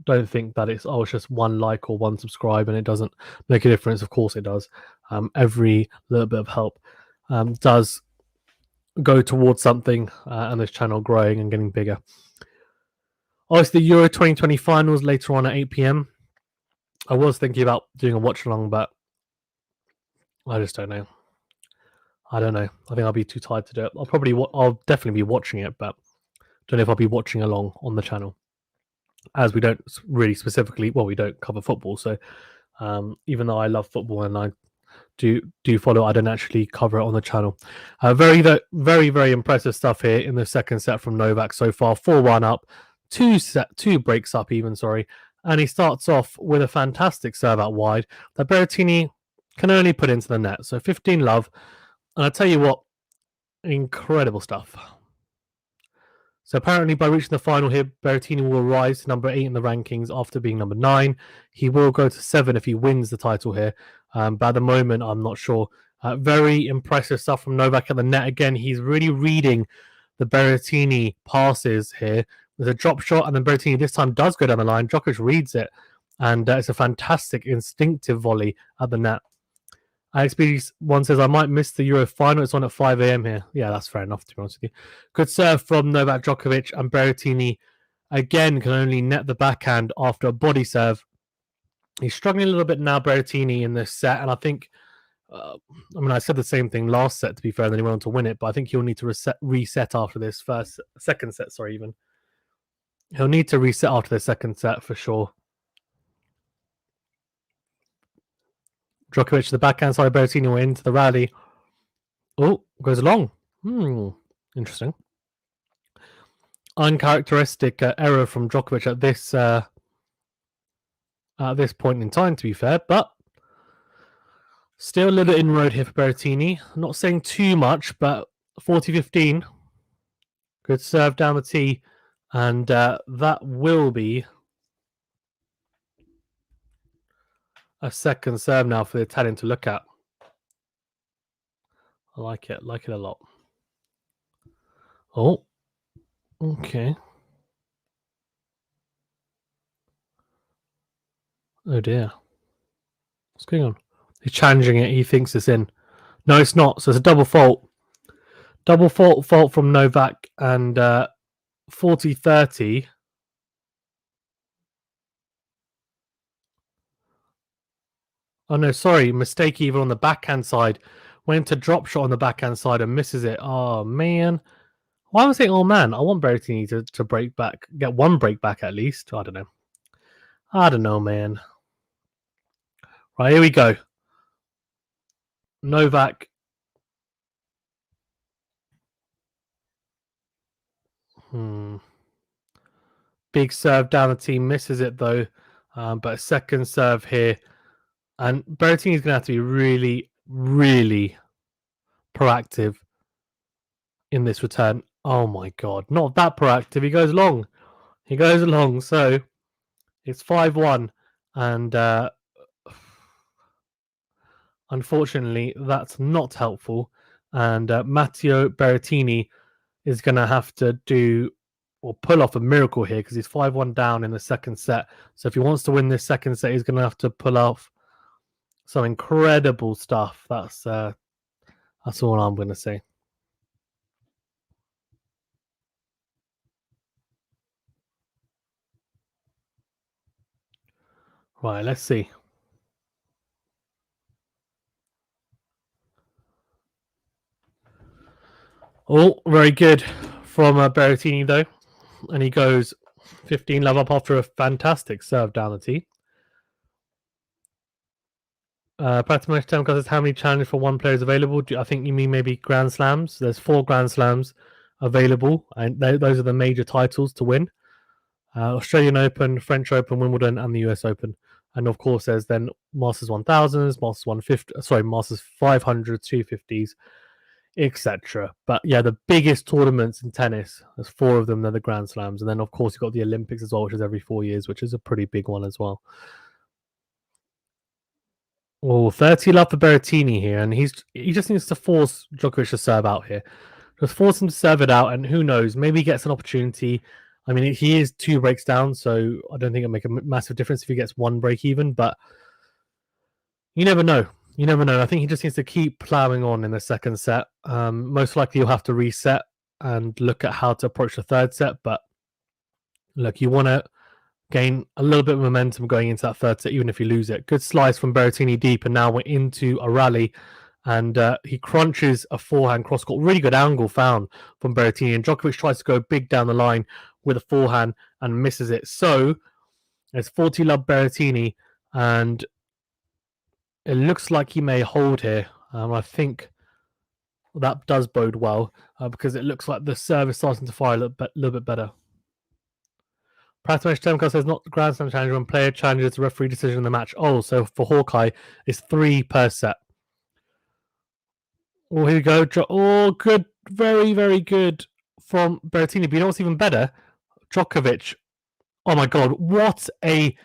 Don't think that it's just one like or one subscribe and it doesn't make a difference. Of course it does. Every little bit of help does go towards something and this channel growing and getting bigger. Obviously, the Euro 2020 finals later on at 8 p.m. I was thinking about doing a watch along, but I just don't know. I don't know. I think I'll be too tired to do it. I'll definitely be watching it, but don't know if I'll be watching along on the channel, as we don't really specifically. Well, we don't cover football, so even though I love football and I do follow, I don't actually cover it on the channel. Very impressive stuff here in the second set from Novak so far. 4-1 up, two breaks up even. Sorry, and he starts off with a fantastic serve out wide that Berrettini can only put into the net. So 15 love. And I tell you what, incredible stuff. So apparently, by reaching the final here, Berrettini will rise to number 8 in the rankings after being number 9. He will go to 7 if he wins the title here. But at the moment, I'm not sure. Very impressive stuff from Novak at the net again. He's really reading the Berrettini passes here. There's a drop shot, and then Berrettini this time does go down the line. Djokovic reads it, and it's a fantastic instinctive volley at the net. XP1 says, I might miss the Euro final. It's on at 5 a.m. here. Yeah, that's fair enough, to be honest with you. Good serve from Novak Djokovic, and Berrettini again can only net the backhand after a body serve. He's struggling a little bit now, Berrettini, in this set, and I think, I said the same thing last set, to be fair, and then he went on to win it, but I think he'll need to reset after this second set, even. He'll need to reset after the second set for sure. Djokovic to the backhand side, Berrettini will into the rally. Oh, goes along. Interesting. Uncharacteristic error from Djokovic at this point in time, to be fair, but still a little inroad here for Berrettini. Not saying too much, but 40-15. Good serve down the tee, and that will be a second serve now for the Italian to look at. I like it a lot. Oh, okay. Oh dear. What's going on? He's challenging it. He thinks it's in. No, it's not. So it's a double fault. Double fault from Novak, and 40-30. Oh no, sorry, mistake even on the backhand side. Went to drop shot on the backhand side and misses it. Oh man. Why was I saying, oh man? I want Berrettini to break back, get one break back at least. I don't know, man. Right, here we go. Novak. Big serve down the team, misses it though. But a second serve here. And Berrettini's going to have to be really, really proactive in this return. Oh my god, not that proactive. He goes long. So it's 5-1, and unfortunately that's not helpful. And Matteo Berrettini is going to have to do or pull off a miracle here because he's 5-1 down in the second set. So if he wants to win this second set, he's going to have to pull off some incredible stuff. That's all I'm going to say. Right, let's see. Oh, very good from Berrettini, though. And he goes 15 love up after a fantastic serve down the tee. Pratimash Temko says, how many challenges for one player is available? I think you mean maybe Grand Slams. There's 4 Grand Slams available, and those are the major titles to win. Australian Open, French Open, Wimbledon, and the US Open. And of course, there's then Masters 1000s, Masters 150, Masters 500s, 250s, etc. But yeah, the biggest tournaments in tennis, there's 4 of them, they're the Grand Slams. And then, of course, you've got the Olympics as well, which is every 4 years, which is a pretty big one as well. Oh, 30 love for Berrettini here, and he just needs to force Djokovic to serve out here. Just force him to serve it out, and who knows, maybe he gets an opportunity. I mean, he is 2 breaks down, so I don't think it'll make a massive difference if he gets 1 break even, but you never know. You never know. I think he just needs to keep ploughing on in the second set. Most likely he'll have to reset and look at how to approach the third set, but look, you want to gain a little bit of momentum going into that third set, even if you lose it. Good slice from Berrettini deep, and now we're into a rally. And he crunches a forehand cross court. Really good angle found from Berrettini. And Djokovic tries to go big down the line with a forehand and misses it. So it's 40 love Berrettini, and it looks like he may hold here. I think that does bode well because it looks like the serve is starting to fire a little bit better. Pratimash Temko says not the Grand Slam challenge when player challenges the referee decision in the match. Oh, so for Hawkeye, it's 3 per set. Oh, here we go. Oh, good. Very, very good from Berrettini. But you know what's even better? Djokovic. Oh, my God. What a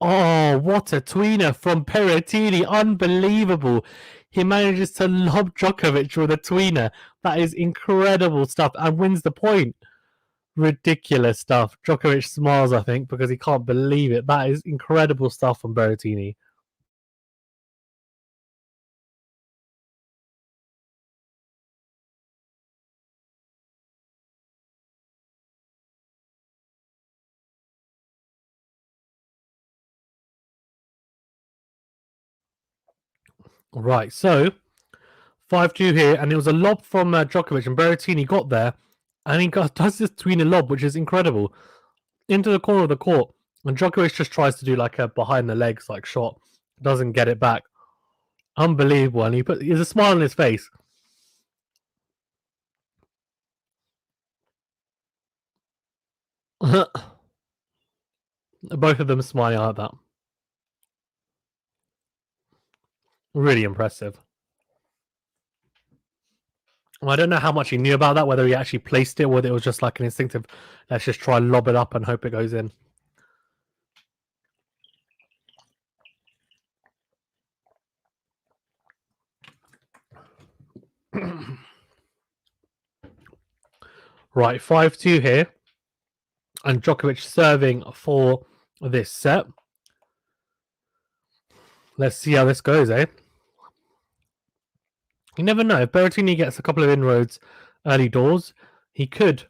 tweener from Berrettini. Unbelievable. He manages to lob Djokovic with a tweener. That is incredible stuff and wins the point. Ridiculous stuff. Djokovic smiles, I think, because he can't believe it. That is incredible stuff from Berrettini. Right, so 5-2 here, and it was a lob from Djokovic, and Berrettini got there, and he does this tweener lob, which is incredible, into the corner of the court, and Djokovic just tries to do like a behind the legs like shot, doesn't get it back. Unbelievable, and he has a smile on his face. Both of them smiling like that. Really impressive. Well, I don't know how much he knew about that, whether he actually placed it, or whether it was just like an instinctive, let's just try and lob it up and hope it goes in. Right, 5-2 here. And Djokovic serving for this set. Let's see how this goes, eh? You never know. If Berrettini gets a couple of inroads early doors, he could.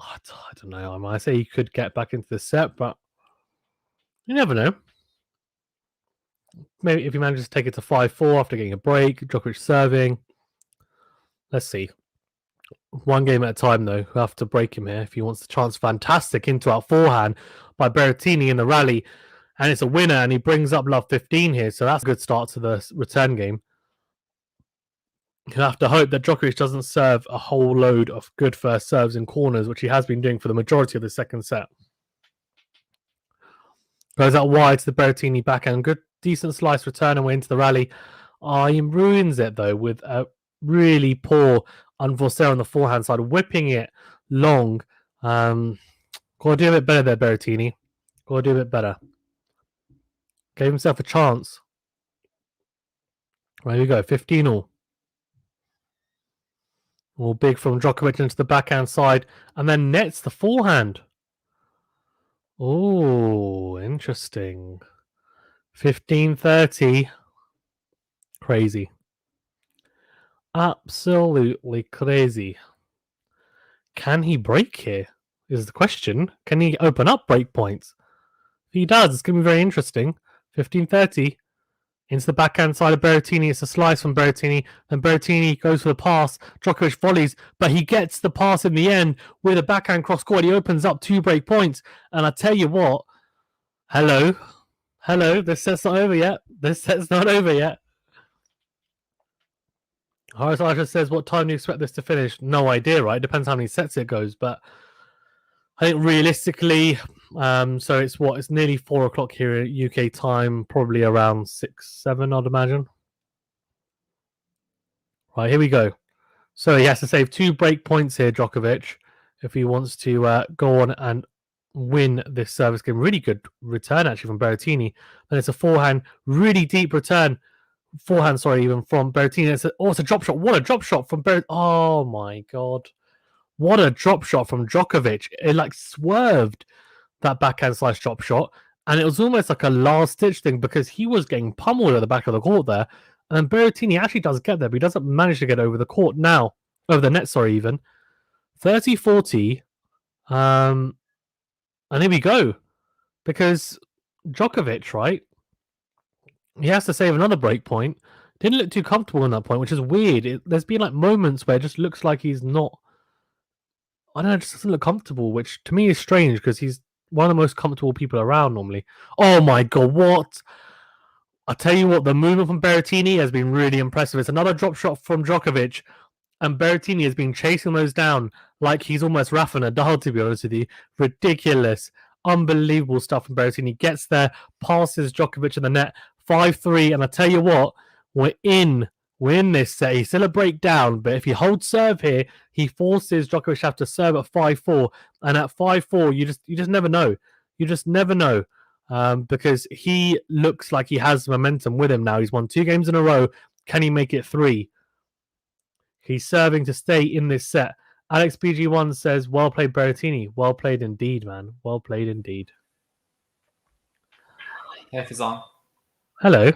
I don't know. I might say he could get back into the set, but you never know. Maybe if he manages to take it to 5-4 after getting a break, Djokovic serving. Let's see. 1 game at a time, though. We'll have to break him here if he wants to chance fantastic into our forehand by Berrettini in the rally. And it's a winner, and he brings up love 15 here. So that's a good start to the return game. You'll have to hope that Djokovic doesn't serve a whole load of good first serves in corners, which he has been doing for the majority of the second set. Goes out wide to the Berrettini backhand. Good, decent slice return away into the rally. He ruins it, though, with a really poor unforced on the forehand side, whipping it long. Got to do a bit better there, Berrettini. Got to do a bit better. Gave himself a chance. There we go, 15-all. All big from Djokovic into the backhand side, and then nets the forehand. Oh, interesting. 15-30. Crazy. Absolutely crazy. Can he break here? Is the question. Can he open up break points? If he does, it's going to be very interesting. 15-30. Into the backhand side of Berrettini. It's a slice from Berrettini. Then Berrettini goes for the pass. Djokovic volleys, but he gets the pass in the end with a backhand cross court. He opens up 2 break points. And I tell you what, hello. This set's not over yet. Horace Archer says, what time do you expect this to finish? No idea, right? Depends how many sets it goes. But I think realistically, so it's nearly 4 o'clock here at UK time, probably around 6, 7, I'd imagine. Right, here we go. So he has to save 2 break points here, Djokovic, if he wants to go on and win this service game. Really good return, actually, from Berrettini. Then it's a forehand, really deep return. Forehand, sorry, even from Berrettini. It's a drop shot. What a drop shot from Berrettini. Oh, my God. What a drop shot from Djokovic. It, like, swerved that backhand slice drop shot. And it was almost like a last-ditch thing because he was getting pummeled at the back of the court there. And Berrettini actually does get there, but he doesn't manage to get over the court now. Over the net, sorry, even. 30-40. And here we go. Because Djokovic, right? He has to save another break point. Didn't look too comfortable on that point, which is weird. There's been like moments where it just looks like he's not... I don't know, it just doesn't look comfortable, which to me is strange because he's one of the most comfortable people around normally. Oh my God, what? I'll tell you what, the movement from Berrettini has been really impressive. It's another drop shot from Djokovic, and Berrettini has been chasing those down like he's almost Rafa Nadal, to be honest with you. Ridiculous. Unbelievable stuff from Berrettini. Gets there, passes Djokovic in the net, 5-3, and I tell you what, we're in this set. He's still a breakdown, but if he holds serve here, he forces Djokovic to have to serve at 5-4, and at 5-4, you just never know. You just never know. Because he looks like he has momentum with him now. He's won 2 games in a row. Can he make it 3? He's serving to stay in this set. Alex BG1 says, well played, Berrettini. Well played indeed, man. Well played indeed. Yeah, if he's on. Hello.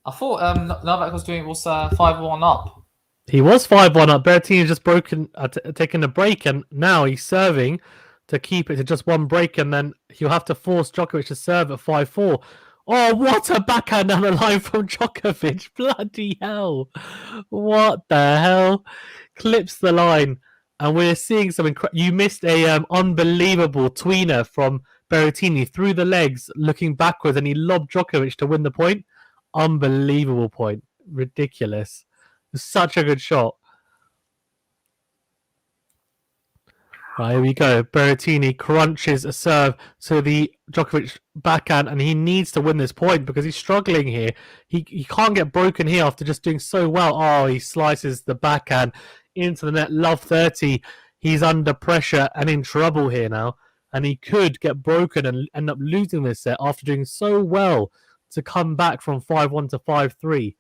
I thought Novak was 5-1 up. He was 5-1 up. Berrettini just taken a break, and now he's serving to keep it to just 1 break, and then he'll have to force Djokovic to serve at 5-4. Oh, what a backhand down the line from Djokovic. Bloody hell. What the hell? Clips the line. And we're seeing some you missed a unbelievable tweener from Berrettini through the legs, looking backwards, and he lobbed Djokovic to win the point. Unbelievable point. Ridiculous. Such a good shot. Right, here we go. Berrettini crunches a serve to the Djokovic backhand, and he needs to win this point because he's struggling here. He can't get broken here after just doing so well. Oh, he slices the backhand into the net. Love 30. He's under pressure and in trouble here now, and he could get broken and end up losing this set after doing so well to come back from 5-1 to 5-3.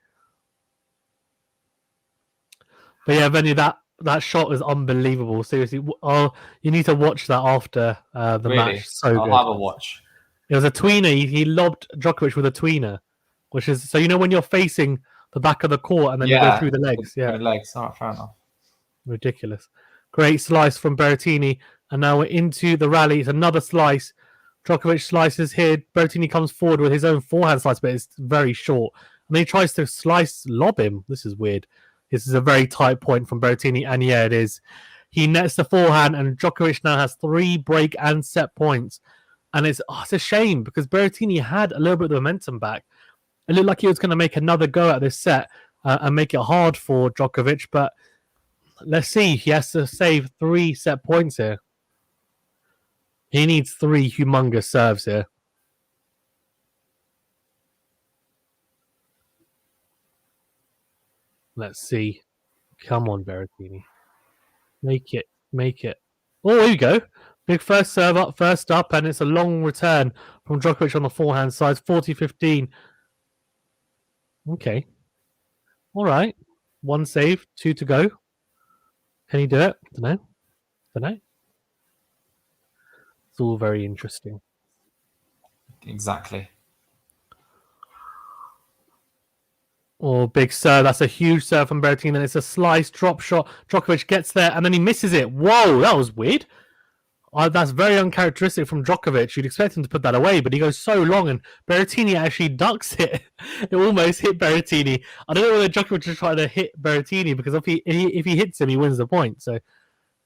But yeah, Venue, that shot was unbelievable. Seriously, you need to watch that after the match. So I'll good. have a watch. It was a tweener. He lobbed Djokovic with a tweener, which is so when you're facing the back of the court and then you go through the legs. The legs. All right, fair enough. Ridiculous. Great slice from Berrettini, and now we're into the rally. It's another slice. Djokovic slices here. Berrettini comes forward with his own forehand slice, but it's very short. And then he tries to lob him. This is weird. This is a very tight point from Berrettini, and yeah, it is. He nets the forehand, and Djokovic now has 3 break and set points. And it's a shame because Berrettini had a little bit of momentum back. It looked like he was going to make another go at this set and make it hard for Djokovic, but let's see. He has to save 3 set points here. He needs 3 humongous serves here. Let's see. Come on, Berrettini. Make it. Oh, here we go. Big first serve up, first up, and it's a long return from Djokovic on the forehand side. 40-15. Okay. All right. 1 save, 2 to go. Can he do it? Don't know. It's all very interesting. Exactly. Oh, big serve. That's a huge serve from Berrettini. Then it's a slice drop shot. Djokovic gets there and then he misses it. Whoa, that was weird. That's very uncharacteristic from Djokovic. You'd expect him to put that away, but he goes so long, and Berrettini actually ducks it. It almost hit Berrettini. I don't know whether Djokovic is trying to hit Berrettini, because if he hits him, he wins the point. So,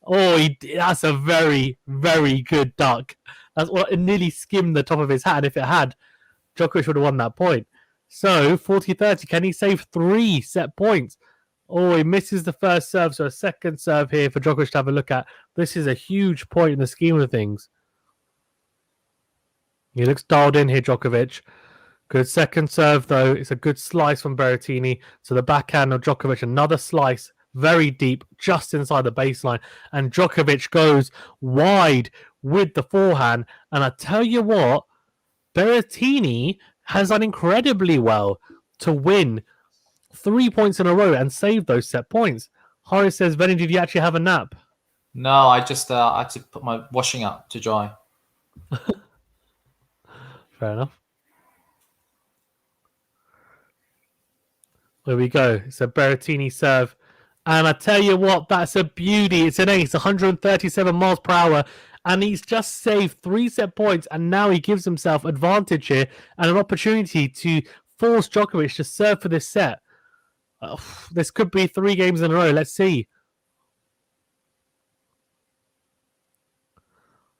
that's a very, very good duck. That's what it nearly skimmed the top of his hat. And if it had, Djokovic would have won that point. So 40-30, can he save 3 set points? Oh, he misses the first serve, so a second serve here for Djokovic to have a look at. This is a huge point in the scheme of things. He looks dialed in here, Djokovic. Good second serve, though. It's a good slice from Berrettini. So the backhand of Djokovic, another slice, very deep, just inside the baseline. And Djokovic goes wide with the forehand. And I tell you what, Berrettini has done incredibly well to win 3 points in a row and save those set points. Horace says, Benny, did you actually have a nap? No, I just had to put my washing up to dry. Fair enough. There we go. It's a Berrettini serve. And I tell you what, that's a beauty. It's an ace, 137 miles per hour. And he's just saved 3 set points. And now he gives himself advantage here and an opportunity to force Djokovic to serve for this set. This could be 3 games in a row. Let's see.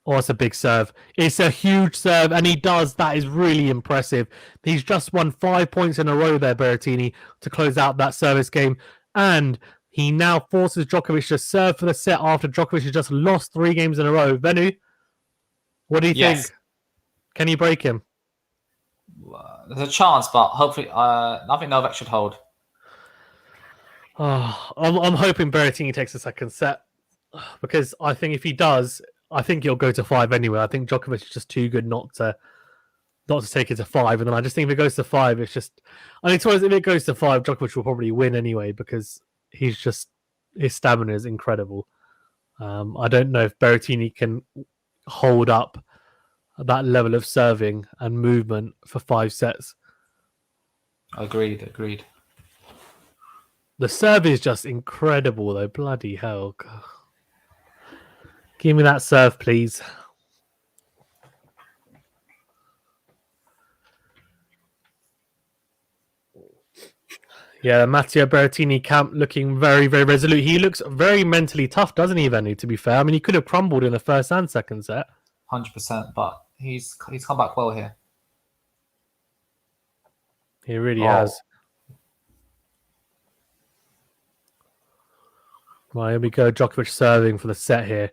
Oh, it's a big serve. It's a huge serve, and he does. That is really impressive. He's just won 5 points in a row there, Berrettini, to close out that service game. And he now forces Djokovic to serve for the set after Djokovic has just lost 3 games in a row. Venu, what do you think? Can he break him? There's a chance, but hopefully, I think Novak should hold. Oh, I'm hoping Berrettini takes the second set, because I think if he does, I think he'll go to 5 anyway. I think Djokovic is just too good not to take it to 5. And then I just think if it goes to 5, it's just... I mean, if it goes to 5, Djokovic will probably win anyway, because his stamina is incredible. I don't know if Berrettini can hold up that level of serving and movement for 5 sets. Agreed. The serve is just incredible, though. Bloody hell. God. Give me that serve, please. Yeah, Matteo Berrettini camp looking very, very resolute. He looks very mentally tough, doesn't he, Venu, to be fair? I mean, he could have crumbled in the first and second set. 100%, but he's come back well here. He really has. Right, here we go. Djokovic serving for the set here.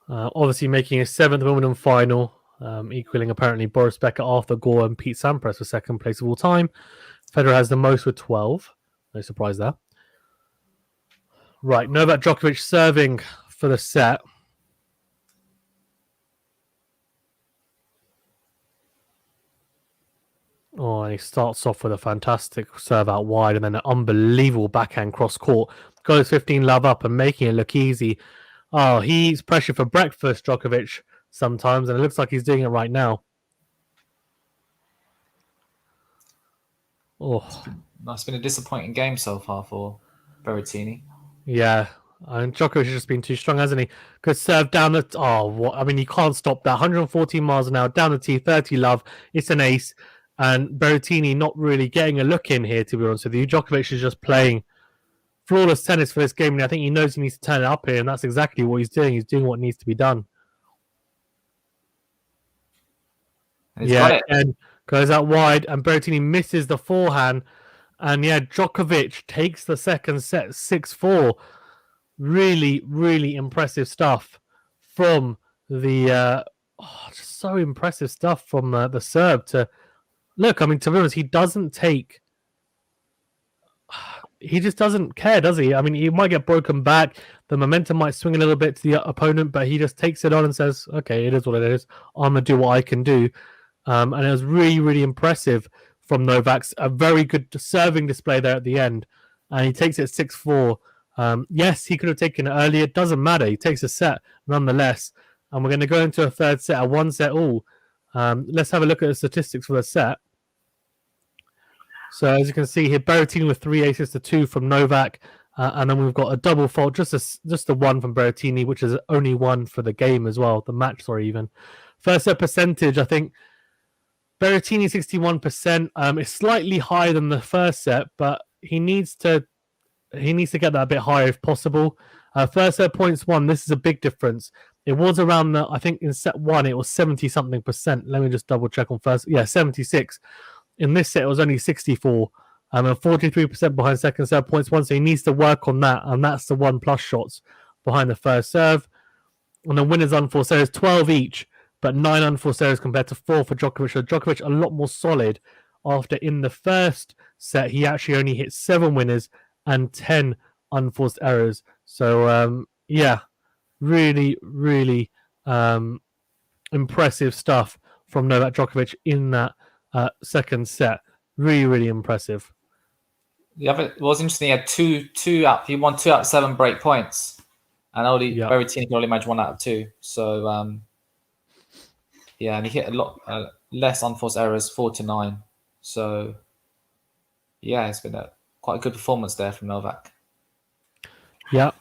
Obviously making his 7th Wimbledon final, equaling apparently Boris Becker, Arthur Gore, and Pete Sampras for second place of all time. Federer has the most with 12. No surprise there. Right, Novak Djokovic serving for the set. Oh, and he starts off with a fantastic serve out wide and then an unbelievable backhand cross court. Goes 15 love up and making it look easy. Oh, he eats pressure for breakfast, Djokovic, sometimes, and it looks like he's doing it right now. Oh, it's been a disappointing game so far for Berrettini. Yeah, and Djokovic has just been too strong, hasn't he? Good serve down the... I mean, you can't stop that. 114 miles an hour, down the tee, 30 love. It's an ace. And Berrettini not really getting a look in here, to be honest with you. Djokovic is just playing flawless tennis for this game, and I think he knows he needs to turn it up here, and that's exactly what he's doing. He's doing what needs to be done. And goes out wide, and Berrettini misses the forehand. And Djokovic takes the second set 6-4. Really, really impressive stuff from the... just so impressive stuff from the Serb to... Look, I mean, to be honest, he doesn't take... He just doesn't care, does he? I mean, he might get broken back. The momentum might swing a little bit to the opponent, but he just takes it on and says, okay, it is what it is. I'm going to do what I can do. And it was really, really impressive from Novak's. A very good serving display there at the end. And he takes it 6-4. Yes, he could have taken it earlier. It doesn't matter. He takes a set nonetheless. And we're going to go into a third set, a 1-set all. Let's have a look at the statistics for the set. So as you can see here, Berrettini with 3 aces to 2 from Novak. And then we've got a double fault, just the one from Berrettini, which is only one for the game as well, the match, sorry, even. First set percentage, I think Berrettini 61%. It's slightly higher than the first set, but he needs to get that a bit higher if possible. First set points won. This is a big difference. It was around I think in set one it was 70-something percent. Let me just double check on first. Yeah, 76. In this set it was only 64. And 43% behind second serve points won. So he needs to work on that, and that's the 1+ shots behind the first serve. And the winners unforced errors 12 each, but 9 unforced errors compared to 4 for Djokovic. So Djokovic a lot more solid after in the first set he actually only hit 7 winners and 10 unforced errors. So yeah, really, really impressive stuff from Novak Djokovic in that second set. Really, really impressive. The other was interesting. He had he won 2 out of 7 break points, and Berrettini can only manage 1 out of 2. So yeah, and he hit a lot less unforced errors, 4-9. So yeah, it's been quite a good performance there from Novak. Yeah.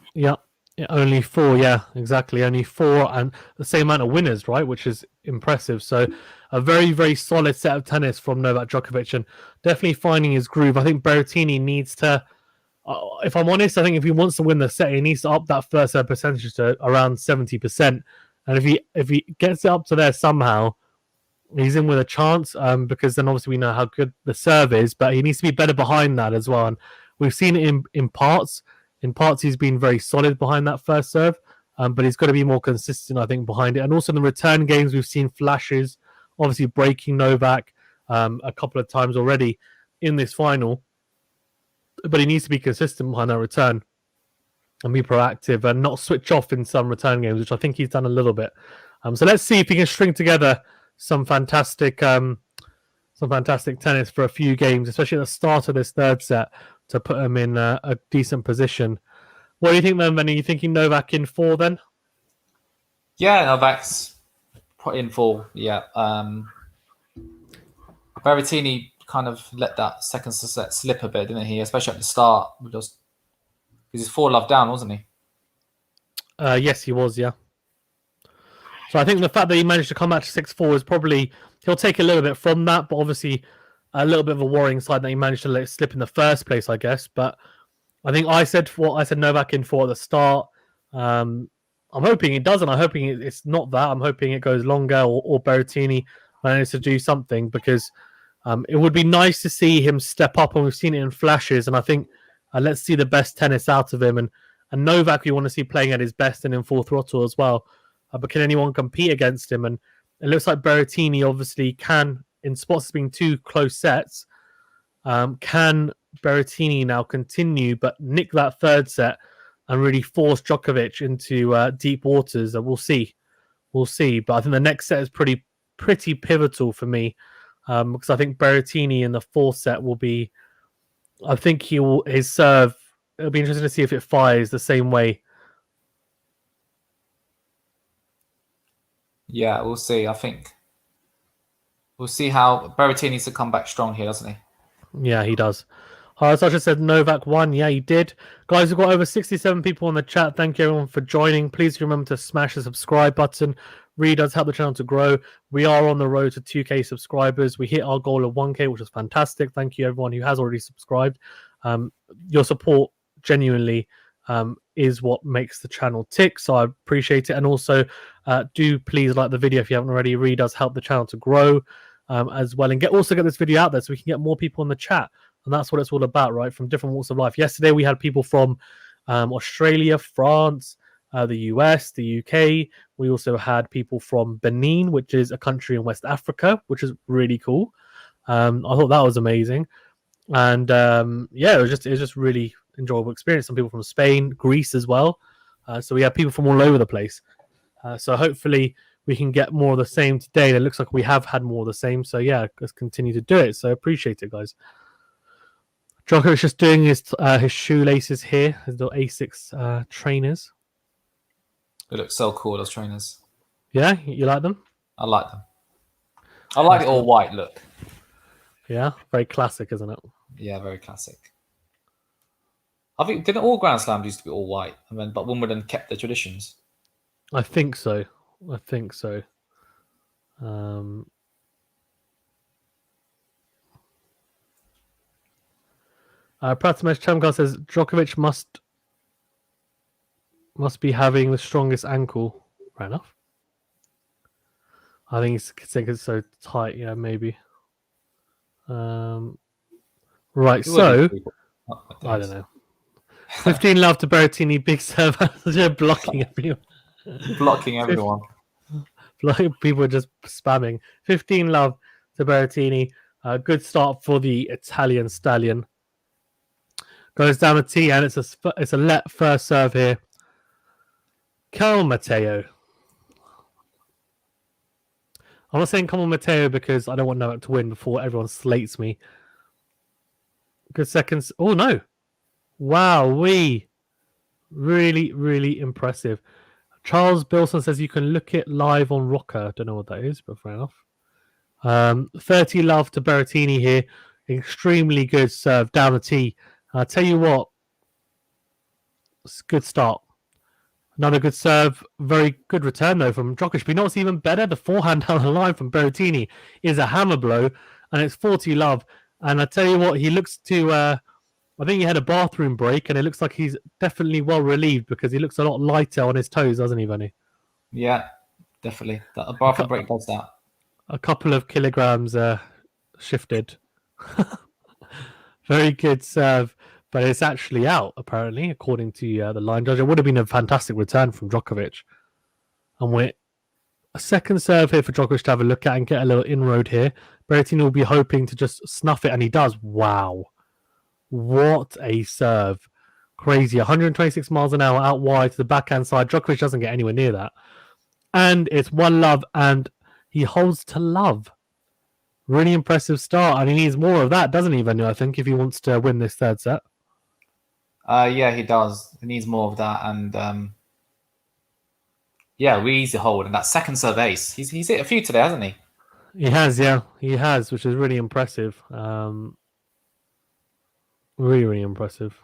Only 4, yeah, exactly. Only 4, and the same amount of winners, right? Which is impressive. So a very, very solid set of tennis from Novak Djokovic, and definitely finding his groove. I think Berrettini needs to, if I'm honest, I think if he wants to win the set, he needs to up that first serve percentage to around 70%. And if he gets it up to there somehow, he's in with a chance. Because then obviously we know how good the serve is, but he needs to be better behind that as well. And we've seen it in parts. In parts, he's been very solid behind that first serve, but he's got to be more consistent, I think, behind it. And also in the return games, we've seen flashes, obviously breaking Novak a couple of times already in this final. But he needs to be consistent behind that return and be proactive and not switch off in some return games, which I think he's done a little bit. So let's see if he can string together some fantastic tennis for a few games, especially at the start of this third set, to put him in a decent position. What do you think then, Ben? Are you thinking Novak in 4 then? Yeah, Novak's put in 4. Yeah. Berrettini kind of let that second set slip a bit, didn't he? Especially at the start. Because he's 4-love down, wasn't he? Yes, he was, yeah. So I think the fact that he managed to come back to 6-4 is probably, he'll take a little bit from that, but obviously a little bit of a worrying side that he managed to let it slip in the first place, I guess. But I think I said Novak in 4 at the start. I'm hoping it doesn't. I'm hoping it's not that. I'm hoping it goes longer, or Berrettini manages to do something, because it would be nice to see him step up, and we've seen it in flashes. And I think let's see the best tennis out of him. And Novak, we want to see playing at his best and in full throttle as well. But can anyone compete against him? And it looks like Berrettini obviously can, in spots that's been 2 close sets. Can Berrettini now continue but nick that third set and really force Djokovic into deep waters? And we'll see. But I think the next set is pretty pivotal for me, because I think Berrettini in the 4th set will be, I think his serve, it'll be interesting to see if it fires the same way. Yeah, we'll see. I think we'll see how Berrettini needs to come back strong here, doesn't he? Yeah, he does. Sasha said Novak won. Yeah, he did. Guys, we've got over 67 people on the chat. Thank you everyone for joining. Please remember to smash the subscribe button. Really does help the channel to grow. We are on the road to 2K subscribers. We hit our goal of 1K, which is fantastic. Thank you everyone who has already subscribed. Your support genuinely is what makes the channel tick, so I appreciate it. And also do please like the video if you haven't already. It really does help the channel to grow as well, and also get this video out there so we can get more people in the chat. And that's what it's all about, right? From different walks of life. Yesterday we had people from Australia, France, the US, the UK. We also had people from Benin, which is a country in West Africa, which is really cool. I thought that was amazing. And yeah, it was just really enjoyable experience. Some people from Spain, Greece as well. So we have people from all over the place. So hopefully we can get more of the same today. It looks like we have had more of the same. So yeah, let's continue to do it. So appreciate it, guys. Djokovic just doing his shoelaces here, his little Asics trainers. They look so cool, those trainers. Yeah, you like them? I like them. I like the all white look. Yeah, very classic, isn't it? Yeah, very classic. I think didn't all Grand Slams used to be all white, and then but Wimbledon kept the traditions. I think so. Pratimesh Chamkar says Djokovic must be having the strongest ankle. Fair enough. I think it's so tight. Yeah, maybe. Right. So I don't know. 15 love to Berrettini. Big serve. They're blocking everyone. Blocking everyone. People are just spamming. 15 love to Berrettini. Good start for the Italian stallion. Goes down the tee, and it's a let first serve here. Come on, Matteo. I'm not saying come on, Matteo, because I don't want Novak to win before everyone slates me. Good seconds. Oh, no. Wow, really, really impressive. Charles Bilson says you can look it live on Rocker. Don't know what that is, but fair enough. 30 love to Berrettini here. Extremely good serve down the tee. I'll tell you what, it's a good start. Another good serve. Very good return, though, from Djokovic. But you know what's even better? The forehand down the line from Berrettini is a hammer blow, and it's 40 love. And I tell you what, he looks to... I think he had a bathroom break, and it looks like he's definitely well relieved because he looks a lot lighter on his toes, doesn't he, Benny? Yeah, definitely. A bathroom break does that. A couple of kilograms shifted. Very good serve, but it's actually out, apparently, according to the line judge. It would have been a fantastic return from Djokovic. And we're a second serve here for Djokovic to have a look at and get a little inroad here. Berrettini will be hoping to just snuff it, and he does. Wow. What a serve. Crazy. 126 miles an hour out wide to the backhand side. Djokovic doesn't get anywhere near that. And it's 1 love, and he holds to love. Really impressive start, and he needs more of that, doesn't he, Venu, I think, if he wants to win this third set? Yeah, he does. He needs more of that, and yeah, really easy hold. And that second serve ace, he's hit a few today, hasn't he? He has, yeah. He has, which is really impressive. Really, really impressive.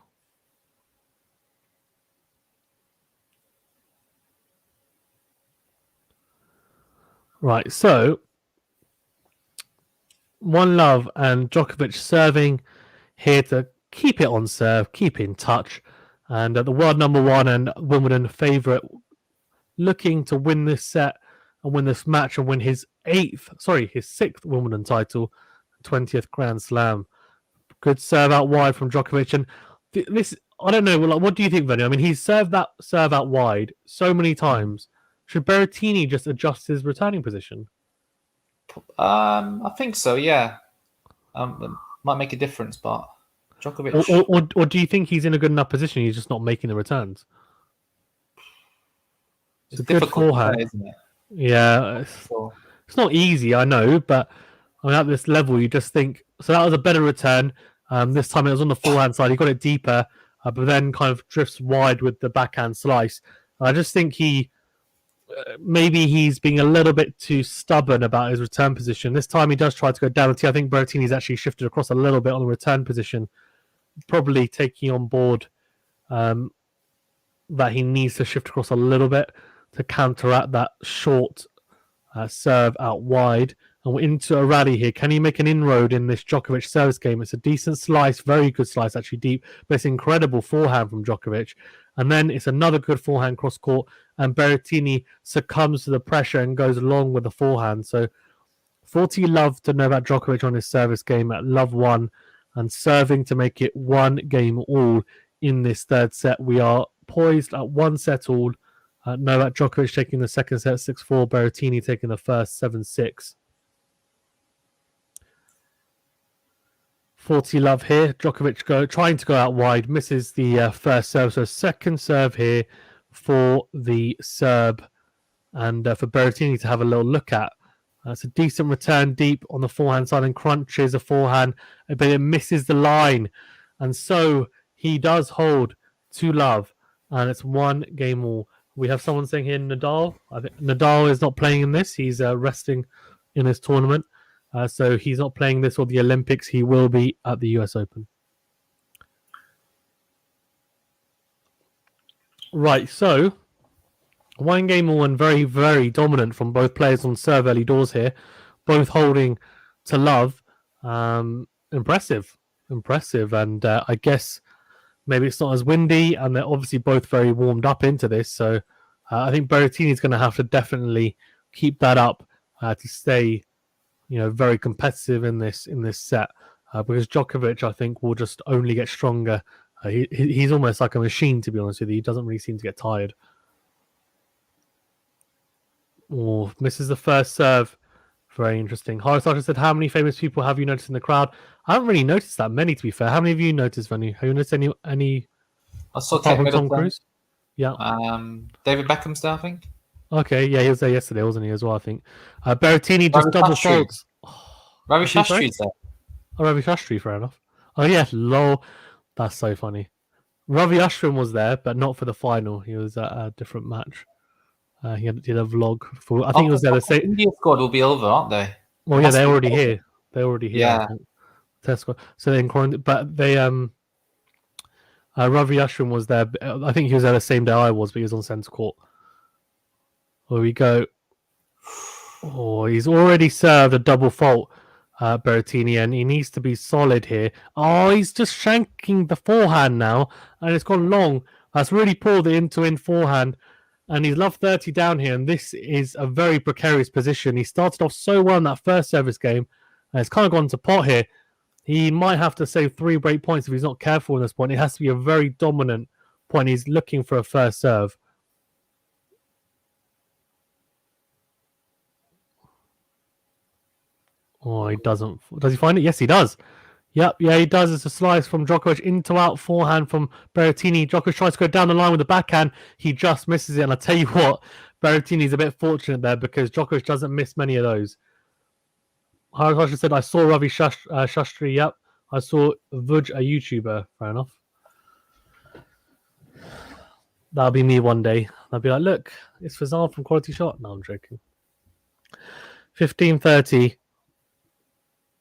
Right, so 1 love and Djokovic serving here to keep it on serve, keep in touch. And the world number 1 and Wimbledon favourite looking to win this set and win this match and win his 6th Wimbledon title, 20th Grand Slam. Good serve out wide from Djokovic. And this, I don't know, what do you think, Venu? I mean, he's served that serve out wide so many times. Should Berrettini just adjust his returning position? I think so, yeah. It might make a difference, but Djokovic... Or do you think he's in a good enough position, he's just not making the returns? It's a good forehand, isn't it? Yeah. It's not easy, I know, but I mean, at this level, you just think... So that was a better return. This time it was on the forehand side. He got it deeper, but then kind of drifts wide with the backhand slice. I just think maybe he's being a little bit too stubborn about his return position. This time he does try to go down the tee. I think Berrettini's actually shifted across a little bit on the return position, probably taking on board that he needs to shift across a little bit to counteract that short serve out wide. And we're into a rally here. Can he make an inroad in this Djokovic service game? It's a decent slice, very good slice, actually deep, but it's incredible forehand from Djokovic. And then it's another good forehand cross court, and Berrettini succumbs to the pressure and goes along with the forehand. So 40 love to Novak Djokovic on his service game at love 1 and serving to make it 1 game all in this third set. We are poised at 1 set all. Novak Djokovic taking the second set 6-4, Berrettini taking the first 7-6. 40 love here. Djokovic trying to go out wide, misses the first serve. So second serve here for the Serb and for Berrettini to have a little look at. It's a decent return deep on the forehand side and crunches a forehand, but it misses the line. And so he does hold 2 love, and it's 1 game all. We have someone saying here Nadal. I think Nadal is not playing in this. He's resting in his tournament. So he's not playing this or the Olympics. He will be at the US Open. Right, so one game all very, very dominant from both players on serve early doors here, both holding to love. Impressive, and I guess maybe it's not as windy, and they're obviously both very warmed up into this. So I think Berrettini is going to have to definitely keep that up to stay, very competitive in this set. Because Djokovic, I think, will just only get stronger. He's almost like a machine, to be honest with you. He doesn't really seem to get tired. Oh, misses the first serve. Very interesting. Harasaka said, how many famous people have you noticed in the crowd? I haven't really noticed that many, to be fair. How many of you noticed, Venue? Have you noticed any I saw apart from Tom Middleton. Cruise? Yeah. David Beckham's there, I think. Okay, yeah, he was there yesterday, wasn't he, as well, I think. Berrettini just double faults. Ravi Shastri's there. Oh, Ravi Shastri, fair enough. Oh, yeah, lol. That's so funny. Ravi Ashram was there, but not for the final. He was at a different match. He did a vlog for. I think he was there. The India squad will be over, aren't they? Well, yeah, they're already here. They're already here. Yeah. Test squad. So they're in quarantine, but they Ravi Ashram was there. I think he was there the same day I was, but he was on centre court. Here we go. Oh, he's already served a double fault, Berrettini, and he needs to be solid here. Oh, he's just shanking the forehand now, and it's gone long. That's really poor, the in-to-in forehand. And he's love 30 down here, and this is a very precarious position. He started off so well in that first service game, and it's kind of gone to pot here. He might have to save 3 break points if he's not careful in this point. It has to be a very dominant point. He's looking for a first serve. Oh, he doesn't. Does he find it? Yes, he does. Yep, yeah, he does. It's a slice from Djokovic into out forehand from Berrettini. Djokovic tries to go down the line with the backhand. He just misses it. And I tell you what, Berrettini's a bit fortunate there because Djokovic doesn't miss many of those. Harakasha said, I saw Ravi Shastri. Yep, I saw Vuj, a YouTuber. Fair enough. That'll be me one day. I'll be like, look, it's Fazal from QualityShot. No, I'm joking. 15:30.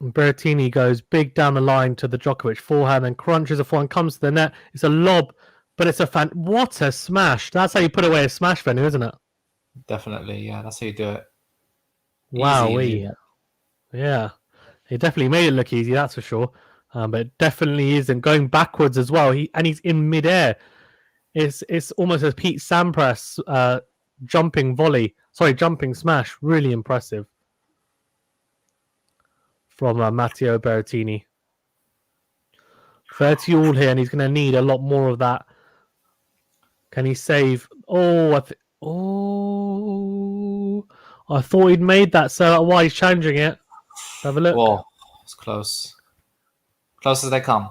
Berrettini goes big down the line to the Djokovic forehand and crunches a forehand, comes to the net. It's a lob, but it's a what a smash. That's how you put away a smash, Venue, isn't it? Definitely, yeah. That's how you do it. Wow, yeah. He definitely made it look easy, that's for sure. But it definitely isn't. Going backwards as well. He's in midair. It's almost a Pete Sampras jumping smash. Really impressive from Matteo Berrettini. 30 all here, and he's going to need a lot more of that. Can he save? Oh, I thought he'd made that, so why he's challenging it. Let's have a look. Whoa, it's close. Close as they come.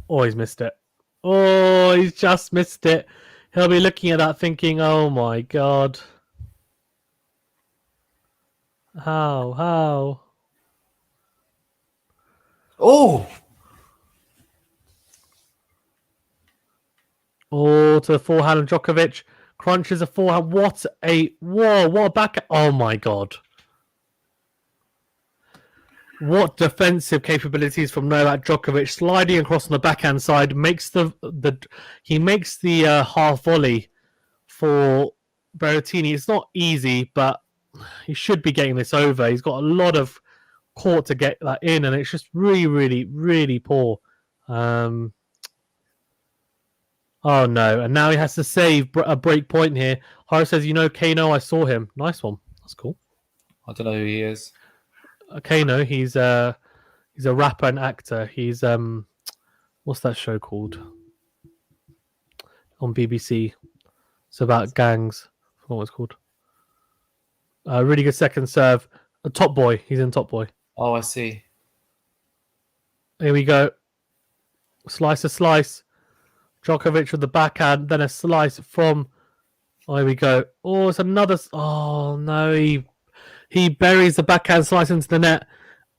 Oh, he's missed it. Oh, he's just missed it. He'll be looking at that thinking, oh my God. How? Oh, to the forehand of Djokovic. Crunches a forehand. What a back. Oh my God. What defensive capabilities from Novak Djokovic, sliding across on the backhand side, makes the half volley for Berrettini. It's not easy, but he should be getting this over. He's got a lot of court to get that in, and it's just really, really, really poor. Oh no, and now he has to save a break point here. Hara says, Kano, I saw him. Nice one. That's cool. I don't know who he is. Kano, he's a rapper and actor. He's what's that show called on BBC? It's about gangs. I forgot what it's called. Really good second serve. Top Boy. He's in Top Boy. Oh, I see. Here we go. Slice. Djokovic with the backhand, then a slice from. Oh, here we go. Oh, it's another. Oh no, he buries the backhand slice into the net,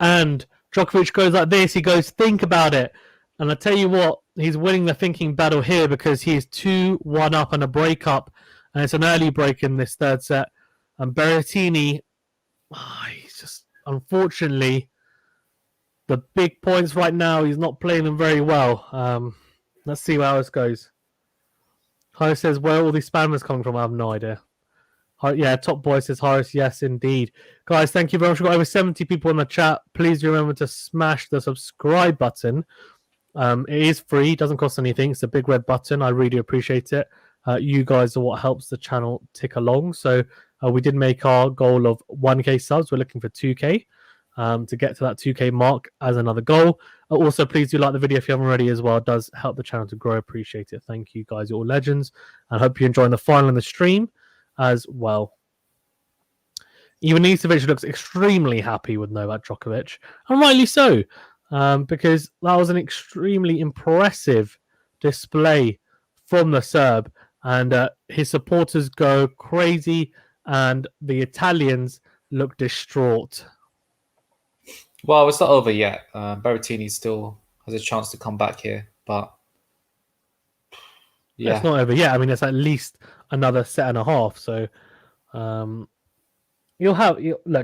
and Djokovic goes like this. He goes, think about it. And I tell you what, he's winning the thinking battle here because he is 2-1 up and a break up, and it's an early break in this third set. And Berrettini, he's just unfortunately the big points right now. He's not playing them very well. Let's see how this goes. Horace says, where are all these spammers coming from? I have no idea. Yeah, Top Boy says, Horace, yes, indeed. Guys, thank you very much. We've got over 70 people in the chat. Please remember to smash the subscribe button. It is free, doesn't cost anything. It's a big red button. I really appreciate it. You guys are what helps the channel tick along. So we did make our goal of 1K subs. We're looking for 2K to get to that 2K mark as another goal. Also, please do like the video if you haven't already as well. It does help the channel to grow. Appreciate it. Thank you guys. You're all legends. And I hope you're enjoying the final in the stream as well. Even Ivanisevic looks extremely happy with Novak Djokovic, and rightly so, because that was an extremely impressive display from the Serb, and his supporters go crazy, and the Italians look distraught. Well, it's not over yet. Berrettini still has a chance to come back here, but yeah, it's not over yet. I mean, it's at least another set and a half. So look.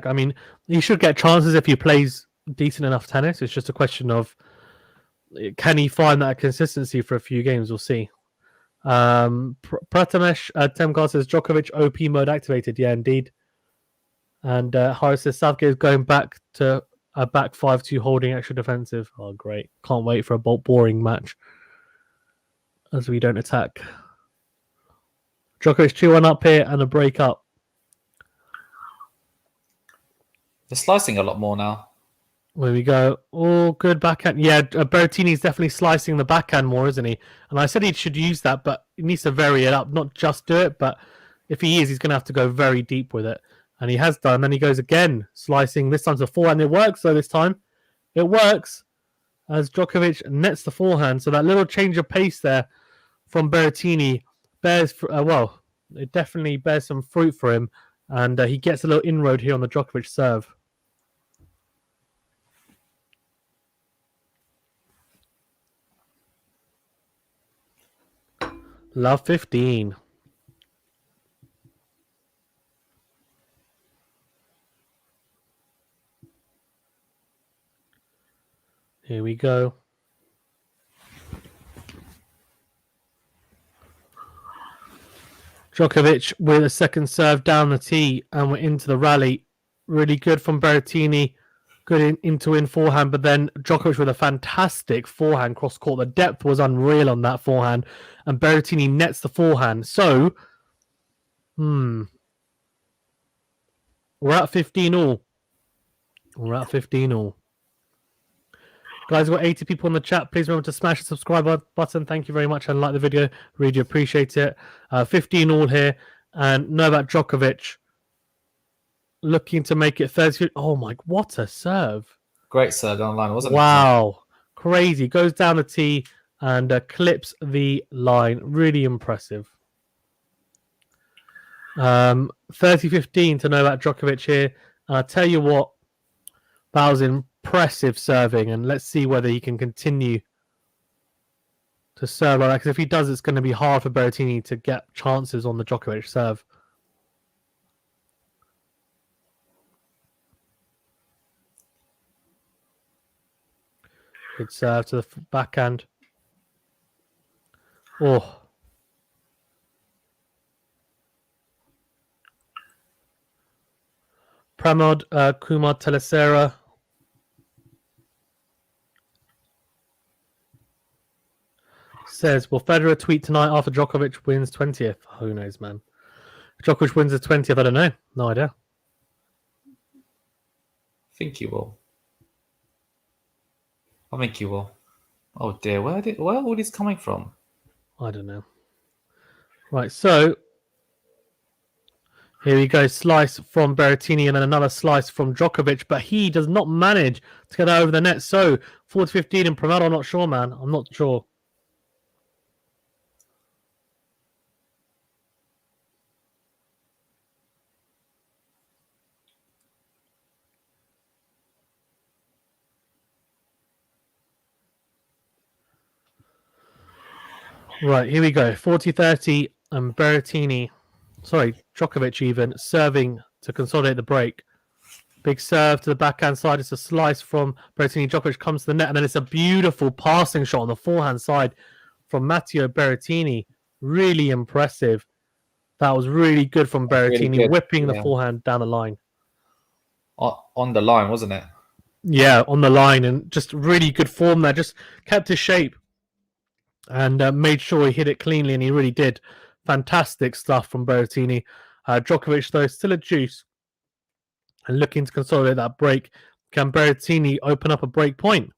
I mean, you should get chances if he plays decent enough tennis. It's just a question of can he find that consistency for a few games. We'll see. Pratamesh Temgar says Djokovic OP mode activated. Yeah, indeed. And Horace says Southgate is going back to a back 5-2 holding extra defensive. Oh, great. Can't wait for a boring match as we don't attack. Djokovic 2-1 up here and a break up. they're slicing a lot more now. There we go. Oh, good backhand. Yeah, Berrettini's definitely slicing the backhand more, isn't he? And I said he should use that, but he needs to vary it up, not just do it, but if he is, he's going to have to go very deep with it. And he has done. Then he goes again, slicing. This time's a forehand. It works, though, this time. It works as Djokovic nets the forehand. So that little change of pace there from Berrettini bears, it definitely bears some fruit for him. And he gets a little inroad here on the Djokovic serve. Love 15. Here we go. Djokovic with a second serve down the tee, and we're into the rally. Really good from Berrettini. Good in forehand, but then Djokovic with a fantastic forehand cross court. The depth was unreal on that forehand, and Berrettini nets the forehand. So, we're at 15 all. We're at 15 all. Guys, we've got 80 people in the chat. Please remember to smash the subscribe button. Thank you very much, and like the video. Really appreciate it. 15 all here, and Novak Djokovic looking to make it 30. Oh my, what a serve. Great serve online, wasn't it? Wow. Crazy. Goes down the tee and clips the line. Really impressive. 30-15 to Novak Djokovic here. And I'll tell you what, that was impressive serving. And let's see whether he can continue to serve like that. Because if he does, it's going to be hard for Berrettini to get chances on the Djokovic serve. Good serve to the backhand. Oh. Pramod Kumar Telesera. Says, will Federer tweet tonight after Djokovic wins 20th? Who knows, man. If Djokovic wins the 20th, I don't know. No idea. I think you will. I think you will. Oh dear, where are all these coming from? I don't know. Right, so here we go. Slice from Berrettini and then another slice from Djokovic, but he does not manage to get over the net. So 40-15 and Pramod, I'm not sure, man. I'm not sure. Right, here we go. 40-30 and Berrettini, Djokovic even, serving to consolidate the break. Big serve to the backhand side. It's a slice from Berrettini. Djokovic comes to the net, and then it's a beautiful passing shot on the forehand side from Matteo Berrettini. Really impressive. That was really good from Berrettini, really good, whipping the yeah. forehand down the line. On the line, wasn't it? Yeah, on the line, and just really good form there. Just kept his shape and made sure he hit it cleanly, and he really did. Fantastic stuff from Berrettini. Djokovic, though, still a juice and looking to consolidate that break. Can Berrettini open up a break point?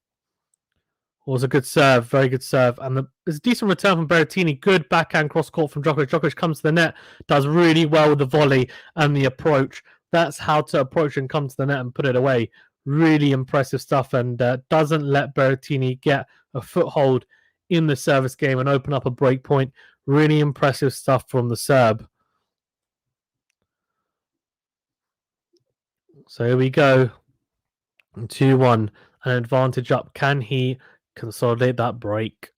Was a good serve, very good serve, and there's a decent return from Berrettini. Good backhand cross court from Djokovic. Djokovic comes to the net, does really well with the volley and the approach. That's how to approach and come to the net and put it away. Really impressive stuff, and doesn't let Berrettini get a foothold in the service game and open up a break point. Really impressive stuff from the Serb. So here we go. 2-1, an advantage up. Can he consolidate that break?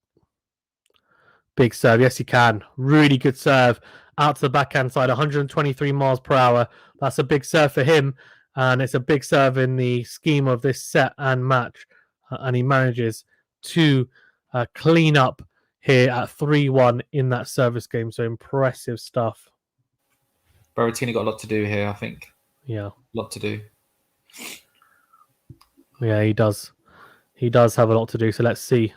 Big serve. Yes, he can. Really good serve. Out to the backhand side, 123 miles per hour. That's a big serve for him. And it's a big serve in the scheme of this set and match. And he manages to clean up here at 3-1 in that service game. So impressive stuff. Berrettini got a lot to do here, I think. Yeah. A lot to do. Yeah, he does. He does have a lot to do. So let's see.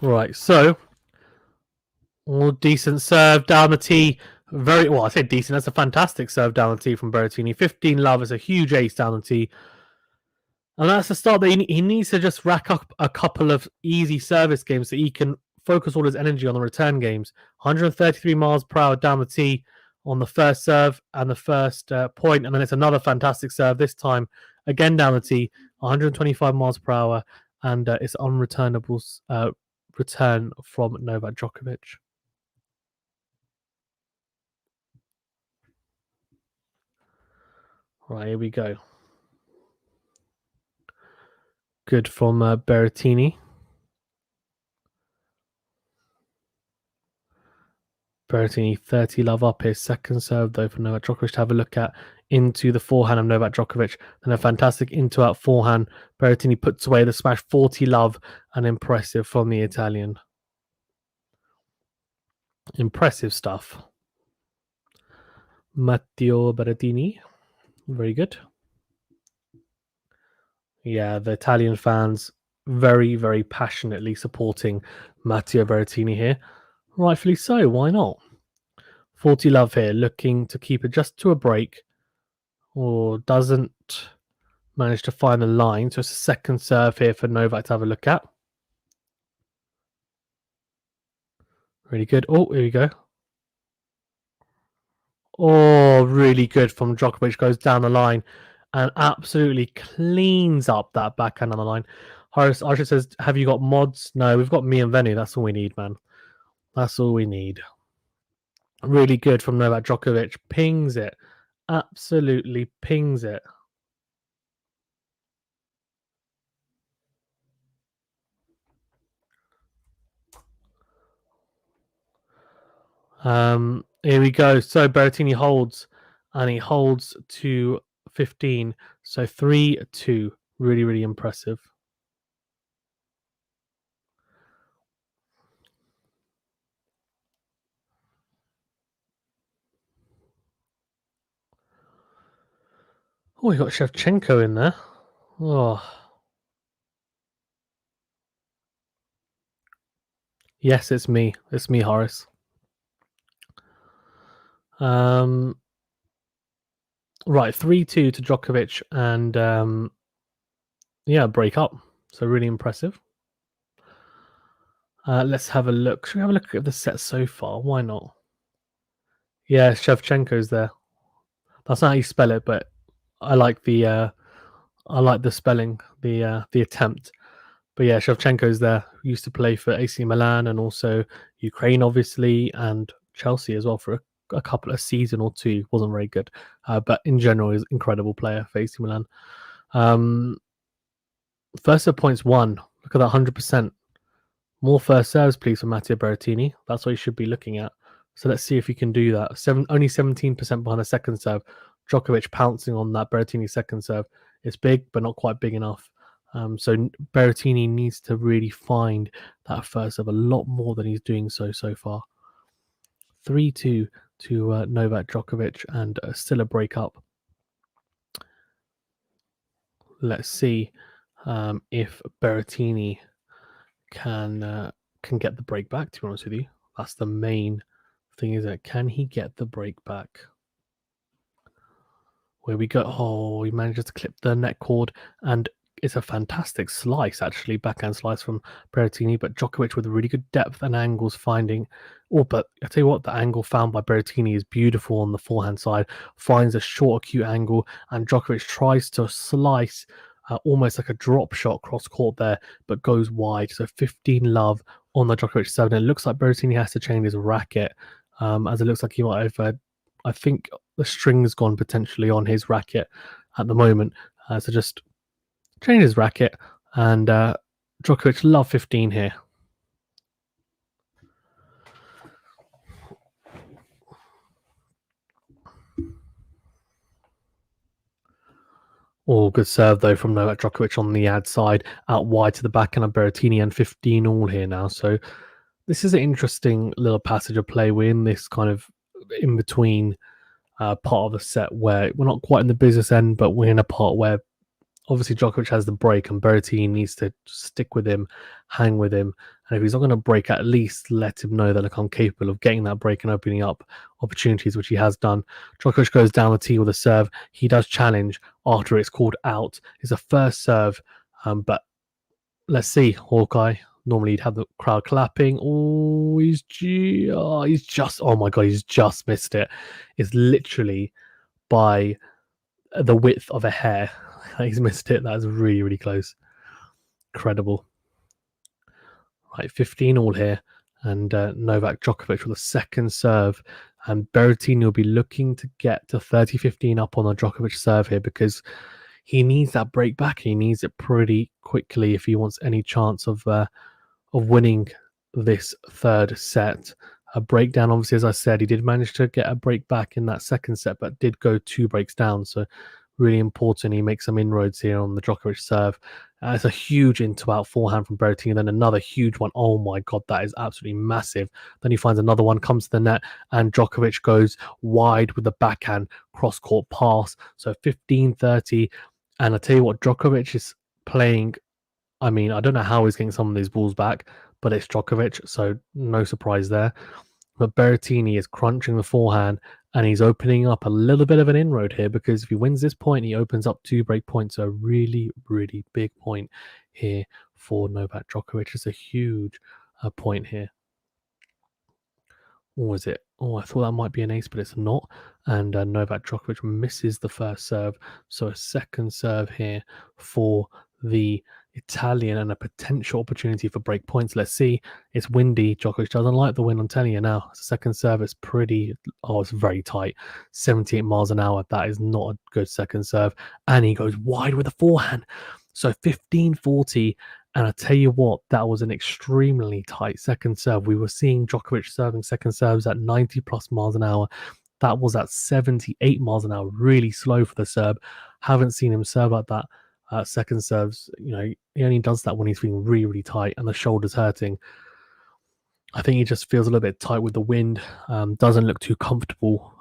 Right, so all decent serve down the tee. Very well, I say decent. That's a fantastic serve down the tee from Berrettini. 15 love is a huge ace down the tee. And that's the start that he needs to just rack up a couple of easy service games so he can focus all his energy on the return games. 133 miles per hour down the tee on the first serve and the first point. And then it's another fantastic serve, this time again down the tee, 125 miles per hour. And it's unreturnable return from Novak Djokovic. Right, here we go. Good from Berrettini. Berrettini 30 love up here. Second serve, though, for Novak Djokovic to have a look at into the forehand of Novak Djokovic. Then a fantastic into-out forehand. Berrettini puts away the smash. 40 love and impressive from the Italian. Impressive stuff. Matteo Berrettini. Very good. Yeah, the Italian fans very, very passionately supporting Matteo Berrettini here. Rightfully so, why not? 40 love here, looking to keep it just to a break. Or doesn't manage to find the line. So it's a second serve here for Novak to have a look at. Really good. Oh, here we go. Oh, really good from Djokovic. Goes down the line and absolutely cleans up that backhand on the line. Horace Archer says, have you got mods? No, we've got me and Venny. That's all we need, man. That's all we need. Really good from Novak Djokovic. Pings it. Absolutely pings it. Here we go. So Berrettini holds, and he holds to 15. So 3-2. Really, really impressive. Oh, we got Shevchenko in there. Oh. Yes, it's me. It's me, Horace. Right, 3-2 to Djokovic, and yeah, break up. So really impressive. Let's have a look. Should we have a look at the set so far? Why not? Yeah, Shevchenko's there. That's not how you spell it, but I like the spelling, the attempt. But yeah, Shevchenko's there. Used to play for AC Milan and also Ukraine, obviously, and Chelsea as well for a couple of season or two. Wasn't very good, but in general, he's an incredible player for AC Milan. First serve points won. Look at that, 100%. More first serves, please, for Matteo Berrettini. That's what you should be looking at. So let's see if he can do that. Only 17% behind the second serve. Djokovic pouncing on that Berrettini second serve. It's big, but not quite big enough. So Berrettini needs to really find that first serve a lot more than he's doing so far. 3-2 to Novak Djokovic, and still a breakup. Let's see if Berrettini can get the break back. To be honest with you, that's the main thing, isn't it? Can he get the break back? Where we go? Oh, he manages to clip the net cord, and it's a fantastic slice, actually, backhand slice from Berrettini, but Djokovic with really good depth and angles finding. Oh, but I tell you what, the angle found by Berrettini is beautiful on the forehand side, finds a short, acute angle, and Djokovic tries to slice almost like a drop shot cross court there, but goes wide. So 15 love on the Djokovic 7. It looks like Berrettini has to change his racket, as it looks like he might have, I think the string's gone potentially on his racket at the moment. So just change his racket, and Djokovic love 15 here. Oh, good serve though from Novak Djokovic on the ad side, out wide to the backhand of Berrettini, and 15 all here now. So this is an interesting little passage of play. We're in this kind of in between part of the set where we're not quite in the business end, but we're in a part where obviously Djokovic has the break and Berrettini needs to stick with him, hang with him. And if he's not going to break, at least let him know that, look, I'm capable of getting that break and opening up opportunities, which he has done. Djokovic goes down the tee with a serve. He does challenge after it's called out. It's a first serve, but let's see, Hawkeye. Normally, you'd have the crowd clapping. Oh, he's just, oh my God, he's just missed it. It's literally by the width of a hair. He's missed it. That's really, really close. Incredible. Right, 15 all here. And Novak Djokovic with a second serve. And Berrettini will be looking to get to 30-15 up on the Djokovic serve here, because he needs that break back. He needs it pretty quickly if he wants any chance of winning this third set. A breakdown, obviously, as I said, he did manage to get a break back in that second set, but did go 2 breaks down. So really important. He makes some inroads here on the Djokovic serve. It's a huge into-out forehand from Berrettini, and then another huge one. Oh my God, that is absolutely massive. Then he finds another one, comes to the net, and Djokovic goes wide with the backhand cross-court pass. So 15-30. And I tell you what, Djokovic is playing. I mean, I don't know how he's getting some of these balls back, but it's Djokovic, so no surprise there. But Berrettini is crunching the forehand, and he's opening up a little bit of an inroad here, because if he wins this point, he opens up 2 break points. So a really, really big point here for Novak Djokovic. It's a huge point here. Or is it? Oh, I thought that might be an ace, but it's not. And Novak Djokovic misses the first serve. So a second serve here for the Italian, and a potential opportunity for break points. Let's see. It's windy. Djokovic doesn't like the wind. I'm telling you now. Second serve is pretty. Oh, it's very tight. 78 miles an hour. That is not a good second serve. And he goes wide with the forehand. So 15-40. And I tell you what, that was an extremely tight second serve. We were seeing Djokovic serving second serves at 90 plus miles an hour. That was at 78 miles an hour. Really slow for the Serb. Haven't seen him serve like that. Second serves, he only does that when he's feeling really, really tight and the shoulder's hurting. I think he just feels a little bit tight with the wind. Doesn't look too comfortable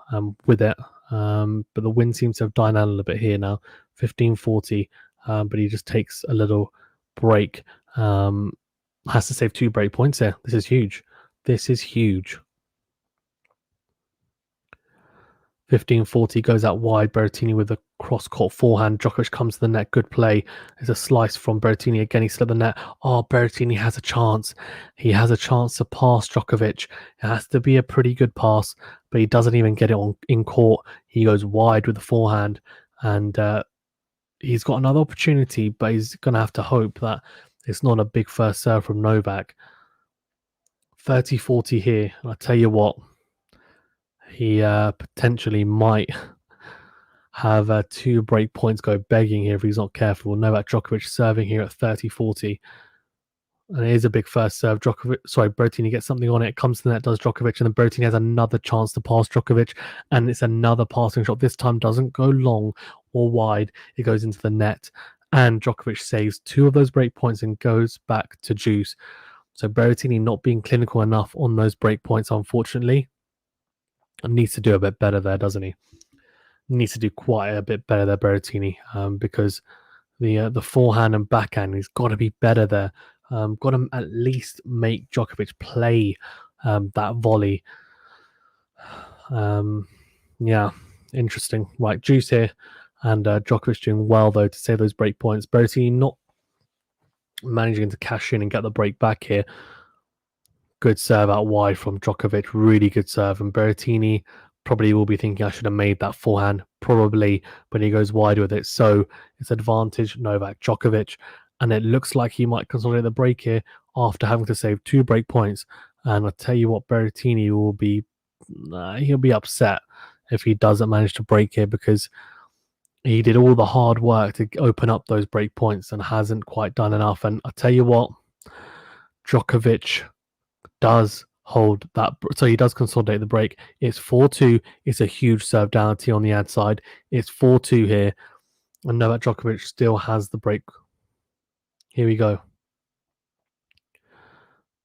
with it. But the wind seems to have died down a little bit here now. 15-40. But he just takes a little break. Has to save 2 break points here. This is huge. This is huge. 15-40 goes out wide. Berrettini with a cross-court forehand. Djokovic comes to the net. Good play. There's a slice from Berrettini. Again, he slipped the net. Oh, Berrettini has a chance. He has a chance to pass Djokovic. It has to be a pretty good pass, but he doesn't even get it in court. He goes wide with the forehand, and he's got another opportunity, but he's going to have to hope that it's not a big first serve from Novak. 30-40 here. And I tell you what, he potentially might have 2 break points go begging here if he's not careful. Novak Djokovic serving here at 30-40. And it is a big first serve. Berrettini gets something on it. Comes to the net, does Djokovic, and then Berrettini has another chance to pass Djokovic, and it's another passing shot. This time doesn't go long or wide. It goes into the net, and Djokovic saves 2 of those break points and goes back to deuce. So Berrettini not being clinical enough on those break points, unfortunately, and needs to do a bit better there, doesn't he? Needs to do quite a bit better there, Berrettini, because the forehand and backhand, he's got to be better there. Got to at least make Djokovic play that volley. Yeah, interesting. Right, juice here, and Djokovic doing well though to save those break points. Berrettini not managing to cash in and get the break back here. Good serve out wide from Djokovic, really good serve. And Berrettini probably will be thinking, I should have made that forehand, probably, when he goes wide with it. So it's advantage Novak Djokovic. And it looks like he might consolidate the break here after having to save 2 break points. And I'll tell you what, Berrettini will be, he'll be upset if he doesn't manage to break here, because he did all the hard work to open up those break points and hasn't quite done enough. And I'll tell you what, Djokovic does hold that, so he does consolidate the break. It's 4-2. It's a huge serve down T on the ad side. It's 4-2 here, and Novak Djokovic still has the break. Here we go.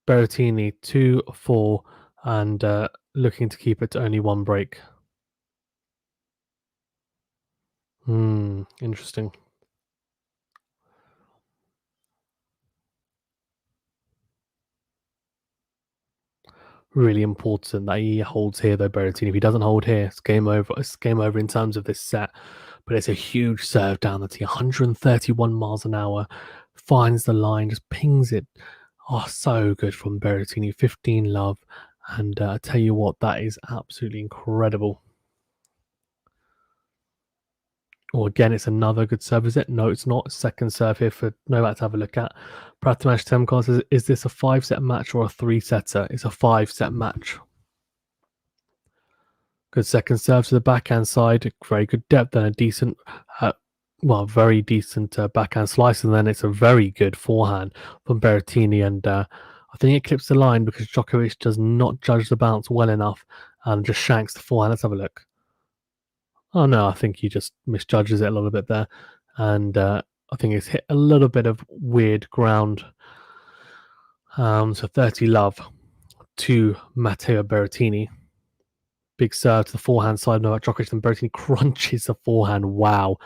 Berrettini 2-4 and looking to keep it to only 1 break. Interesting. Really important that he holds here, though, Berrettini. If he doesn't hold here, it's game over. It's game over in terms of this set. But it's a huge serve down the tee, 131 miles an hour. Finds the line, just pings it. Oh, so good from Berrettini. 15 love. And I tell you what, that is absolutely incredible. Oh, again, it's another good serve, is it? No, it's not. Second serve here for Novak to have a look at. Pratamash Temkar says, is this a 5-set match or a 3-setter? It's a 5-set match. Good second serve to the backhand side. Very good depth and a decent, very decent backhand slice. And then it's a very good forehand from Berrettini. And I think it clips the line because Djokovic does not judge the bounce well enough and just shanks the forehand. Let's have a look. Oh, no, I think he just misjudges it a little bit there. And I think it's hit a little bit of weird ground. So 30 love to Matteo Berrettini. Big serve to the forehand side. Novak Djokovic, and Berrettini crunches the forehand. Wow.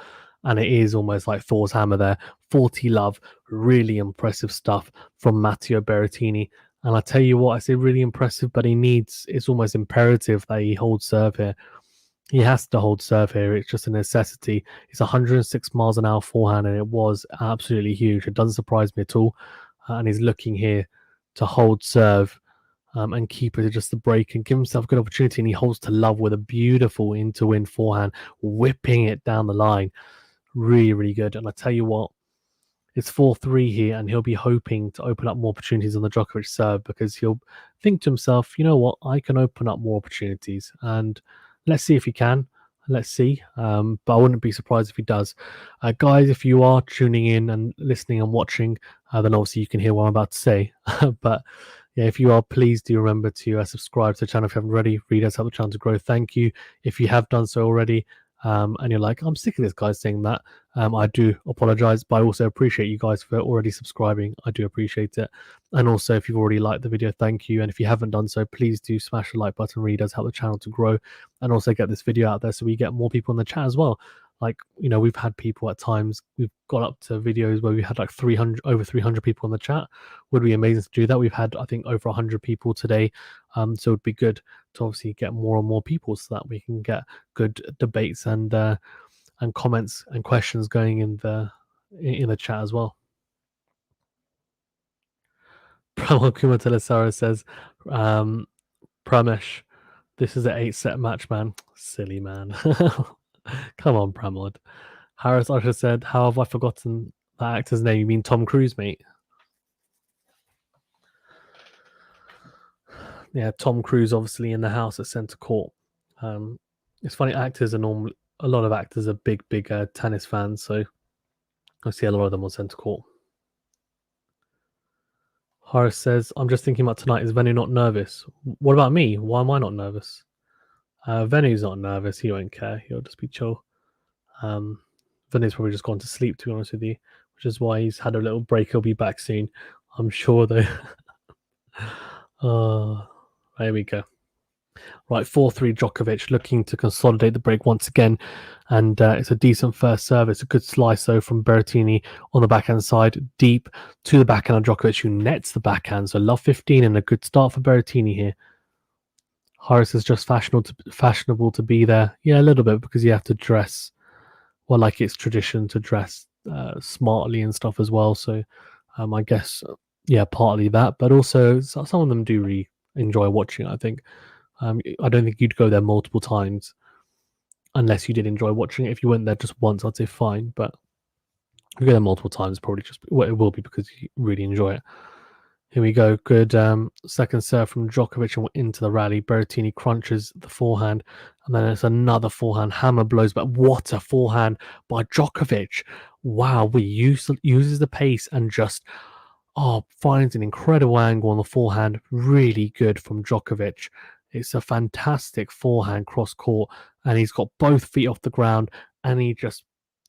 And it is almost like Thor's hammer there. 40 love. Really impressive stuff from Matteo Berrettini. And I tell you what, I say really impressive, but it's almost imperative that he holds serve here. He has to hold serve here. It's just a necessity. It's 106 miles an hour forehand, and it was absolutely huge. It doesn't surprise me at all. And he's looking here to hold serve and keep it to just the break and give himself a good opportunity. And he holds to love with a beautiful in-to-win forehand, whipping it down the line. Really, really good. And I tell you what, it's 4-3 here, and he'll be hoping to open up more opportunities on the Djokovic serve, because he'll think to himself, you know what, I can open up more opportunities. And let's see if he can. Let's see. But I wouldn't be surprised if he does. Guys, if you are tuning in and listening and watching, then obviously you can hear what I'm about to say. But yeah, if you are, please do remember to subscribe to the channel if you haven't already. Really does help the channel to grow. Thank you. If you have done so already, and you're like, I'm sick of this guy saying that, I do apologize, but I also appreciate you guys for already subscribing. I do appreciate it. And also, if you've already liked the video, thank you. And if you haven't done so, please do smash the like button. It really does help the channel to grow, and also get this video out there so we get more people in the chat as well. Like, we've had people at times, we've got up to videos where we had like over 300 people in the chat. Would be amazing to do that. We've had, I think, over 100 people today. So it'd be good to obviously get more and more people so that we can get good debates and comments and questions going in the chat as well. Pramod Kumar Telasara says, Pramesh, this is an 8-set match, man. Silly man. Come on, Pramod. Harris Usher said, how have I forgotten that actor's name? You mean Tom Cruise, mate? Yeah, Tom Cruise obviously in the house at Centre Court. It's funny, actors are normally, a lot of actors are big tennis fans, so I see a lot of them on Centre Court. Horace says, I'm just thinking about tonight. Is Venu not nervous? What about me? Why am I not nervous? Venu's not nervous. He won't care. He'll just be chill. Venu's probably just gone to sleep, to be honest with you, which is why he's had a little break. He'll be back soon, I'm sure, though. There we go. Right, 4-3 Djokovic looking to consolidate the break once again. And it's a decent first serve. It's a good slice, though, from Berrettini on the backhand side, deep to the backhand of Djokovic, who nets the backhand. So love 15 and a good start for Berrettini here. Horace is just fashionable to be there. Yeah, a little bit, because you have to dress, well, like it's tradition to dress smartly and stuff as well. So I guess, yeah, partly that. But also, some of them do really enjoy watching, I think. I don't think you'd go there multiple times unless you did enjoy watching it. If you went there just once, I'd say fine. But if you go there multiple times, probably just, well, it will be because you really enjoy it. Here we go. Good second serve from Djokovic and into the rally. Berrettini crunches the forehand. And then it's another forehand. Hammer blows back. What a forehand by Djokovic. Wow. Uses the pace and just finds an incredible angle on the forehand. Really good from Djokovic. It's a fantastic forehand cross court. And he's got both feet off the ground. And he just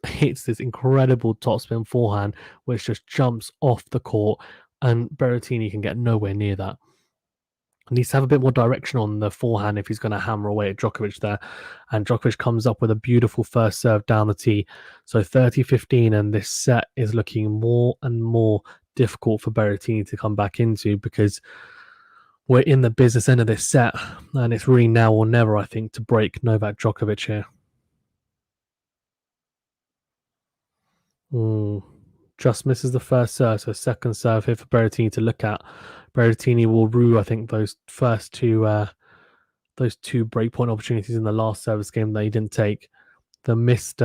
hits this incredible topspin forehand, which just jumps off the court. And Berrettini can get nowhere near that. He needs to have a bit more direction on the forehand if he's going to hammer away at Djokovic there. And Djokovic comes up with a beautiful first serve down the tee. So 30-15, and this set is looking more and more difficult for Berrettini to come back into, because we're in the business end of this set. And it's really now or never, I think, to break Novak Djokovic here. Just misses the first serve, so second serve here for Berrettini to look at. Berrettini will rue, I think, those two breakpoint opportunities in the last service game that he didn't take. The missed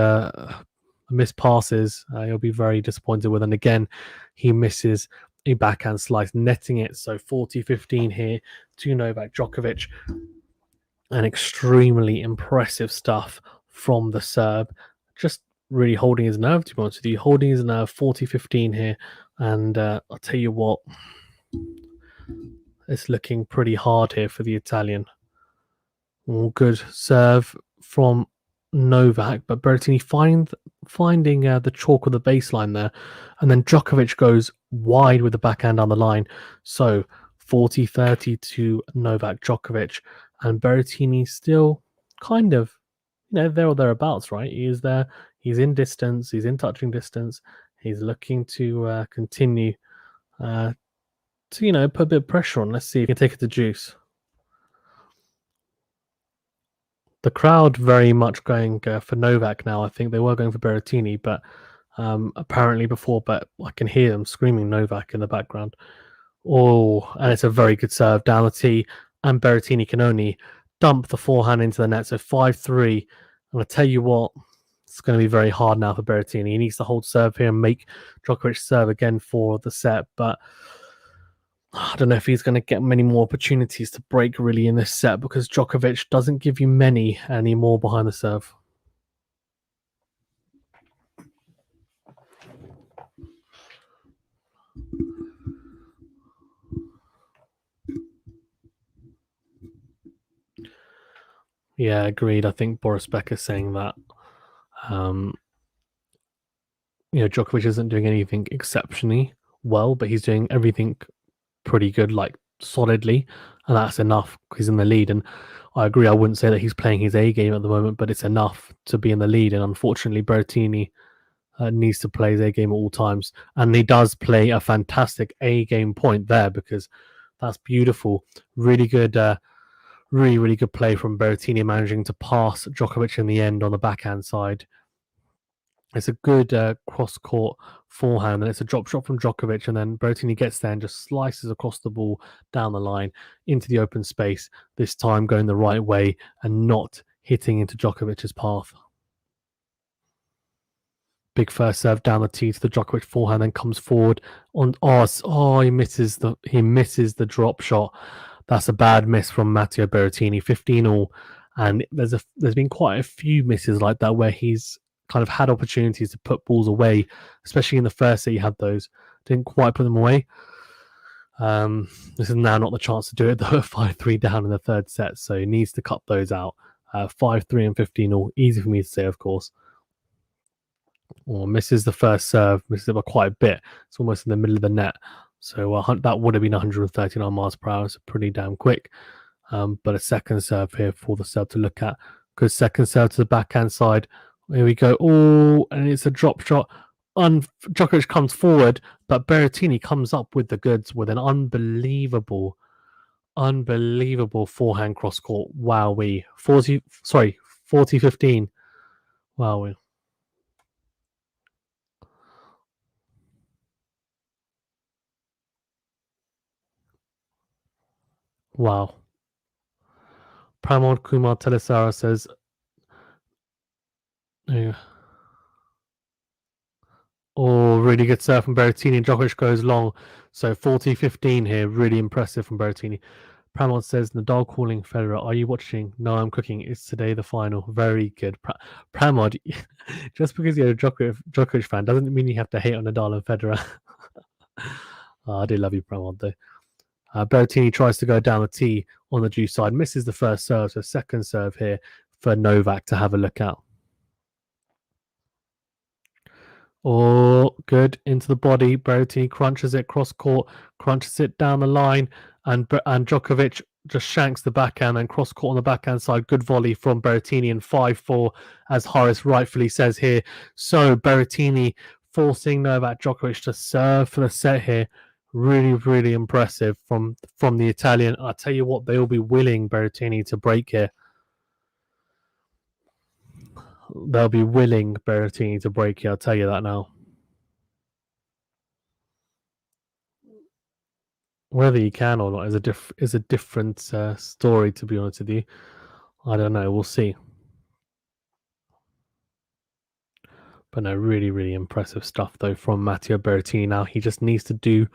passes, he'll be very disappointed with. And again, he misses a backhand slice, netting it. So 40-15 here to Novak Djokovic. And extremely impressive stuff from the Serb. Just really holding his nerve, to be honest with you. Holding his nerve, 40-15 here. And I'll tell you what, it's looking pretty hard here for the Italian. Good serve from Novak, but Berrettini finding the chalk of the baseline there. And then Djokovic goes wide with the backhand down the line. So 40-30 to Novak Djokovic. And Berrettini still kind of, there or thereabouts, right? He is there. He's in distance. He's in touching distance. He's looking to continue to, put a bit of pressure on. Let's see if he can take it to juice. The crowd very much going for Novak now. I think they were going for Berrettini, but apparently before, but I can hear them screaming Novak in the background. Oh, and it's a very good serve down the tee, and Berrettini can only dump the forehand into the net. So 5-3. And I tell you what, it's going to be very hard now for Berrettini. He needs to hold serve here and make Djokovic serve again for the set, but I don't know if he's going to get many more opportunities to break really in this set, because Djokovic doesn't give you many anymore behind the serve. Yeah, agreed. I think Boris Becker saying that Djokovic isn't doing anything exceptionally well, but he's doing everything pretty good, like solidly, and that's enough because he's in the lead. And I agree, I wouldn't say that he's playing his A game at the moment, but it's enough to be in the lead. And unfortunately, Berrettini needs to play his A game at all times, and he does play a fantastic A game point there, because that's beautiful. Really good, really good play from Berrettini, managing to pass Djokovic in the end on the backhand side. It's a good cross-court forehand, and it's a drop shot from Djokovic, and then Berrettini gets there and just slices across the ball down the line into the open space, this time going the right way and not hitting into Djokovic's path. Big first serve down the tee to the Djokovic forehand, then comes forward on. He misses the drop shot. That's a bad miss from Matteo Berrettini. 15-all, and there's been quite a few misses like that where he's kind of had opportunities to put balls away, especially in the first set. He had those, didn't quite put them away. This is now not the chance to do it though. 5-3 down in the third set, so he needs to cut those out. 5-3 and 15 all. Easy for me to say, of course. Or misses the first serve, misses it by quite a bit. It's almost in the middle of the net. So that would have been 139 miles per hour. So pretty damn quick. But a second serve here for the serve to look at. Good second serve to the backhand side. Here we go. Oh, and it's a drop shot. Djokovic comes forward, but Berrettini comes up with the goods with an unbelievable forehand cross court. Wowee. 40-15. Wowee. Wow. Pramod Kumar Telesara says, yeah. Oh, really good serve from Berrettini. Djokovic goes long. So 40-15 here. Really impressive from Berrettini. Pramod says, Nadal calling Federer. Are you watching? No, I'm cooking. It's today the final. Very good. Pramod, just because you're a Djokovic fan doesn't mean you have to hate on Nadal and Federer. I do love you, Pramod, though. Berrettini tries to go down the tee on the due side. Misses the first serve. So second serve here for Novak to have a look at. Oh, good into the body. Berrettini crunches it cross court, crunches it down the line, and Djokovic just shanks the backhand and cross court on the backhand side. Good volley from Berrettini in 5-4, as Horace rightfully says here. So Berrettini forcing Novak Djokovic to serve for the set here. Really, really impressive from the Italian. I tell you what, they will be willing Berrettini to break here. They'll be willing Berrettini to break here. I'll tell you that now. Whether he can or not is a different story, to be honest with you. I don't know. We'll see. But no, really, really impressive stuff, though, from Matteo Berrettini. Now he just needs to do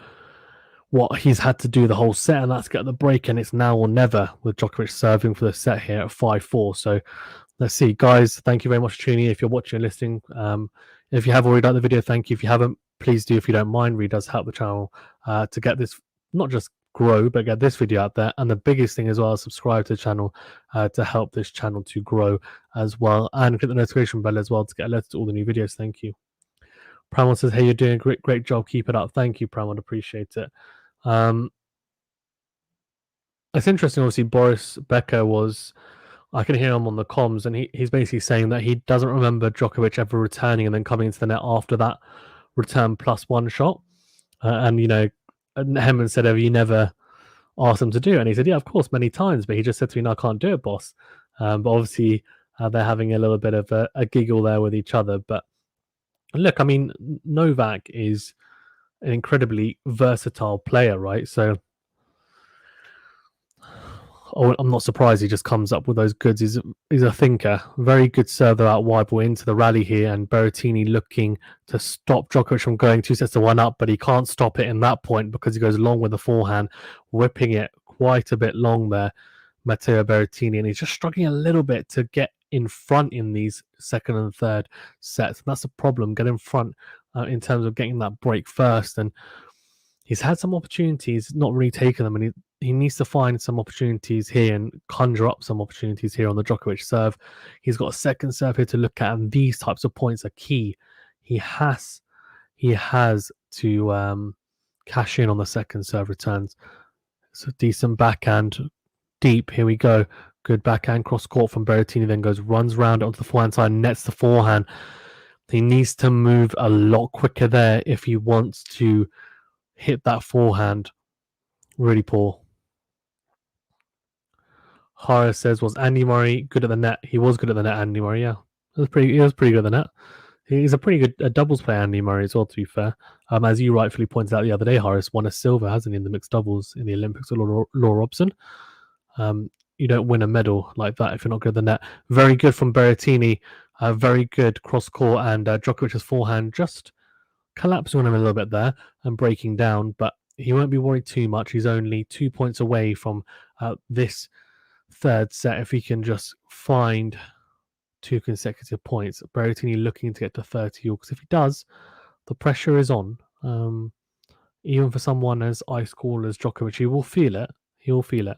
what he's had to do the whole set, and that's get the break, and it's now or never with Djokovic serving for the set here at 5-4. So let's see. Guys, thank you very much for tuning in. If you're watching and listening, if you have already liked the video, thank you. If you haven't, please do if you don't mind. Really does help the channel to get this, not just grow, but get this video out there. And the biggest thing as well, subscribe to the channel to help this channel to grow as well. And click the notification bell as well to get alerted to all the new videos. Thank you. Pramod says, hey, you're doing a great job. Keep it up. Thank you, Pramod. Appreciate it. It's interesting. Obviously, Boris Becker I can hear him on the comms, and he's basically saying that he doesn't remember Djokovic ever returning and then coming into the net after that return +1 shot. And, you know, Hemman said, have you never asked him to do it? And he said, yeah, of course, many times. But he just said to me, no, I can't do it, boss. But obviously, they're having a little bit of a giggle there with each other. But look, I mean, Novak is an incredibly versatile player, right? So I'm not surprised he just comes up with those goods. He's a thinker. Very good serve out wide ball into the rally here, and Berrettini looking to stop Djokovic from going 2-1 up, but he can't stop it in that point because he goes long with the forehand, whipping it quite a bit long there, Matteo Berrettini, and he's just struggling a little bit to get in front in these second and third sets. And that's the problem, get in front in terms of getting that break first. And he's had some opportunities, not really taken them, and he needs to find some opportunities here and conjure up some opportunities here on the Djokovic serve. He's got a second serve here to look at, and these types of points are key. He has to cash in on the second serve returns. So decent backhand, deep. Here we go. Good backhand cross court from Berrettini, then runs round onto the forehand side, nets the forehand. He needs to move a lot quicker there if he wants to hit that forehand. Really poor. Horace says, was Andy Murray good at the net? He was good at the net, Andy Murray, yeah. He was pretty good at the net. He's a pretty good doubles player, Andy Murray, as well, to be fair. As you rightfully pointed out the other day, Horace won a silver, hasn't he, in the mixed doubles in the Olympics with Laura Robson. You don't win a medal like that if you're not good at the net. Very good from Berrettini. Very good cross court, and Djokovic's forehand just collapsing on him a little bit there and breaking down, but he won't be worried too much. He's only 2 points away from this third set if he can just find 2 consecutive points. Berrettini looking to get to 30 because if he does, the pressure is on. Even for someone as ice cool as Djokovic, he will feel it. He will feel it.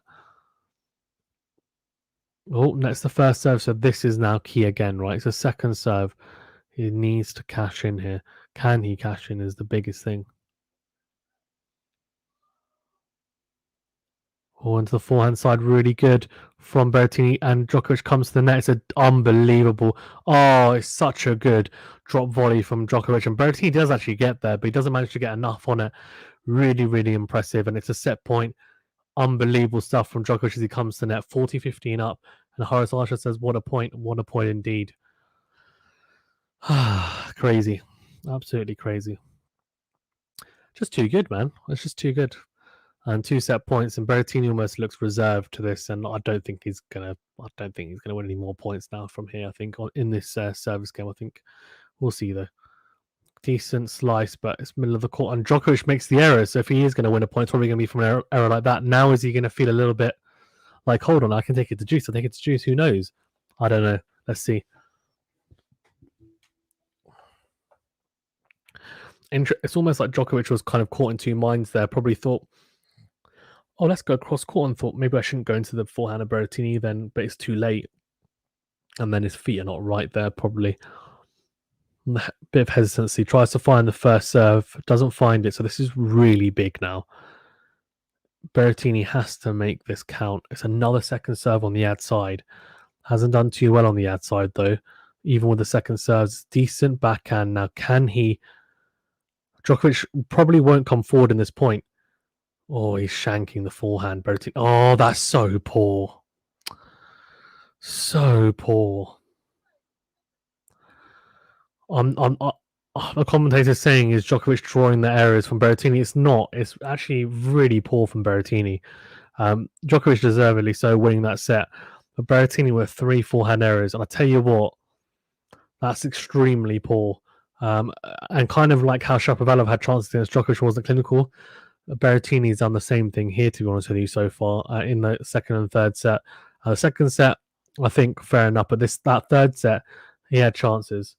Oh, that's the first serve. So this is now key again, right? It's a second serve. He needs to cash in here. Can he cash in is the biggest thing. Oh, into the forehand side, really good from Berrettini, and Djokovic comes to the net. It's an unbelievable. Oh, it's such a good drop volley from Djokovic, and Berrettini does actually get there, but he doesn't manage to get enough on it. Really, really impressive, and it's a set point. Unbelievable stuff from Djokovic as he comes to the net, 40-15 up, and Horace Archer says, "What a point! What a point indeed!" Crazy, absolutely crazy. Just too good, man. It's just too good. And 2 set points, and Berrettini almost looks reserved to this, and I don't think he's gonna win any more points now from here. I think in this service game, I think we'll see though. Decent slice, but it's middle of the court, and Djokovic makes the error. So if he is going to win a point, it's probably going to be from an error like that. Now is he going to feel a little bit like, hold on, I can take it to juice. I think it's juice. Who knows? I don't know. Let's see. It's almost like Djokovic was kind of caught in 2 minds there. Probably thought, oh, let's go cross court, and thought maybe I shouldn't go into the forehand of Berrettini then, but it's too late. And then his feet are not right there, probably. Bit of hesitancy, tries to find the first serve, doesn't find it. So this is really big now. Berrettini has to make this count. It's another second serve on the ad side. Hasn't done too well on the ad side, though. Even with the second serves, decent backhand. Now, can he... Djokovic probably won't come forward in this point. Oh, he's shanking the forehand. Berrettini. Oh, that's so poor. So poor. The commentator saying is Djokovic drawing the errors from Berrettini. It's not. It's actually really poor from Berrettini. Djokovic deservedly so winning that set. But Berrettini with 3 forehand errors. And I tell you what, that's extremely poor. And kind of like how Shapovalov had chances against Djokovic wasn't clinical. Berrettini's done the same thing here, to be honest with you, so far in the second and third set. The second set, I think, fair enough. But that third set, he had chances.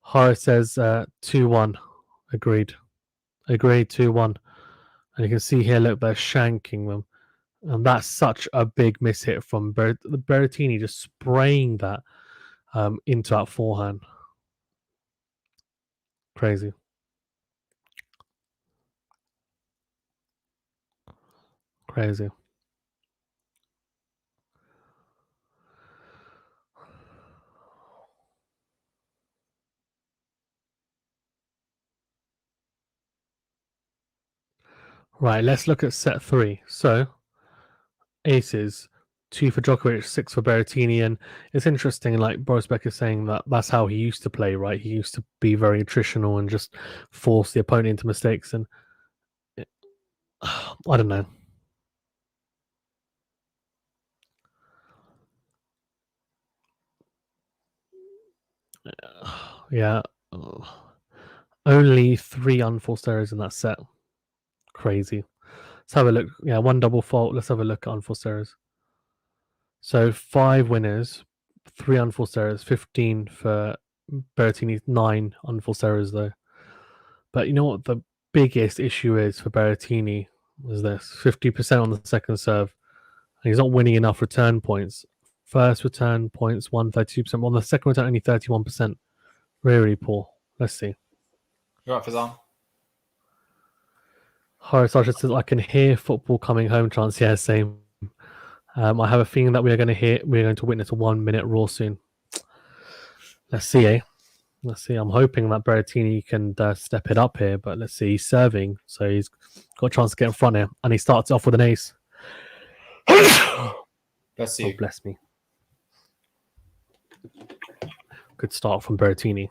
Horace says 2-1. Agreed. 2-1. And you can see here, look, they're shanking them. And that's such a big miss hit from Berrettini, just spraying that into that forehand. Crazy. Crazy. Right, let's look at set 3. So, aces, 2 for Djokovic, 6 for Berrettini. And it's interesting, like Boris Becker is saying, that that's how he used to play, right? He used to be very attritional and just force the opponent into mistakes. And I don't know. Yeah. Only 3 unforced errors in that set. Crazy. Let's have a look. Yeah, 1 double fault. Let's have a look at unforced errors. So 5 winners, 3 unforced errors, 15 for Berrettini, 9 unforced errors though. But you know what the biggest issue is for Berrettini is this: 50% on the second serve. And he's not winning enough return points. First return points, 132%. On the second return, only 31%. Really, really poor. Let's see. You're up, Fazan. Horace Archer says, I can hear football coming home chance. Yeah, same. I have a feeling that we're going to witness a 1 minute Raw soon. Let's see, eh? Let's see. I'm hoping that Berrettini can step it up here, but let's see. He's serving, so he's got a chance to get in front here, and he starts off with an ace. Bless you. Oh, bless me. Good start from Berrettini.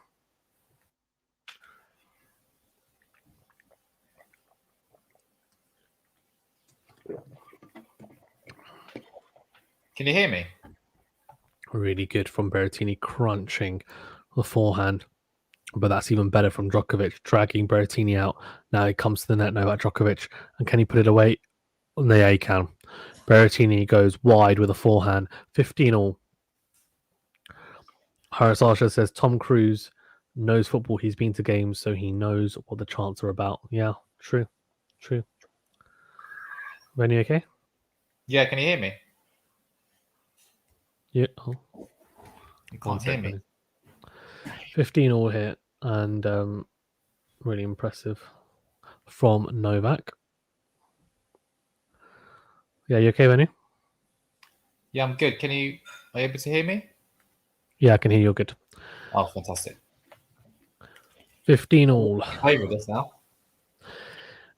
Can you hear me? Really good from Berrettini, crunching the forehand. But that's even better from Djokovic, dragging Berrettini out. Now he comes to the net, Novak Djokovic. And can he put it away? Yeah, he can. Berrettini goes wide with a forehand. 15 all. Horace Archer says Tom Cruise knows football. He's been to games, so he knows what the chants are about. Yeah, true. True. Rennie, okay? Yeah, can you hear me? Yeah. Oh, You one can't hear sec, me. Rennie. 15 all hit and really impressive from Novak. Yeah, you okay, Rennie? Yeah, I'm good. Are you able to hear me? Yeah, I can hear you good. Oh, fantastic. 15 all. Play with us now.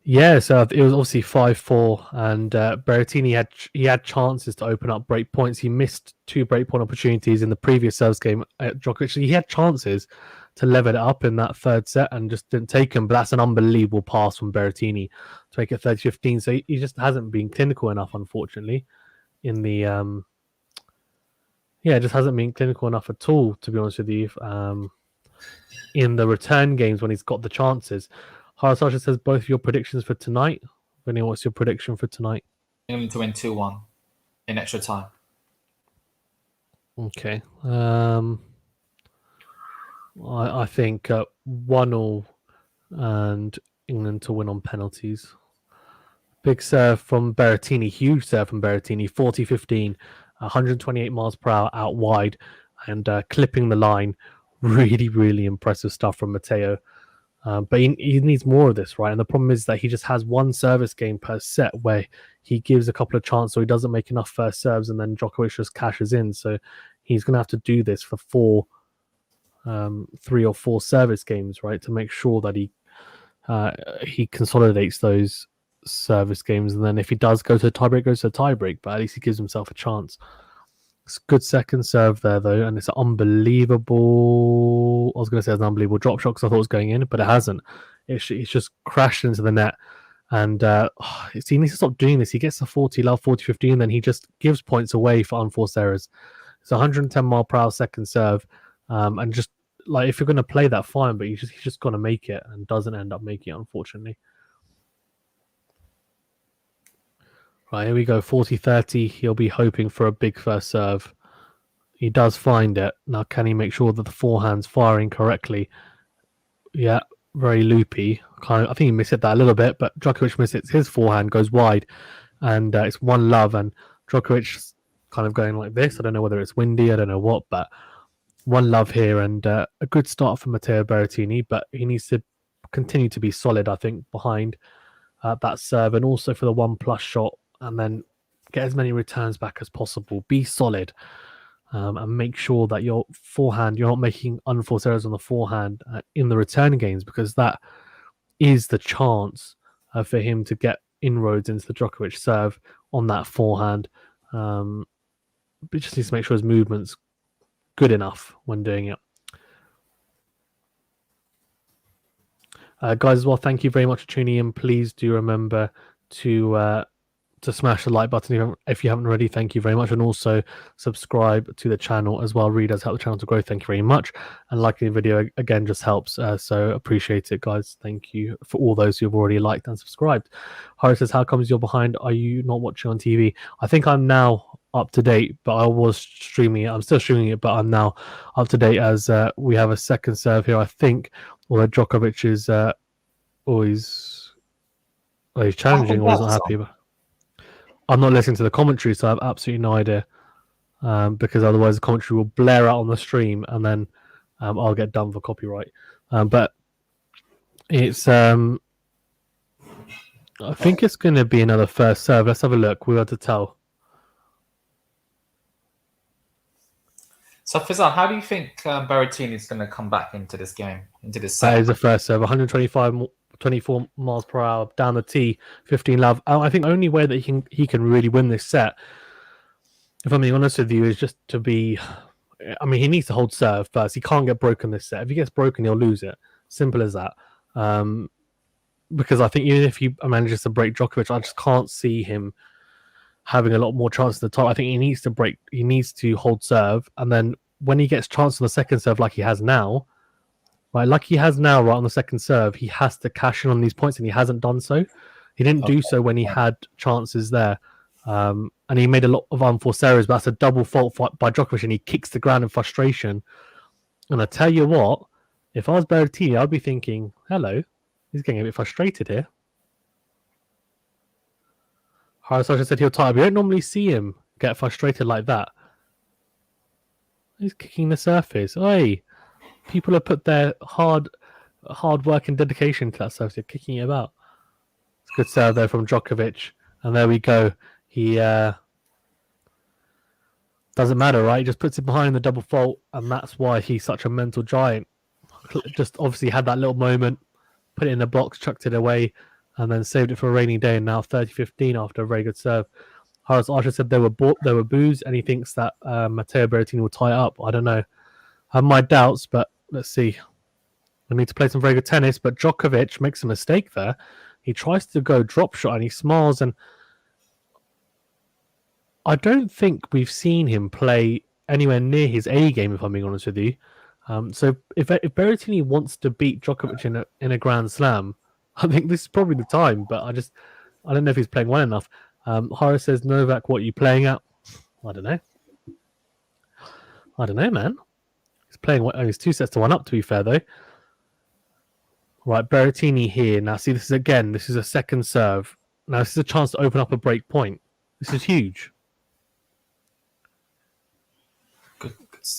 Yeah, so it was obviously 5-4, and Berrettini had chances to open up break points. He missed 2 break point opportunities in the previous service game at Djokovic. He had chances to level it up in that third set and just didn't take them. But that's an unbelievable pass from Berrettini to make it 30-15. So he just hasn't been clinical enough, unfortunately, in the it just hasn't been clinical enough at all, to be honest with you. In the return games when he's got the chances. Harasasha says both your predictions for tonight. Vinny, what's your prediction for tonight? England to win 2-1 in extra time. Okay. I think 1-1 and England to win on penalties. Big serve from Berrettini, huge serve from Berrettini, 40-15, 128 miles per hour out wide and clipping the line. Really, really impressive stuff from Matteo. But he needs more of this, right? And the problem is that he just has one service game per set where he gives a couple of chances or he doesn't make enough first serves and then Djokovic just cashes in. So he's going to have to do this for 3 or 4 service games, right? To make sure that he consolidates those service games. And then if he does go to a tiebreak, goes to a tiebreak, but at least he gives himself a chance. It's a good second serve there, though, and it's an unbelievable. I was going to say it's an unbelievable drop shot because I thought it was going in, but it hasn't. It's just crashed into the net, and he needs to stop doing this. He gets the 40 love, 40-15, then he just gives points away for unforced errors. It's 110 mile per hour second serve, and just like if you're going to play that, fine, but he's just going to make it and doesn't end up making it, unfortunately. Right, here we go, 40-30. He'll be hoping for a big first serve. He does find it. Now, can he make sure that the forehand's firing correctly? Yeah, very loopy. I think he missed it that a little bit, but Djokovic missed it. His forehand goes wide, and it's 1-love, and Djokovic kind of going like this. I don't know whether it's windy, I don't know what, but 1-love here, and a good start for Matteo Berrettini, but he needs to continue to be solid, I think, behind that serve, and also for the 1+ shot, and then get as many returns back as possible. Be solid. And make sure that your forehand, you're not making unforced errors on the forehand in the return games, because that is the chance for him to get inroads into the Djokovic serve on that forehand. But he just needs to make sure his movement's good enough when doing it. Guys, as well, thank you very much for tuning in. Please do remember to smash the like button if you haven't already. Thank you very much, and also subscribe to the channel as well. Really does help the channel to grow. Thank you very much, and liking the video again just helps, so appreciate it, guys. Thank you for all those who have already liked and subscribed. Harry says, how comes you're behind? Are you not watching on TV? I think I'm now up to date, but I was streaming it. I'm still streaming it, but I'm now up to date as we have a second serve here, I think, although Djokovic is always he's challenging or he's not happy. But I'm not listening to the commentary, so I have absolutely no idea, because otherwise the commentary will blare out on the stream, and then I'll get done for copyright. But it's I think it's going to be another first serve. Let's have a look. We have to tell. So, Fazan, how do you think Berrettini is going to come back into this game, into this set? That is the first serve. 24 miles per hour down the tee, 15 love. I think only way that he can really win this set, if I'm being honest with you, is just to be. I mean, he needs to hold serve first. He can't get broken this set. If he gets broken, he'll lose it. Simple as that. Because I think even if he manages to break Djokovic, I just can't see him having a lot more chance at the top. I think he needs to break. He needs to hold serve, and then when he gets chance on the second serve, like he has now. Right, like he has now, right on the second serve, he has to cash in on these points, and he hasn't done so. He didn't do so when he had chances there, and he made a lot of unforced errors. But that's a double fault by Djokovic, and he kicks the ground in frustration. And I tell you what, if I was Berrettini, I'd be thinking, "Hello, he's getting a bit frustrated here." Harris said he'll tie up. You don't normally see him get frustrated like that. He's kicking the surface. Oi! People have put their hard work and dedication to that surface. They're kicking it about. It's a good serve there from Djokovic. And there we go. He doesn't matter, right? He just puts it behind the double fault, and that's why he's such a mental giant. Just obviously had that little moment, put it in the box, chucked it away, and then saved it for a rainy day. And now 30-15 after a very good serve. Horace Archer said there were boos, and he thinks that Matteo Berrettini will tie it up. I don't know. I have my doubts, but let's see. We need to play some very good tennis, but Djokovic makes a mistake there. He tries to go drop shot, and he smiles, and I don't think we've seen him play anywhere near his A game, if I'm being honest with you. So if Berrettini wants to beat Djokovic in a Grand Slam, I think this is probably the time. But I don't know if he's playing well enough. Horace says, Novak, what are you playing at? I don't know, man. He's playing. He's 2 sets to 1 up. To be fair, though. Right, Berrettini here. Now, see, this is a second serve. Now, this is a chance to open up a break point. This is huge.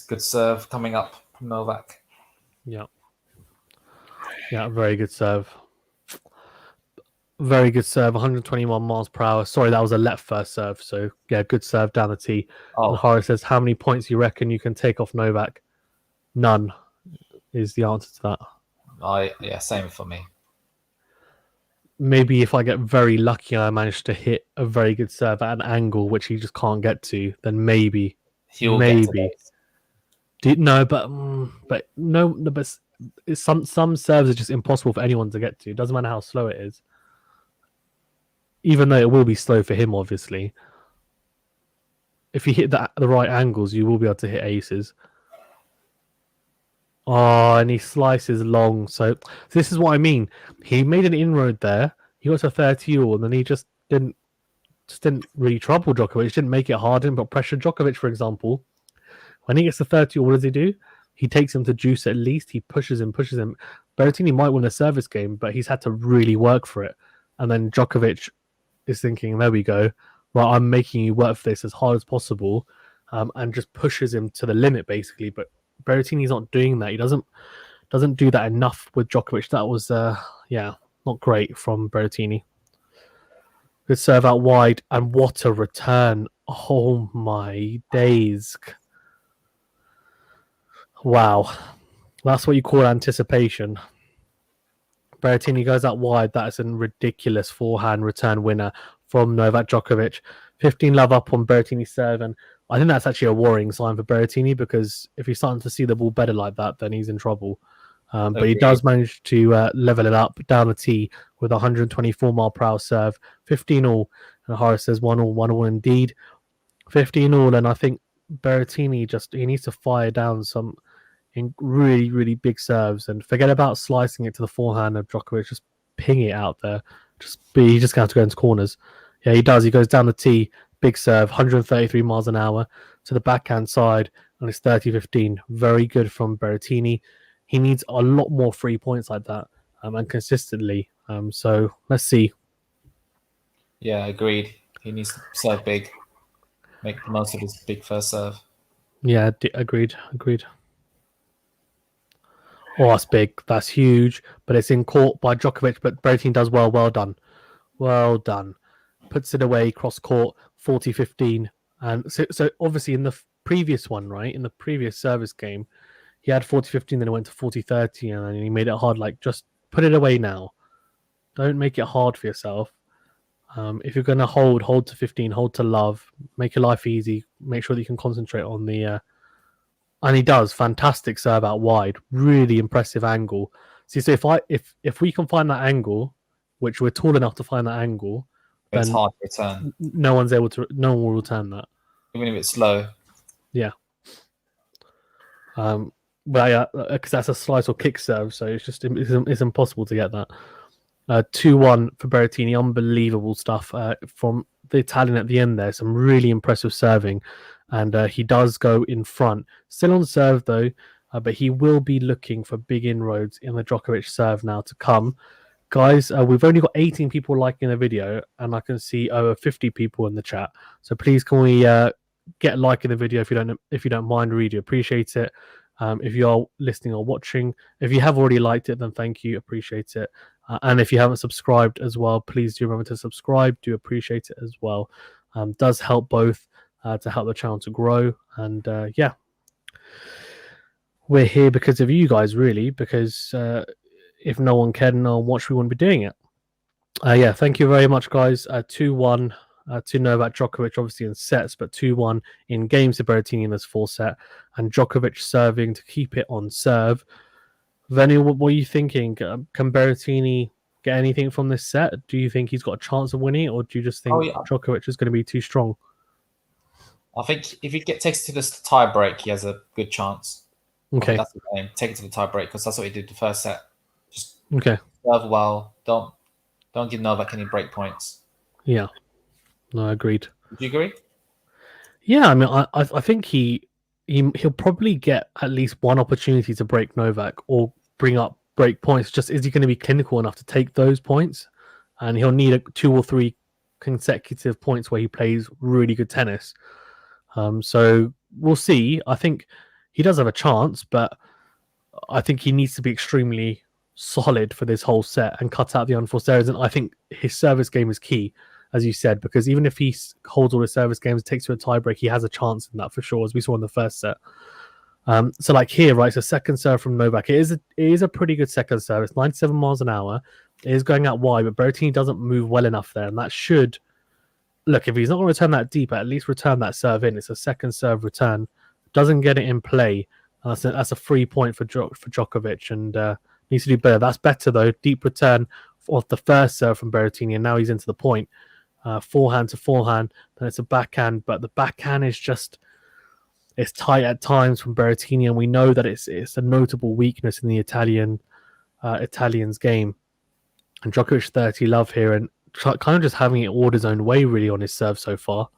Good serve coming up from Novak. Yeah, very good serve. Very good serve, 121 miles per hour. Sorry, that was a left first serve. So, yeah, good serve down the tee. Oh. And Horace says, how many points do you reckon you can take off Novak? None is the answer to that. Same for me. Maybe if I get very lucky and I manage to hit a very good serve at an angle which he just can't get to, then maybe. Maybe. But some serves are just impossible for anyone to get to. It doesn't matter how slow it is. Even though it will be slow for him, obviously. If you hit the right angles, you will be able to hit aces. Oh, and he slices long. So this is what I mean. He made an inroad there. He got to 30-all, and then he just didn't really trouble Djokovic. Didn't make it hard. Didn't put pressure. Djokovic, for example, when he gets to 30-all, what does he do? He takes him to juice at least. He pushes him. Berrettini might win a service game, but he's had to really work for it. And then Djokovic is thinking, there we go. Right, I'm making you work for this as hard as possible, and just pushes him to the limit, basically. But Berrettini's not doing that. He doesn't do that enough with Djokovic. That was, not great from Berrettini. Good serve out wide, and what a return. Oh, my days. Wow. That's what you call anticipation. Berrettini goes out wide. That is a ridiculous forehand return winner from Novak Djokovic. 15-love up on Berrettini's serve, and I think that's actually a worrying sign for Berrettini, because if he's starting to see the ball better like that, then he's in trouble. But he does manage to level it up down the tee with a 124-mile-per-hour serve. 15-all, and Horace says 1-all indeed. 15-all, and I think Berrettini he needs to fire down some in really, really big serves and forget about slicing it to the forehand of Djokovic. Just ping it out there. He just going to have to go into corners. Yeah, he does. He goes down the tee, big serve, 133 miles an hour to the backhand side, and it's 30-15. Very good from Berrettini. He needs a lot more free points like that, and consistently. So let's see. Yeah, agreed. He needs to serve big, make the most of his big first serve. Yeah, agreed. Oh, that's big. That's huge. But it's in court by Djokovic. But Berrettini does well. Well done. Well done. Puts it away, cross court, 40-15. And so obviously in the previous one, right, in the previous service game, he had 40-15, then it went to 40-30, and then he made it hard. Like, just put it away now. Don't make it hard for yourself. If you're going to hold to 15, hold to love, make your life easy, make sure that you can concentrate on the... and he does. Fantastic serve out wide. Really impressive angle. See, so if we can find that angle, which we're tall enough to find that angle, it's then hard to return. No one will return that. Even if it's slow. Yeah. But yeah, because that's a slice or kick serve, so it's impossible to get that. 2-1 for Berrettini. Unbelievable stuff from the Italian at the end there. Some really impressive serving. And he does go in front. Still on serve, though, but he will be looking for big inroads in the Djokovic serve now to come. Guys, we've only got 18 people liking the video, and I can see over 50 people in the chat. So please, can we get a like in the video if you don't mind? Really appreciate it. If you are listening or watching, if you have already liked it, then thank you, appreciate it. And if you haven't subscribed as well, please do remember to subscribe. Do appreciate it as well. Does help both to help the channel to grow. And yeah, we're here because of you guys, really, because if no one cared and no one watched, we wouldn't be doing it. Yeah, thank you very much, guys. 2-1 to Novak Djokovic, obviously in sets, but 2-1 in games to Berrettini in this full set, and Djokovic serving to keep it on serve. Venu, what are you thinking? Can Berrettini get anything from this set? Do you think he's got a chance of winning, or do you just think Djokovic is going to be too strong? I think if he takes it to this tie break, he has a good chance. Okay, that's the game. Take it to the tie break, because that's what he did the first set. Just serve well. Don't give Novak any break points. Yeah, no, agreed. Do you agree? Yeah, I mean, I think he'll probably get at least one opportunity to break Novak or bring up break points. Just is he going to be clinical enough to take those points? And he'll need 2 or 3 consecutive points where he plays really good tennis. So we'll see. I think he does have a chance, but I think he needs to be extremely solid for this whole set and cut out the unforced errors. And I think his service game is key, as you said, because even if he holds all his service games, takes to a tiebreak, he has a chance in that for sure, as we saw in the first set. So like here, right, so second serve from Novak. It is a pretty good second serve. It's 97 miles an hour. It is going out wide, but Berrettini doesn't move well enough there, and that should... Look, if he's not going to return that deep, at least return that serve in. It's a second serve return. Doesn't get it in play. That's a free point for Djokovic, and needs to do better. That's better, though. Deep return off the first serve from Berrettini, and now he's into the point. Forehand to forehand, then it's a backhand, but the backhand is just... It's tight at times from Berrettini, and we know that it's a notable weakness in the Italians' game. And Djokovic 30 love here, and kind of just having it all his own way, really, on his serve so far.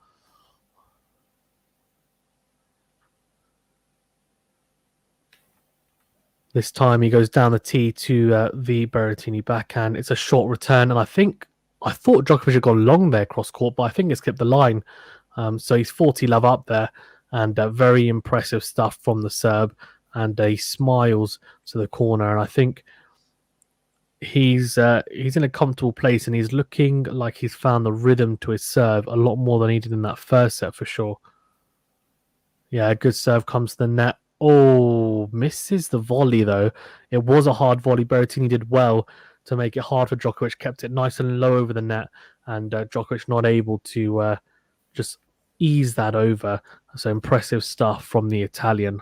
This time he goes down the tee to the Berrettini backhand. It's a short return, and I thought Djokovic had gone long there cross court, but I think it's kept the line. So he's 40 love up there, and very impressive stuff from the Serb. And he smiles to the corner, and I think he's in a comfortable place, and he's looking like he's found the rhythm to his serve a lot more than he did in that first set for sure. Yeah, a good serve comes to the net. Oh, misses the volley though. It was a hard volley. Berrettini did well to make it hard for Djokovic, kept it nice and low over the net, and Djokovic not able to just ease that over. So impressive stuff from the Italian.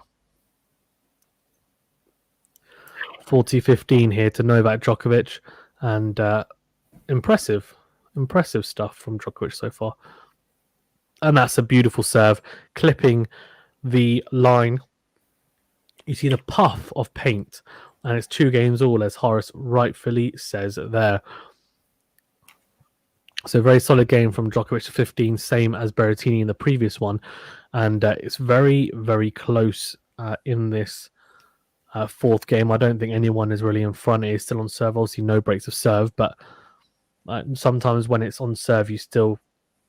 40-15 here to Novak Djokovic, and impressive stuff from Djokovic so far. And that's a beautiful serve, clipping the line. You see the puff of paint, and it's 2 games all, as Horace rightfully says there. So very solid game from Djokovic to 15, same as Berrettini in the previous one. And it's very, very close in this fourth game. I don't think anyone is really in front. It is still on serve. Obviously, no breaks of serve, but sometimes when it's on serve, you still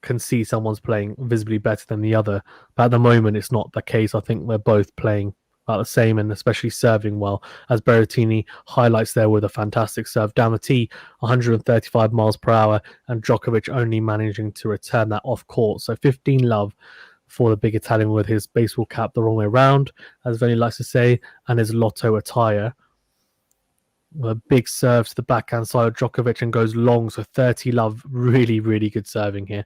can see someone's playing visibly better than the other. But at the moment, it's not the case. I think they're both playing about the same, and especially serving well, as Berrettini highlights there with a fantastic serve down the tee, 135 miles per hour, and Djokovic only managing to return that off court. So 15 love for the big Italian with his baseball cap the wrong way around, as Veni likes to say, and his Lotto attire. A big serve to the backhand side of Djokovic and goes long, so 30 love. Really, really good serving here.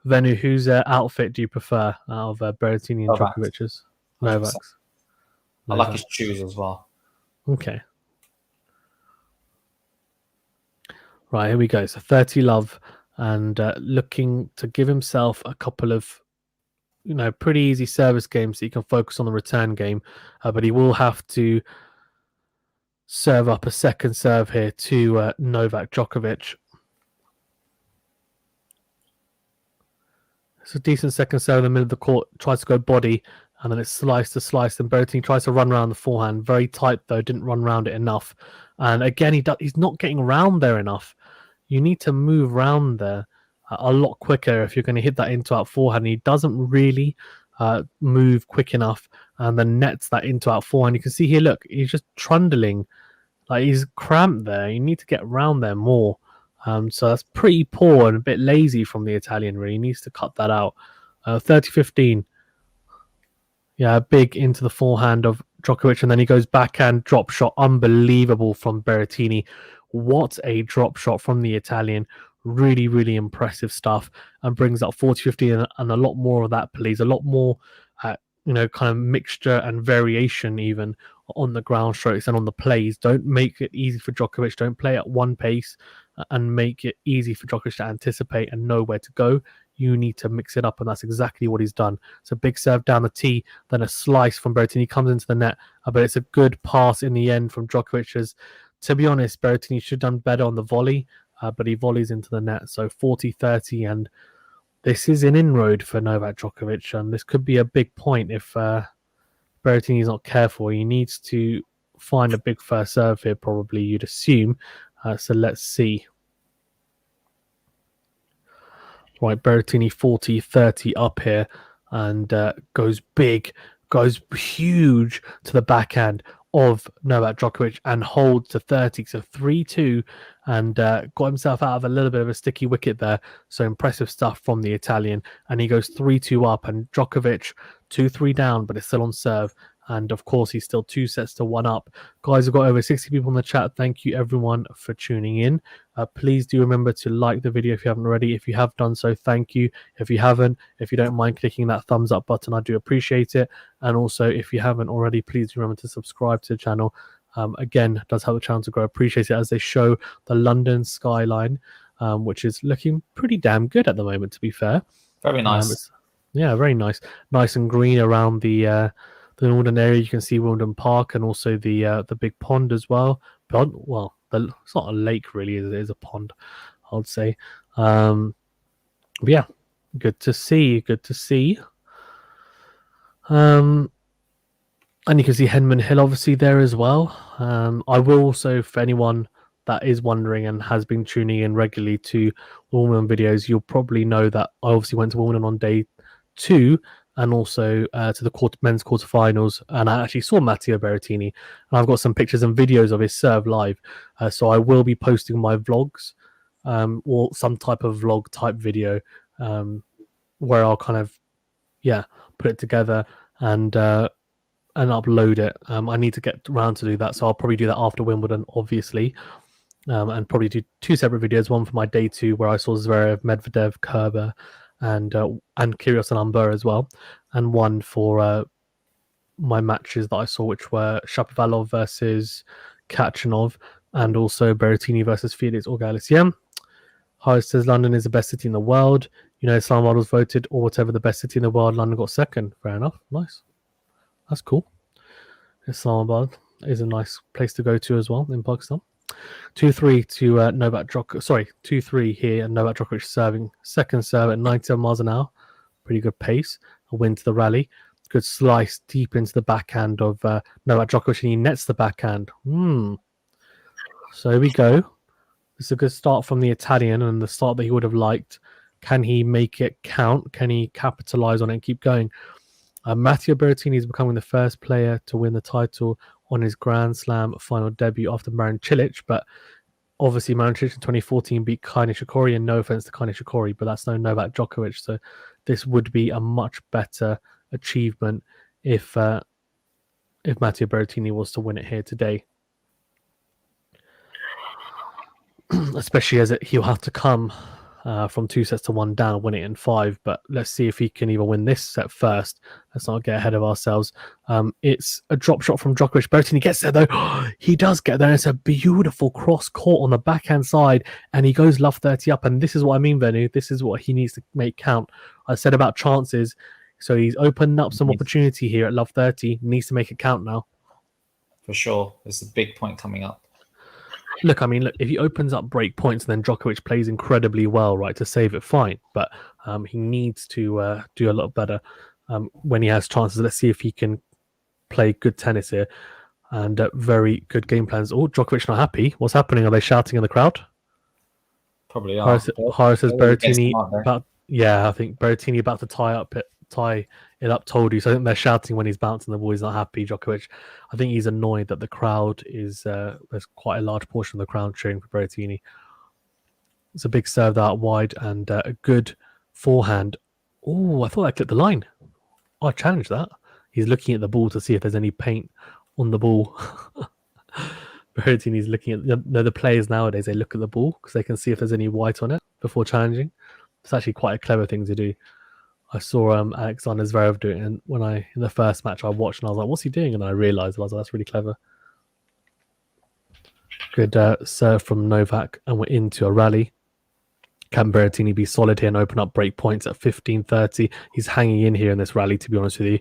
Venu, whose outfit do you prefer out of Berrettini and Djokovic's? Novak's. I like his shoes as well. Okay. Right, here we go. So 30 love, and looking to give himself a couple of, pretty easy service games so he can focus on the return game. But he will have to serve up a second serve here to Novak Djokovic. It's a decent second serve in the middle of the court. Tries to go body, and then it's slice to slice. And Berrettini tries to run around the forehand. Very tight, though. Didn't run around it enough. And again, he's not getting around there enough. You need to move around there a lot quicker if you're going to hit that into out forehand. He doesn't really move quick enough, and then nets that into out forehand. You can see here, look, he's just trundling. Like, he's cramped there. You need to get around there more. So that's pretty poor and a bit lazy from the Italian, really. He needs to cut that out. 30-15. Yeah, big into the forehand of Djokovic, and then he goes backhand drop shot. Unbelievable from Berrettini. What a drop shot from the Italian. Really, really impressive stuff, and brings up 40-15 and a lot more of that, please. A lot more, kind of mixture and variation even on the ground strokes and on the plays. Don't make it easy for Djokovic. Don't play at one pace and make it easy for Djokovic to anticipate and know where to go. You need to mix it up, and that's exactly what he's done. It's a big serve down the tee, then a slice from Berrettini, comes into the net, but it's a good pass in the end from Djokovic. As, to be honest, Berrettini should have done better on the volley, but he volleys into the net. So 40-30, and this is an inroad for Novak Djokovic, and this could be a big point if Berrettini is not careful. He needs to find a big first serve here, probably, you'd assume. So let's see. Right, Berrettini 40-30 up here, and goes big, goes huge to the backhand of Novak Djokovic and holds to 30. So 3-2, and got himself out of a little bit of a sticky wicket there. So impressive stuff from the Italian. And he goes 3-2 up, and Djokovic 2-3 down, but it's still on serve. And of course, he's still 2-1 up. Guys, we've got over 60 people in the chat. Thank you, everyone, for tuning in. Please do remember to like the video if you haven't already. If you have done so, thank you. If you haven't, if you don't mind clicking that thumbs up button, I do appreciate it. And also, if you haven't already, please remember to subscribe to the channel. Again, it does help the channel to grow. Appreciate it, as they show the London skyline, which is looking pretty damn good at the moment, to be fair. Very nice. Yeah, very nice. Nice and green around the northern area. You can see Wimbledon Park, and also the big pond as well. Well, it's not a lake really, it is a pond, I would say. But yeah, good to see. And you can see Henman Hill obviously there as well. I will also, for anyone that is wondering and has been tuning in regularly to Wimbledon videos, you'll probably know that I obviously went to Wimbledon on day 2, and also to the men's quarterfinals, and I actually saw Matteo Berrettini, and I've got some pictures and videos of his serve live. So I will be posting my vlogs, or some type of vlog type video, where I'll kind of put it together and upload it. I need to get around to do that, so I'll probably do that after Wimbledon, obviously. And probably do 2 separate videos, one for my day 2 where I saw Zverev, Medvedev, Kerber, and Kyrgios and Umber as well, and one for my matches that I saw, which were Shapovalov versus Kachanov, and also Berrettini versus Felix Auger-Aliassime. Harris says London is the best city in the world. You know, Islamabad was voted or whatever the best city in the world. London got second. Fair enough. Nice. That's cool. Islamabad is a nice place to go to as well in Pakistan. 2-3 to Novak Djokovic. Sorry, 2-3 here, and Novak Djokovic serving second serve at 97 miles an hour. Pretty good pace. A win to the rally. Good slice deep into the backhand of Novak Djokovic, and he nets the backhand. So here we go. This is a good start from the Italian, and the start that he would have liked. Can he make it count? Can he capitalize on it and keep going? Matteo Berrettini is becoming the first player to win the title on his Grand Slam final debut after Marin Cilic, but obviously Marin Cilic in 2014 beat Kei Nishikori, and no offense to Kei Nishikori, but that's no Novak Djokovic, so this would be a much better achievement if Matteo Berrettini was to win it here today. Especially as he'll have to come from 2-1 down, win it in 5. But let's see if he can even win this set first. Let's not get ahead of ourselves. It's a drop shot from Djokovic. Berrettini gets there though. He does get there. It's a beautiful cross court on the backhand side, and he goes love 30 up. And this is what I mean, Venu. This is what he needs to make count. I said about chances. So he's opened up some opportunity here at love 30. Needs to make it count now. For sure. There's a big point coming up. Look, if he opens up break points, then Djokovic plays incredibly well, right, to save it, fine. But he needs to do a lot better when he has chances. Let's see if he can play good tennis here. and very good game plans. Oh, Djokovic not happy. What's happening? Are they shouting in the crowd? Probably are. Horace says They're all against Berrettini him, aren't they? about. Yeah, I think Berrettini about to tie it up. Told you. So I think they're shouting when he's bouncing the ball. He's not happy. Djokovic. I think he's annoyed that the crowd is. There's quite a large portion of the crowd cheering for Berrettini. It's a big serve out wide and a good forehand. Oh, I thought I clipped the line. I challenged that. He's looking at the ball to see if there's any paint on the ball. Berrettini's looking at the players nowadays. They look at the ball because they can see if there's any white on it before challenging. It's actually quite a clever thing to do. I saw Alexander Zverev do it, and in the first match I watched, and I was like, "What's he doing?" And then I realised, I was like, "That's really clever." Good serve from Novak, and we're into a rally. Can Berrettini be solid here and open up break points at 15-30? He's hanging in here in this rally, to be honest with you.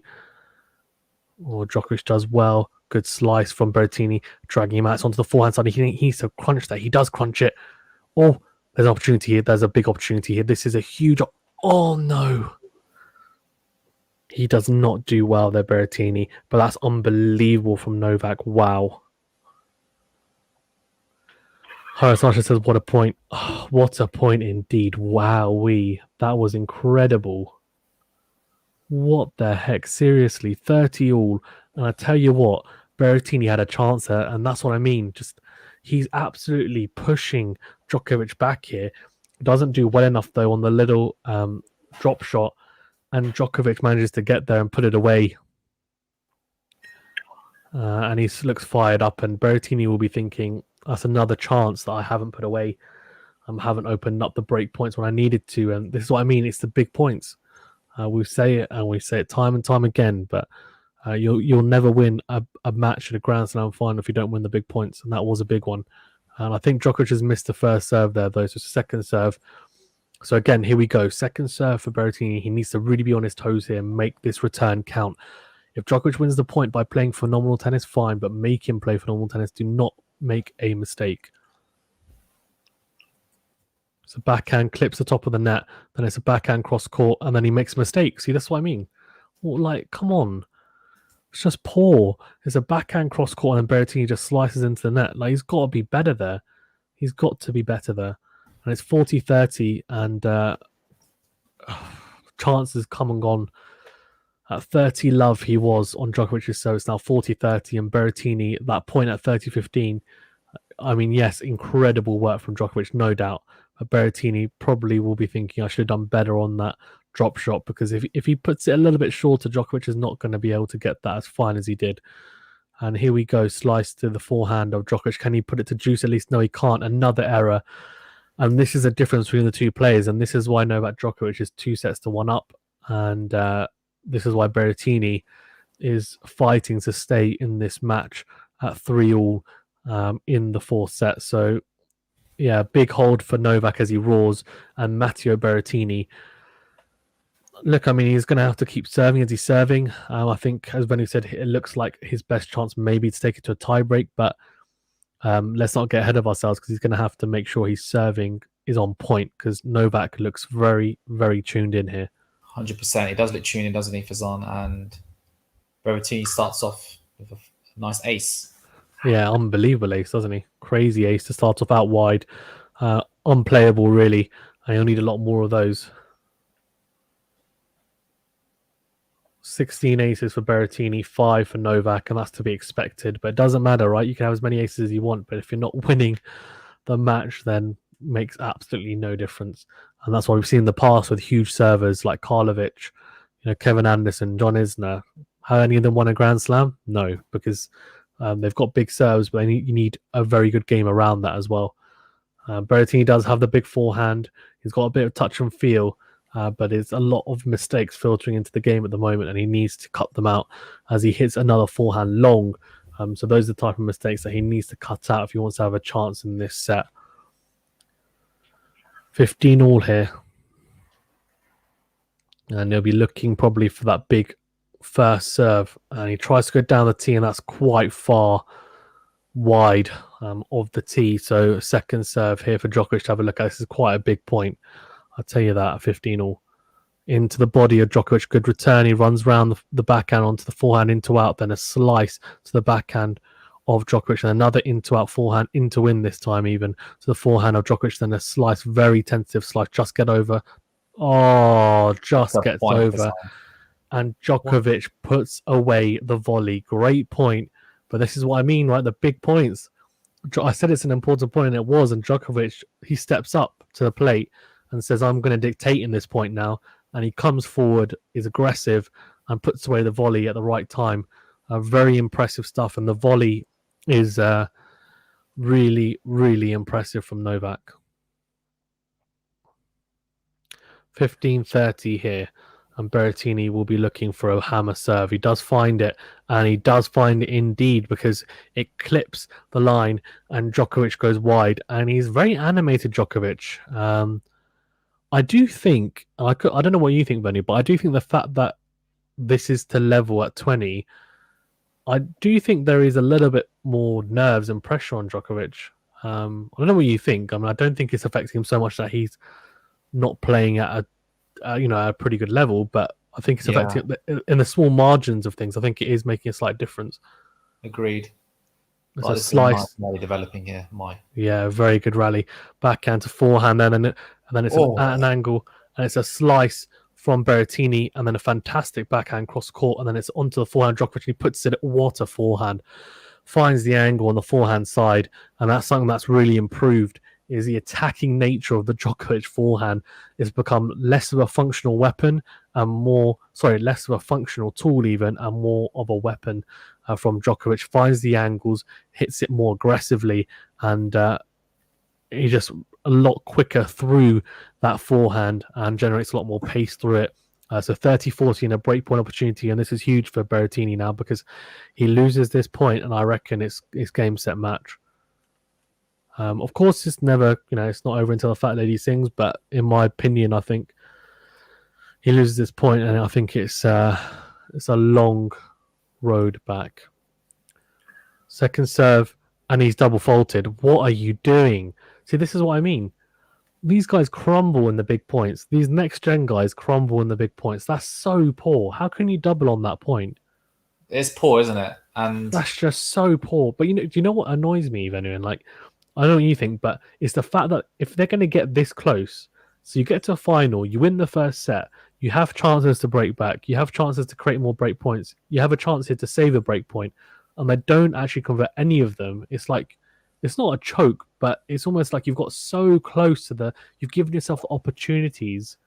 Oh, Djokovic does well. Good slice from Berrettini, dragging him out onto the forehand side. He needs to crunch that. He does crunch it. Oh, there's an opportunity here. There's a big opportunity here. This is a huge... Oh, no. He does not do well there, Berrettini. But that's unbelievable from Novak. Wow. Horace says, what a point. Oh, what a point indeed. Wowee. That was incredible. What the heck? Seriously, 30 all. And I tell you what, Berrettini had a chance there, and that's what I mean. Just he's absolutely pushing Djokovic back here. Doesn't do well enough though on the little drop shot, and Djokovic manages to get there and put it away. And he looks fired up, and Berrettini will be thinking, that's another chance that I haven't put away. I haven't opened up the break points when I needed to, and this is what I mean. It's the big points. We say it, and we say it time and time again, but you'll never win a match at a Grand Slam final if you don't win the big points, and that was a big one. And I think Djokovic has missed the first serve there, though, so it's a second serve. So again, here we go. Second serve for Berrettini. He needs to really be on his toes here and make this return count. If Djokovic wins the point by playing phenomenal tennis, fine, but make him play phenomenal tennis. Do not make a mistake. So backhand clips the top of the net, then it's a backhand cross court, and then he makes a mistake. See, that's what I mean. Well, like, come on. It's just poor. It's a backhand cross court, and Berrettini just slices into the net. Like, he's got to be better there. He's got to be better there. And it's 40-30, and chances come and gone. At 30 love he was on Djokovic's service, now 40-30, and Berrettini, that point at 30-15. I mean, yes, incredible work from Djokovic, no doubt. But Berrettini probably will be thinking, I should have done better on that drop shot, because if he puts it a little bit shorter, Djokovic is not going to be able to get that as fine as he did. And here we go, slice to the forehand of Djokovic. Can he put it to juice at least? No, he can't. Another error. And this is a difference between the two players, and this is why Novak Djokovic is 2-1 up, and this is why Berrettini is fighting to stay in this match at 3-all in the fourth set. So, yeah, big hold for Novak as he roars, and Matteo Berrettini. Look, I mean, he's going to have to keep serving as he's serving. I think, as Benny said, it looks like his best chance maybe to take it to a tiebreak, but let's not get ahead of ourselves, because he's going to have to make sure his serving is on point, because Novak looks very, very tuned in here. 100%. He does look tuned in, doesn't he, Fazan? And Berrettini starts off with a nice ace. Yeah, unbelievable ace, doesn't he? Crazy ace to start off out wide. Unplayable, really. And you'll need a lot more of those. 16 aces for Berrettini, 5 for Novak, and that's to be expected. But it doesn't matter, right? You can have as many aces as you want, but if you're not winning the match, then makes absolutely no difference. And that's why we've seen in the past with huge servers like Karlovic, Kevin Anderson, John Isner. Have any of them won a Grand Slam? No, because they've got big serves, but you need a very good game around that as well. Berrettini does have the big forehand. He's got a bit of touch and feel, but it's a lot of mistakes filtering into the game at the moment, and he needs to cut them out as he hits another forehand long. So those are the type of mistakes that he needs to cut out if he wants to have a chance in this set. 15 all here. And he'll be looking probably for that big first serve. And he tries to go down the tee, and that's quite far wide of the tee. So second serve here for Djokovic to have a look at. This is quite a big point. I'll tell you that, 15 all. Into the body of Djokovic. Good return. He runs round the backhand onto the forehand, into out, then a slice to the backhand of Djokovic, and another into-out forehand, into-in this time even. So the forehand of Djokovic, then a slice, very tentative slice, just get over. Oh, just gets over. And Djokovic puts away the volley. Great point. But this is what I mean, right? The big points. I said it's an important point, and it was. And Djokovic, he steps up to the plate and says, I'm going to dictate in this point now. And he comes forward, is aggressive, and puts away the volley at the right time. Very impressive stuff. And the volley is really, really impressive from Novak. 15:30 here. And Berrettini will be looking for a hammer serve. He does find it, and he does find it indeed, because it clips the line and Djokovic goes wide. And he's very animated, Djokovic. I do think, I don't know what you think, Benny, but I do think the fact that this is to level at 20, I do think there is a little bit more nerves and pressure on Djokovic. I don't know what you think. I mean, I don't think it's affecting him so much that he's not playing at a pretty good level, but I think it's affecting in the small margins of things. I think it is making a slight difference. Agreed. It's a slice. Nice developing here. Yeah, very good rally. Backhand to forehand, then and then it's at an angle, and it's a slice from Berrettini, and then a fantastic backhand cross court, and then it's onto the forehand. Djokovic, he puts it. What a forehand! Finds the angle on the forehand side, and that's something that's really improved. Is the attacking nature of the Djokovic forehand has become less of a functional weapon and less of a functional tool even, and more of a weapon from Djokovic. Finds the angles, hits it more aggressively, and he's just a lot quicker through that forehand and generates a lot more pace through it. So 30-40 in a breakpoint opportunity, and this is huge for Berrettini now, because he loses this point, and I reckon it's game, set, match. Of course, it's never, it's not over until the fat lady sings. But in my opinion, I think he loses this point, and I think it's a long road back. Second serve, and he's double faulted. What are you doing? See, this is what I mean. These guys crumble in the big points. These next gen guys crumble in the big points. That's so poor. How can you double on that point? It's poor, isn't it? And that's just so poor. But do you know what annoys me, Venuin? Like, I don't know what you think, but it's the fact that if they're going to get this close, so you get to a final, you win the first set, you have chances to break back, you have chances to create more break points, you have a chance here to save a break point, and they don't actually convert any of them. It's like, it's not a choke, but it's almost like you've got so close to you've given yourself opportunities,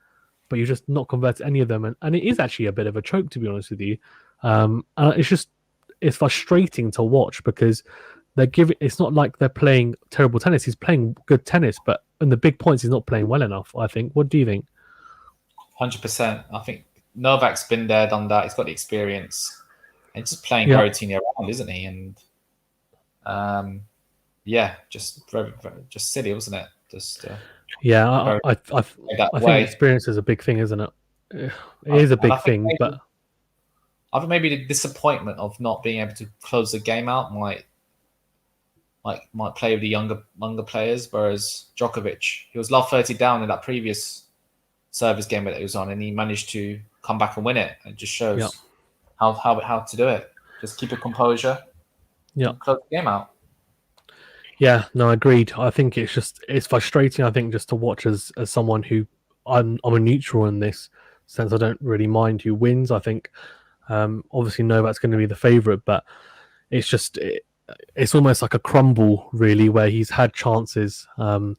but you've just not converted any of them. And it is actually a bit of a choke, to be honest with you. And it's frustrating to watch, because it's not like they're playing terrible tennis. He's playing good tennis, but in the big points, he's not playing well enough, I think. What do you think? 100%. I think Novak's been there, done that. He's got the experience. And just playing Berrettini around, isn't he? And just very, very, just silly, wasn't it? I think experience is a big thing, isn't it? It is a big thing, but I think maybe the disappointment of not being able to close the game out might play with the younger players, whereas Djokovic, he was love 30 down in that previous service game that he was on, and he managed to come back and win it. It just shows how to do it. Just keep your composure. Yeah, close the game out. Yeah, no, agreed. I think it's frustrating. I think just to watch as someone who I'm a neutral in this sense. I don't really mind who wins. I think obviously Novak's going to be the favourite, but it's just. It's almost like a crumble, really, where he's had chances to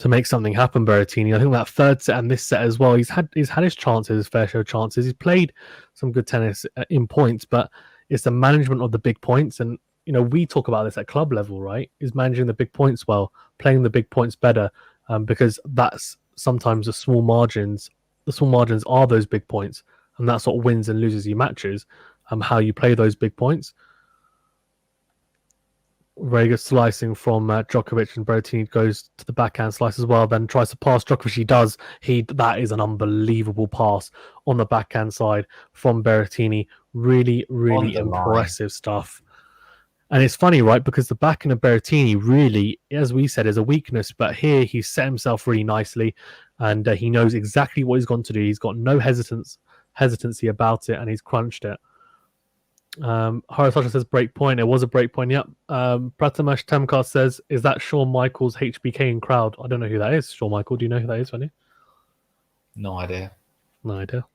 make something happen, Berrettini. I think that third set and this set as well, he's had his chances, his fair share of chances. He's played some good tennis in points, but it's the management of the big points. And, we talk about this at club level, right? Is managing the big points well, playing the big points better, because that's sometimes the small margins. The small margins are those big points, and that's what wins and loses you matches, how you play those big points. Very good slicing from Djokovic, and Berrettini goes to the backhand slice as well, then tries to pass Djokovic. He does. That is an unbelievable pass on the backhand side from Berrettini. Really, really impressive stuff. And it's funny, right? Because the backhand of Berrettini really, as we said, is a weakness. But here he's set himself really nicely, and he knows exactly what he's going to do. He's got no hesitancy about it, and he's crunched it. Harasasha says break point. It was a break point. Yep. Pratamash Temkar says, is that Shawn Michaels HBK in crowd? I don't know who that is. Shawn Michael, do you know who that is, Fanny? No idea. No idea.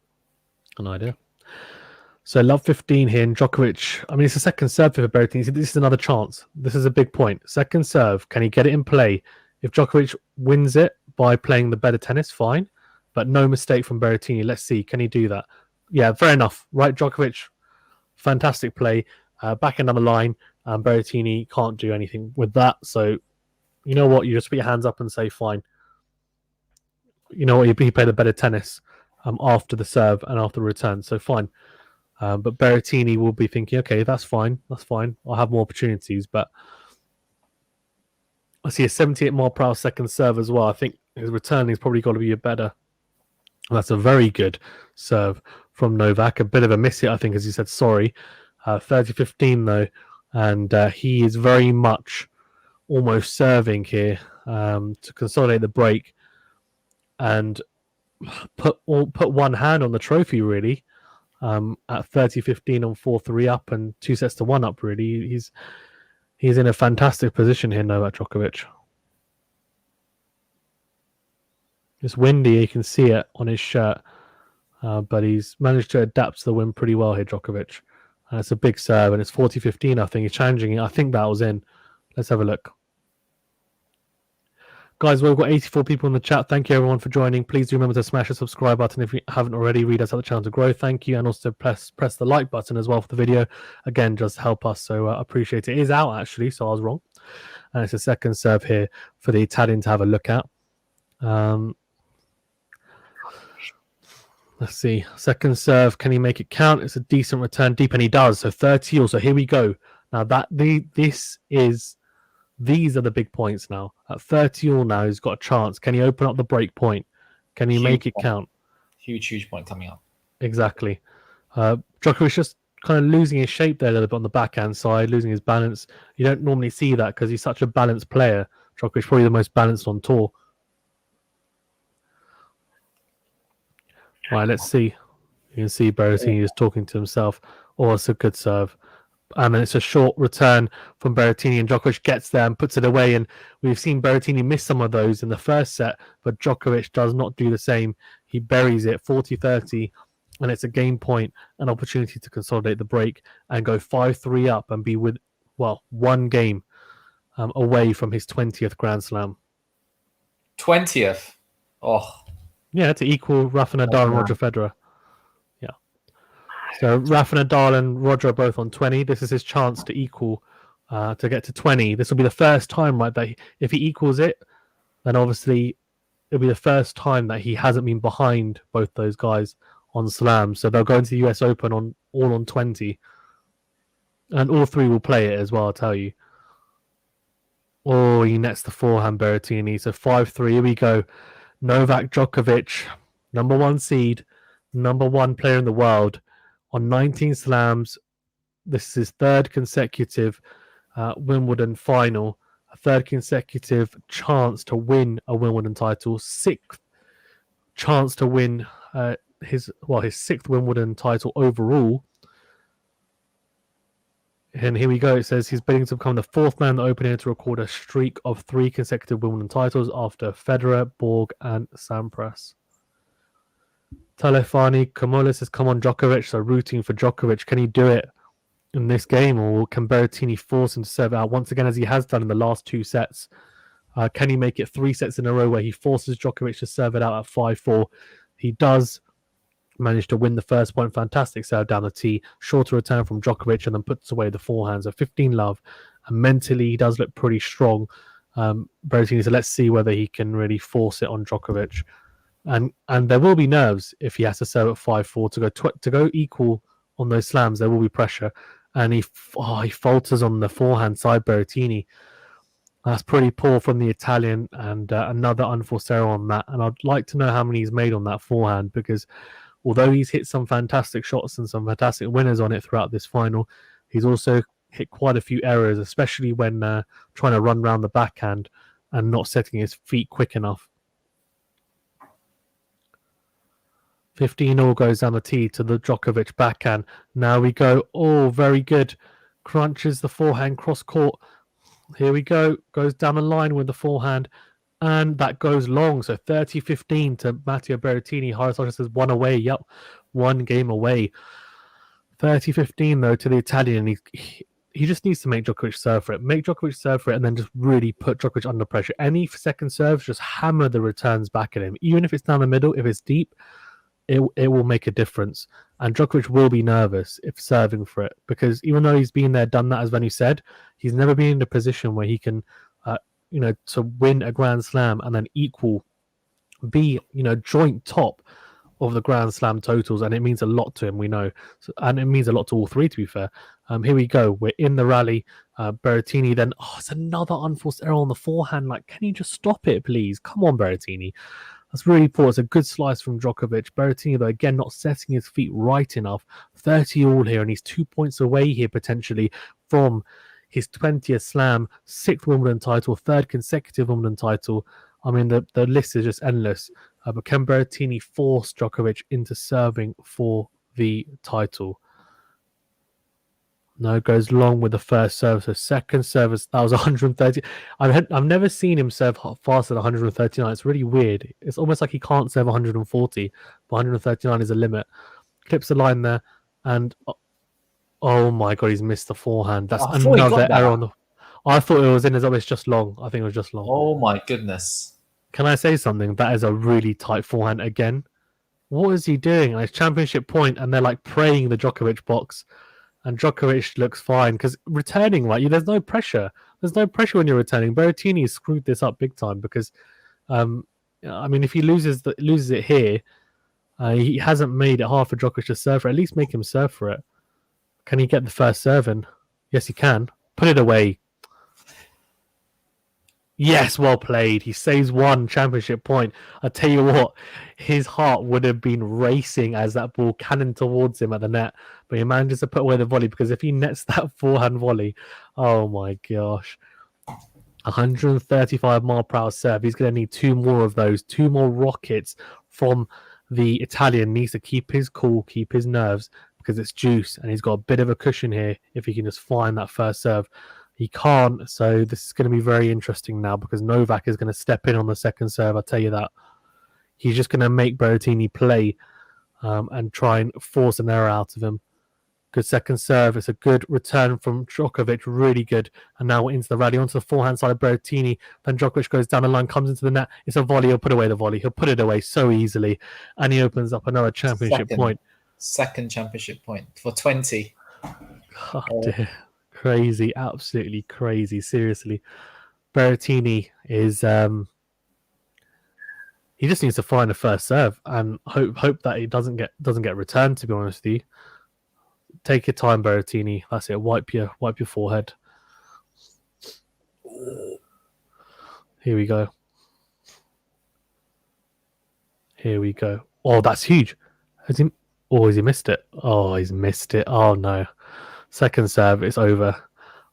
So love 15 here, and Djokovic. I mean, it's a second serve for Berrettini. This is another chance. This is a big point. Second serve. Can he get it in play? If Djokovic wins it by playing the better tennis, fine. But no mistake from Berrettini. Let's see. Can he do that? Yeah, fair enough. Right, Djokovic. Fantastic play. Back end on the line. Berrettini can't do anything with that. So, you know what? You just put your hands up and say, fine. You know what? He played a better tennis after the serve and after the return. So, fine. But Berrettini will be thinking, okay, that's fine. I'll have more opportunities. But I see a 78 mile per hour second serve as well. I think his return is probably got to be a better. That's a very good serve from Novak. A bit of a miss hit, I think, as he said, sorry. 30-15, though. And he is very much almost serving here to consolidate the break and put one hand on the trophy, really. At 30-15 on 4-3 up and 2-1 up, really. He's in a fantastic position here, Novak Djokovic. It's windy, you can see it on his shirt. But he's managed to adapt to the wind pretty well here, Djokovic. And it's a big serve, and it's 40-15, I think. He's challenging it. I think that was in. Let's have a look. Guys, we've got 84 people in the chat. Thank you, everyone, for joining. Please do remember to smash the subscribe button if you haven't already. Read us out the channel to grow. Thank you. And also press the like button as well for the video. Again, just help us. So I appreciate it. It is out, actually, so I was wrong. And it's a second serve here for the Italian to have a look at. Let's see. Second serve. Can he make it count? It's a decent return deep, and he does. So 30 all. So here we go. Now these are the big points now. At 30 all now, he's got a chance. Can he open up the break point? Can he make it count? Huge point coming up. Exactly. Djokovic just kind of losing his shape there a little bit on the backhand side, losing his balance. You don't normally see that because he's such a balanced player. Djokovic probably the most balanced on tour. Right, let's see. You can see Berrettini is talking to himself. Oh, it's a good serve. And it's a short return from Berrettini, and Djokovic gets there and puts it away. And we've seen Berrettini miss some of those in the first set, but Djokovic does not do the same. He buries it 40-30, and it's a game point, an opportunity to consolidate the break and go 5-3 up and be with, one game away from his 20th Grand Slam. 20th? Oh. Yeah, to equal Rafa Nadal and Roger Federer. Yeah. So Rafa Nadal and Roger are both on 20. This is his chance to equal, to get to 20. This will be the first time, right, that if he equals it, then obviously it'll be the first time that he hasn't been behind both those guys on slams. So they'll go into the US Open all on 20. And all three will play it as well, I'll tell you. Oh, he nets the forehand, Berrettini. So 5-3, here we go. Novak Djokovic, number one seed, number one player in the world, on 19 slams. This is his third consecutive Wimbledon final, a third consecutive chance to win a Wimbledon title, sixth chance to win his sixth Wimbledon title overall. And here we go. It says he's bidding to become the fourth man in the Open to record a streak of 3 consecutive Wimbledon titles after Federer, Borg, and Sampras. Telefani Kamola says, come on, Djokovic. So rooting for Djokovic. Can he do it in this game, or can Berrettini force him to serve out once again, as he has done in the last 2 sets? Can he make it 3 sets in a row where he forces Djokovic to serve it out at 5-4? He does manage to win the first point. Fantastic serve down the tee. Shorter return from Djokovic, and then puts away the forehand. So 15 love. And mentally, he does look pretty strong. Berrettini, so let's see whether he can really force it on Djokovic. And there will be nerves if he has to serve at 5-4 to go equal on those slams. There will be pressure, and he falters on the forehand side. Berrettini, that's pretty poor from the Italian, and another unforced error on that. And I'd like to know how many he's made on that forehand, because although he's hit some fantastic shots and some fantastic winners on it throughout this final, he's also hit quite a few errors, especially when trying to run around the backhand and not setting his feet quick enough. 15-all goes down the tee to the Djokovic backhand. Now we go. Oh, very good. Crunches the forehand cross court. Here we go. Goes down the line with the forehand. And that goes long. So 30-15 to Matteo Berrettini. Horizontal says one away. Yep. One game away. 30-15 though to the Italian. He just needs to make Djokovic serve for it. Make Djokovic serve for it and then just really put Djokovic under pressure. Any second serves, just hammer the returns back at him. Even if it's down the middle, if it's deep, it will make a difference. And Djokovic will be nervous if serving for it, because even though he's been there, done that, as Venu said, he's never been in a position where he can, to win a Grand Slam and then be joint top of the Grand Slam totals, and it means a lot to him, we know. And it means a lot to all three, to be fair. Here we go. We're in the rally. Berrettini then, it's another unforced error on the forehand. Like, can you just stop it, please? Come on, Berrettini. That's really poor. It's a good slice from Djokovic. Berrettini, though, again, not setting his feet right enough. 30-all here, and he's 2 points away here, potentially, from his 20th slam, 6th Wimbledon title, 3rd consecutive Wimbledon title. I mean, the list is just endless. But can Berrettini force Djokovic into serving for the title? No, goes long with the first serve. So second service, that was 130. I've never seen him serve faster than 139. It's really weird. It's almost like he can't serve 140, but 139 is a limit. Clips the line there, and oh my god, he's missed the forehand. That's another error on the. I thought it was in as it's just long. I think it was just long. Oh my goodness. Can I say something? That is a really tight forehand again. What is he doing? And it's championship point, and they're like praying the Djokovic box. And Djokovic looks fine because returning, right? There's no pressure. There's no pressure when you're returning. Berrettini screwed this up big time because, if he loses it here, he hasn't made it hard for Djokovic to serve for it. At least make him serve for it. Can he get the first serve in? Yes, he can. Put it away. Yes, well played. He saves one championship point. I tell you what, his heart would have been racing as that ball cannoned towards him at the net, but he manages to put away the volley, because if he nets that forehand volley, oh my gosh. 135-mile-per-hour serve. He's going to need 2 more of those, 2 more rockets from the Italian. Needs to keep his cool, keep his nerves, because it's juice, and he's got a bit of a cushion here if he can just find that first serve. He can't, so this is going to be very interesting now, because Novak is going to step in on the second serve, I'll tell you that. He's just going to make Berrettini play and try and force an error out of him. Good second serve. It's a good return from Djokovic, really good. And now we're into the rally, onto the forehand side of Berrettini. Then Djokovic goes down the line, comes into the net. It's a volley. He'll put away the volley. He'll put it away so easily. And he opens up another championship point. Second championship point for 20. Oh, dear. Crazy, absolutely crazy. Seriously, Berrettini is he just needs to find a first serve and hope that it doesn't get returned. To be honest with you, take your time, Berrettini. That's it. Wipe your forehead. Here we go. Oh, that's huge. Has he missed it? Oh, he's missed it. Oh no. Second serve, it's over.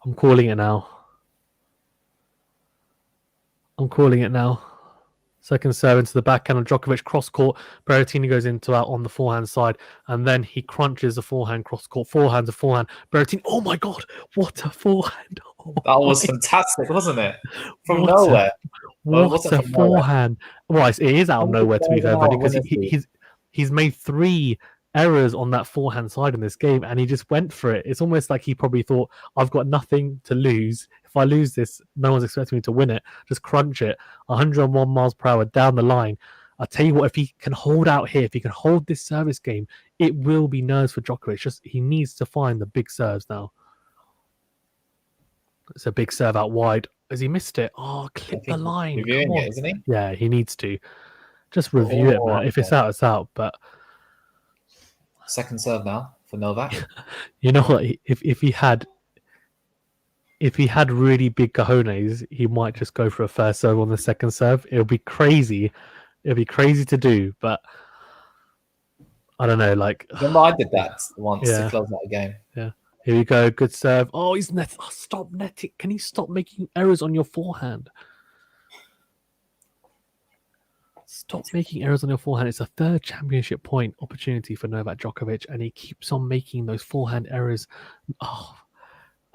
I'm calling it now. Second serve into the backhand of Djokovic, cross court. Berrettini goes into out on the forehand side, and then he crunches the forehand cross court. Forehand to forehand. Berrettini, oh my god, what a forehand! Oh, that was fantastic, wasn't it? From nowhere. What a forehand! Well, it is out of nowhere, to be fair, because he's made 3 errors on that forehand side in this game, and he just went for it. It's almost like he probably thought, I've got nothing to lose. If I lose this, no one's expecting me to win it. Just crunch it. 101 miles per hour down the line. I'll tell you what, if he can hold out here, if he can hold this service game, it will be nerves for Djokovic. Just he needs to find the big serves now. It's a big serve out wide. Has he missed it? Oh, clip the line. Reviewing it, isn't he? Yeah, he needs to. Just review it, man. If it's out, it's out. But second serve now for Novak. You know what? If he had really big cojones, he might just go for a first serve on the second serve. It would be crazy. It would be crazy to do, but I don't know. Like, remember I did that once to close out a game. Yeah. Here we go. Good serve. Oh, he's net. Oh, stop netting. Can you stop making errors on your forehand? Stop making errors on your forehand. It's a third championship point opportunity for Novak Djokovic, and he keeps on making those forehand errors. Oh,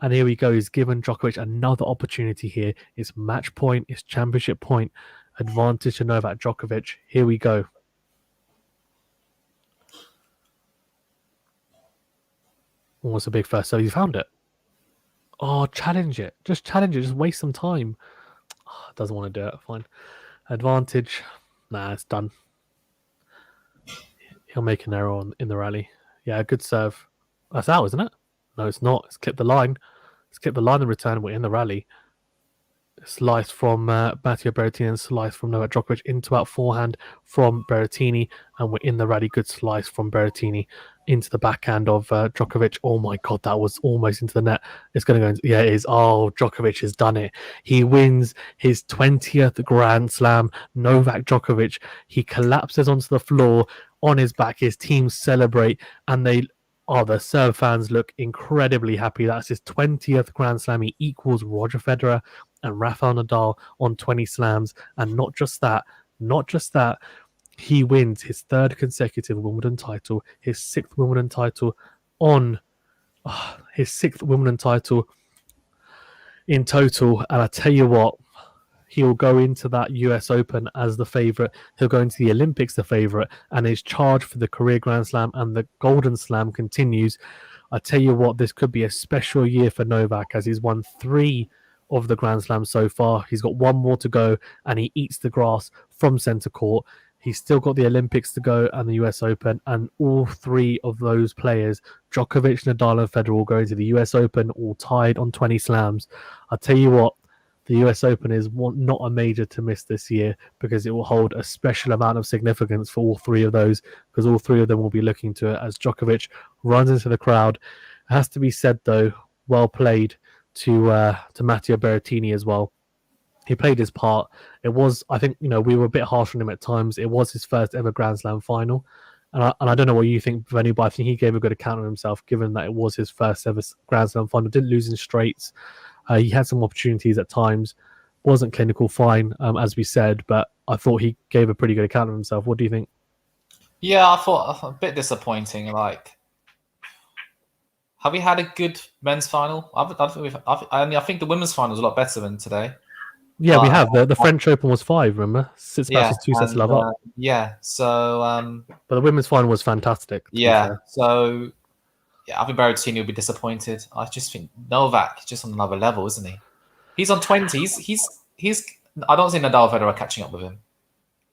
and here we go. He's given Djokovic another opportunity here. It's match point. It's championship point. Advantage to Novak Djokovic. Here we go. Oh, it's a big first. So he found it. Oh, challenge it. Just challenge it. Just waste some time. Oh, doesn't want to do it. Fine. Advantage. Nah, it's done. He'll make an error in the rally. Yeah, good serve. That's out, isn't it? No, it's not. It's clipped the line. It's clipped the line in return. We're in the rally. Slice from Matteo Berrettini and slice from Novak Djokovic into out forehand from Berrettini, and we're in the rally. Good slice from Berrettini into the backhand of Djokovic. Oh my god, that was almost into the net. It's going to go into, yeah, it is. Oh, Djokovic has done it. He wins his 20th Grand Slam. Novak Djokovic, he collapses onto the floor on his back. His team celebrate, and the serve fans look incredibly happy. That's his 20th Grand Slam. He equals Roger Federer and Rafa Nadal on 20 slams. And not just that, he wins his third consecutive Wimbledon title, his sixth Wimbledon title in total. And I tell you what, he'll go into that US Open as the favourite. He'll go into the Olympics the favourite, and his charge for the career Grand Slam and the Golden Slam continues. I tell you what, this could be a special year for Novak, as he's won 3 of the Grand Slams so far. He's got 1 more to go, and he eats the grass from centre court. He's still got the Olympics to go and the US Open, and all 3 of those players, Djokovic, Nadal and Federer, will go into the US Open all tied on 20 slams. I tell you what, the US Open is not a major to miss this year, because it will hold a special amount of significance for all 3 of those, because all 3 of them will be looking to it as Djokovic runs into the crowd. It has to be said, though, well played to Matteo Berrettini as well. He played his part. It was, I think, we were a bit harsh on him at times. It was his first ever Grand Slam final. And I don't know what you think, Benny, but I think he gave a good account of himself, given that it was his first ever Grand Slam final. Didn't lose in straights. He had some opportunities at times. Wasn't clinical fine, as we said, but I thought he gave a pretty good account of himself. What do you think? Yeah, I thought a bit disappointing. Like, have we had a good men's final? I think the women's final was a lot better than today. Yeah, we have. The French Open was 5, remember? 6 matches, 2 sets love up. Yeah, so... but the women's final was fantastic. Yeah, so... Yeah, I think Berrettini will be disappointed. I just think Novak is just on another level, isn't he? He's on 20. He's. I don't see Nadal and Federer catching up with him.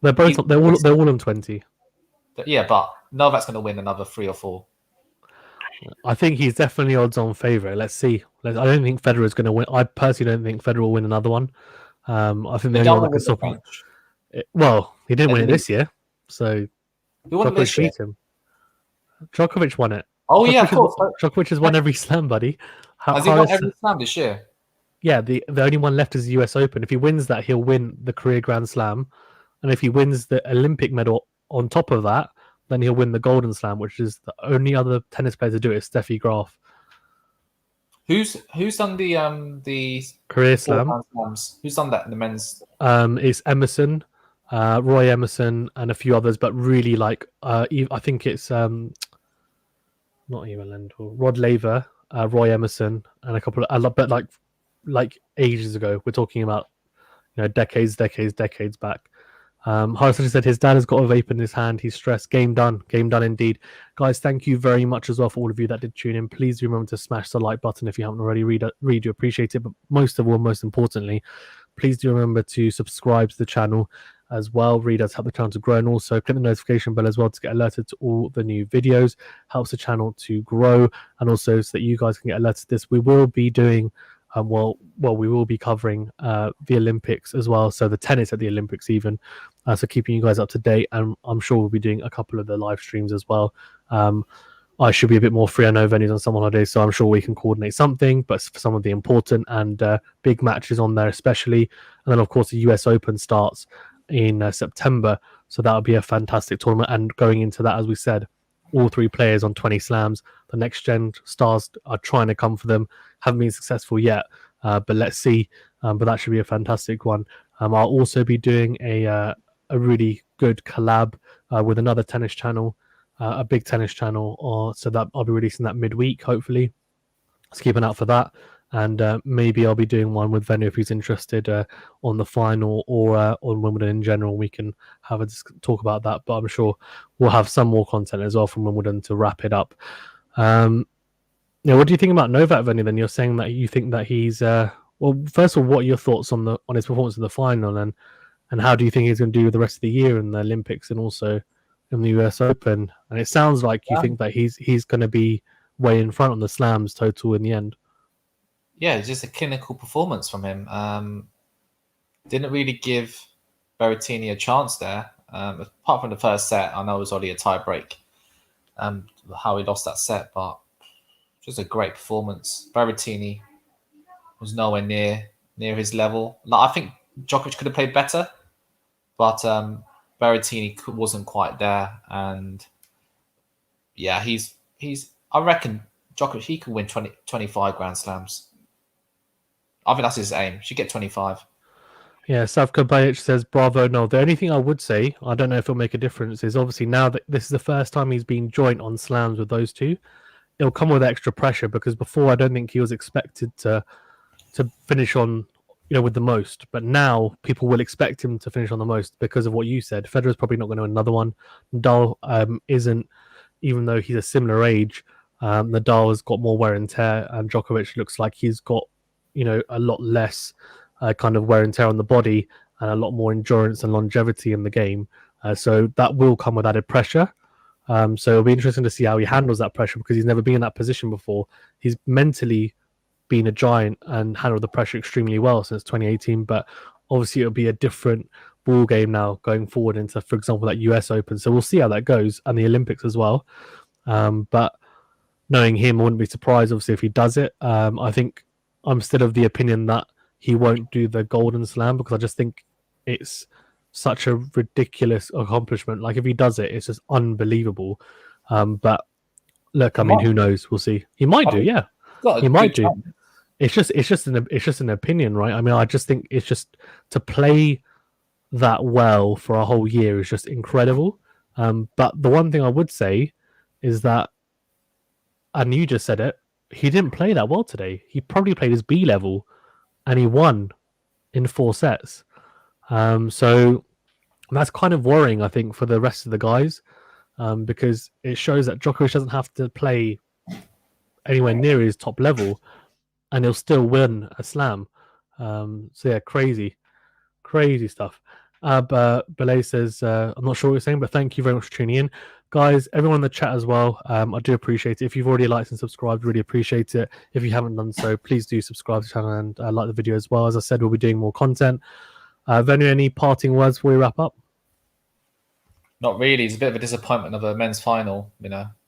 They're all on 20. Yeah, but Novak's going to win another 3 or 4. I think he's definitely odds-on favourite. Let's see. I don't think Federer is going to win. I personally don't think Federer will win another one. I think the only one that can stop him. Well, he didn't win it this year, so Djokovic beat him. Djokovic won it. Oh, yeah, of course. Djokovic has won every slam, buddy. Has he won every slam this year? Yeah, the only one left is the US Open. If he wins that, he'll win the career Grand Slam. And if he wins the Olympic medal on top of that, then he'll win the Golden Slam, which is the only other tennis player to do it is Steffi Graf. Who's done the career slam? Who's done that in the men's? It's Emerson, Roy Emerson, and a few others. But really, I think it's not even Lendl, Rod Laver, Roy Emerson, and a couple of, but like ages ago. We're talking about decades back. Harrison said his dad has got a vape in his hand. He's stressed. Game done indeed. Guys, thank you very much as well for all of you that did tune in. Please remember to smash the like button if you haven't already. Read you appreciate it, but most importantly, please do remember to subscribe to the channel as well. Readers help the channel to grow, and also click the notification bell as well to get alerted to all the new videos. Helps the channel to grow, and also so that you guys can get alerted to this. We will be doing we will be covering the Olympics as well, so the tennis at the Olympics even, so keeping you guys up to date, and I'm sure we'll be doing a couple of the live streams as well. I should be a bit more free. I know Venue's on summer holidays, so I'm sure we can coordinate something, but for some of the important and big matches on there especially, and then of course the US Open starts in September, so that'll be a fantastic tournament. And going into that, as we said, all 3 players on 20 slams. The next gen stars are trying to come for them, haven't been successful yet, but let's see. But that should be a fantastic one. I'll also be doing a a really good collab with another tennis channel, a big tennis channel, so that I'll be releasing that midweek, hopefully. Let's keep an eye out for that. And maybe I'll be doing one with Venue if he's interested on the final or on Wimbledon in general. We can have a talk about that, but I'm sure we'll have some more content as well from Wimbledon to wrap it up. Yeah, what do you think about Novak, Venue? Then you're saying that you think that he's well. First of all, what are your thoughts on his performance in the final, and how do you think he's going to do the rest of the year in the Olympics and also in the US Open? And it sounds like you think that he's going to be way in front on the slams total in the end. Yeah, it's just a clinical performance from him. Didn't really give Berrettini a chance there. Apart from the first set, I know it was only a tiebreak. How he lost that set, but just a great performance. Berrettini was nowhere near his level. Like, I think Djokovic could have played better, but Berrettini wasn't quite there. And yeah, he's. I reckon Djokovic, he can win 25 Grand Slams. I think that's his aim. Should get 25. Yeah, Savka Bajic says, bravo. No, the only thing I would say, I don't know if it'll make a difference, is obviously now that this is the first time he's been joint on slams with those two, it'll come with extra pressure, because before I don't think he was expected to finish on, with the most. But now people will expect him to finish on the most because of what you said. Federer's probably not going to win another one. Nadal isn't, even though he's a similar age. Nadal has got more wear and tear, and Djokovic looks like he's got, a lot less kind of wear and tear on the body and a lot more endurance and longevity in the game. So that will come with added pressure. So it'll be interesting to see how he handles that pressure, because he's never been in that position before. He's mentally been a giant and handled the pressure extremely well since 2018, but obviously it'll be a different ball game now going forward into, for example, that US Open. So we'll see how that goes, and the Olympics as well. But knowing him, I wouldn't be surprised, obviously, if he does it. I think I'm still of the opinion that he won't do the Golden Slam, because I just think it's such a ridiculous accomplishment. Like, if he does it, it's just unbelievable. But look, I mean, who knows? We'll see. He might do, yeah. He might do. It's just an opinion, right? I mean, I just think it's just to play that well for a whole year is just incredible. But the one thing I would say is that, and you just said it, he didn't play that well today. He probably played his B level, and he won in 4 sets. So that's kind of worrying, I think, for the rest of the guys, because it shows that Djokovic doesn't have to play anywhere near his top level, and he'll still win a slam. So yeah, crazy stuff. Belay says, I'm not sure what you're saying, but thank you very much for tuning in. Guys, everyone in the chat as well, I do appreciate it. If you've already liked and subscribed, really appreciate it. If you haven't done so, please do subscribe to the channel and like the video as well. As I said, we'll be doing more content. Venue, any parting words before we wrap up? Not really. It's a bit of a disappointment of a men's final,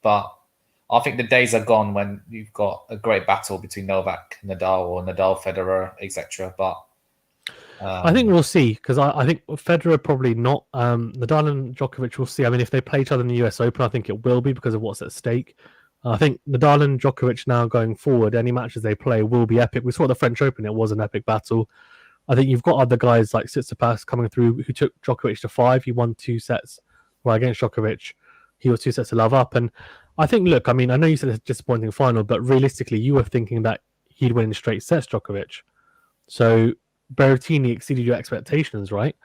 but I think the days are gone when you've got a great battle between Novak, Nadal, or Nadal, Federer, etc. But I think we'll see, because I think Federer probably not. Nadal and Djokovic, we'll see. I mean, if they play each other in the US Open, I think it will be because of what's at stake. I think Nadal and Djokovic now going forward, any matches they play will be epic. We saw at the French Open, it was an epic battle. I think you've got other guys like Tsitsipas coming through who took Djokovic to 5. He won 2 sets. Well, against Djokovic, he was 2 sets to love up. And I think, look, I mean, I know you said it's a disappointing final, but realistically, you were thinking that he'd win in straight sets, Djokovic. So Berrettini exceeded your expectations, right?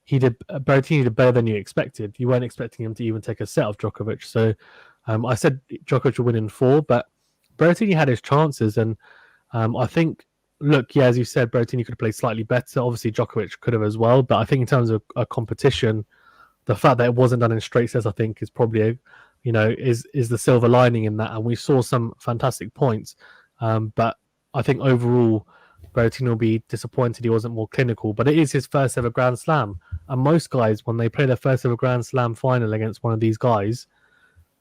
Berrettini did better than you expected. You weren't expecting him to even take a set of Djokovic. So I said Djokovic will win in 4, but Berrettini had his chances. And I think, look, yeah, as you said, Berrettini could have played slightly better. Obviously, Djokovic could have as well. But I think in terms of a competition, the fact that it wasn't done in straight sets, I think, is probably, is the silver lining in that. And we saw some fantastic points. But I think overall, Berrettini will be disappointed he wasn't more clinical, but it is his first ever Grand Slam. And most guys, when they play their first ever Grand Slam final against one of these guys,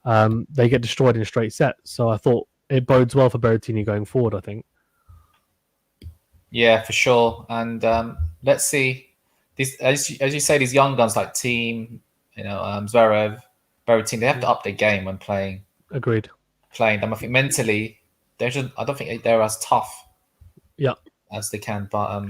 they get destroyed in straight sets. So I thought it bodes well for Berrettini going forward, I think. Yeah, for sure. And let's see. This, as you say, these young guns like Team, Zverev, Berrettini, they have to up their game when playing. Agreed. Playing them. I think mentally, I don't think they're as tough. Yeah. as they can. But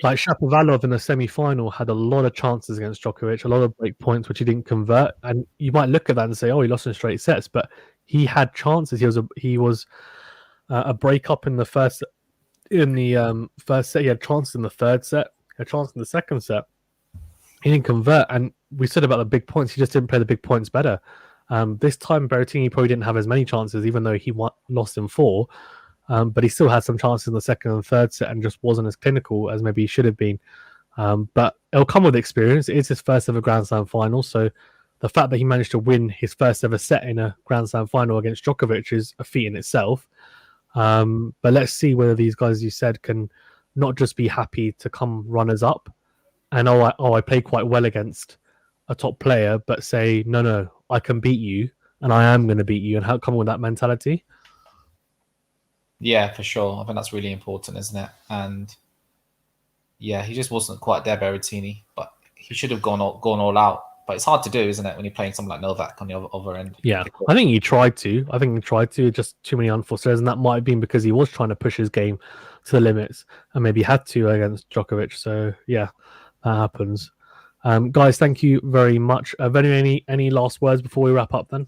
Like Shapovalov in the semi-final had a lot of chances against Djokovic, a lot of break points which he didn't convert. And you might look at that and say, "Oh, he lost in straight sets," but he had chances. He was a break up in the first set. He had chances in the third set. He had chances in the second set. He didn't convert, and we said about the big points. He just didn't play the big points better. This time, Berrettini probably didn't have as many chances, even though he lost in 4. But he still had some chances in the second and third set and just wasn't as clinical as maybe he should have been. But it'll come with experience. It is his first ever Grand Slam final. So the fact that he managed to win his first ever set in a Grand Slam final against Djokovic is a feat in itself. But let's see whether these guys, as you said, can not just be happy to come runners up and, I played quite well against a top player, but say, no, I can beat you and I am going to beat you, and how come with that mentality. Yeah, for sure. I think that's really important, isn't it? And yeah, he just wasn't quite there, Berrettini. But he should have gone all out. But it's hard to do, isn't it, when you're playing someone like Novak on the other end? Yeah, I think he tried to. Just too many unforced errors, and that might have been because he was trying to push his game to the limits, and maybe had to against Djokovic. So yeah, that happens. Guys, thank you very much. Any last words before we wrap up then?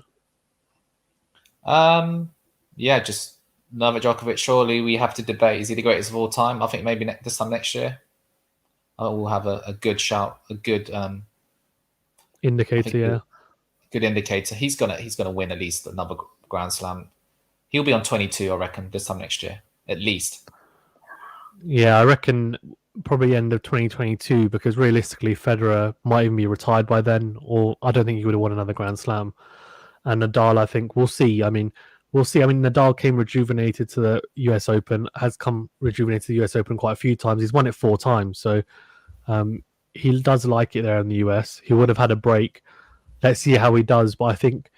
Yeah, just Novak Djokovic. Surely we have to debate: is he the greatest of all time? I think maybe this time next year, we'll have a good shout, a good indicator. Yeah, good indicator. He's gonna win at least another Grand Slam. He'll be on 22, I reckon, this time next year, at least. Yeah, I reckon probably end of 2022, because realistically Federer might even be retired by then, or I don't think he would have won another Grand Slam. And Nadal, I think we'll see. I mean, Nadal came rejuvenated to the US Open, has come rejuvenated to the US Open quite a few times. He's won it 4 times. So he does like it there in the US. He would have had a break. Let's see how he does. But I think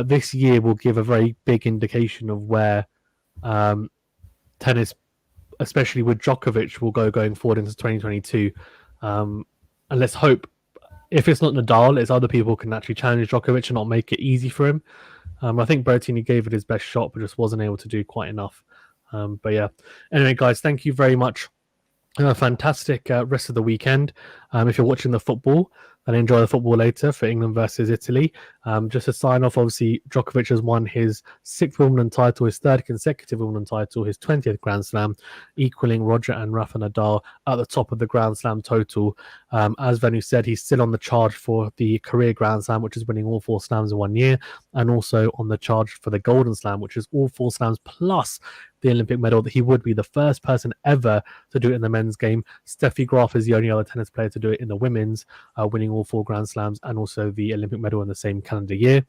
this year will give a very big indication of where tennis, especially with Djokovic, will go going forward into 2022. And let's hope, if it's not Nadal, it's other people can actually challenge Djokovic and not make it easy for him. I think Berrettini gave it his best shot, but just wasn't able to do quite enough. But yeah. Anyway, guys, thank you very much. A fantastic rest of the weekend. If you're watching the football, then enjoy the football later for England versus Italy. Just to sign off, obviously, Djokovic has won his 6th Wimbledon title, his 3rd consecutive Wimbledon title, his 20th Grand Slam, equaling Roger and Rafa Nadal at the top of the Grand Slam total. As Venu said, he's still on the charge for the career Grand Slam, which is winning all 4 slams in 1 year, and also on the charge for the Golden Slam, which is all 4 slams plus the Olympic medal. That he would be the first person ever to do it in the men's game. Steffi Graf is the only other tennis player to do it in the women's, winning all 4 Grand Slams and also the Olympic medal in the same calendar year.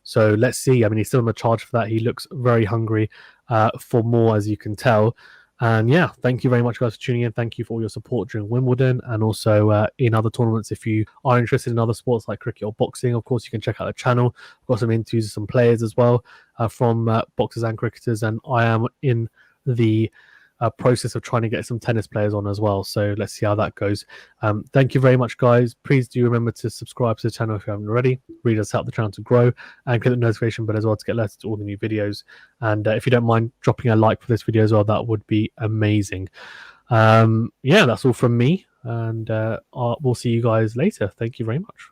So let's see. I mean, he's still on the charge for that. He looks very hungry for more, as you can tell. And yeah, thank you very much, guys, for tuning in. Thank you for all your support during Wimbledon and also in other tournaments. If you are interested in other sports like cricket or boxing, of course, you can check out the channel. I've got some interviews with some players as well from boxers and cricketers. And I am in the process of trying to get some tennis players on as well. So let's see how that goes. Thank you very much, guys. Please do remember to subscribe to the channel if you haven't already. Really does help the channel to grow, and click the notification bell as well to get alerted to all the new videos. And if you don't mind dropping a like for this video as well, that would be amazing. Yeah, that's all from me, and we'll see you guys later. Thank you very much.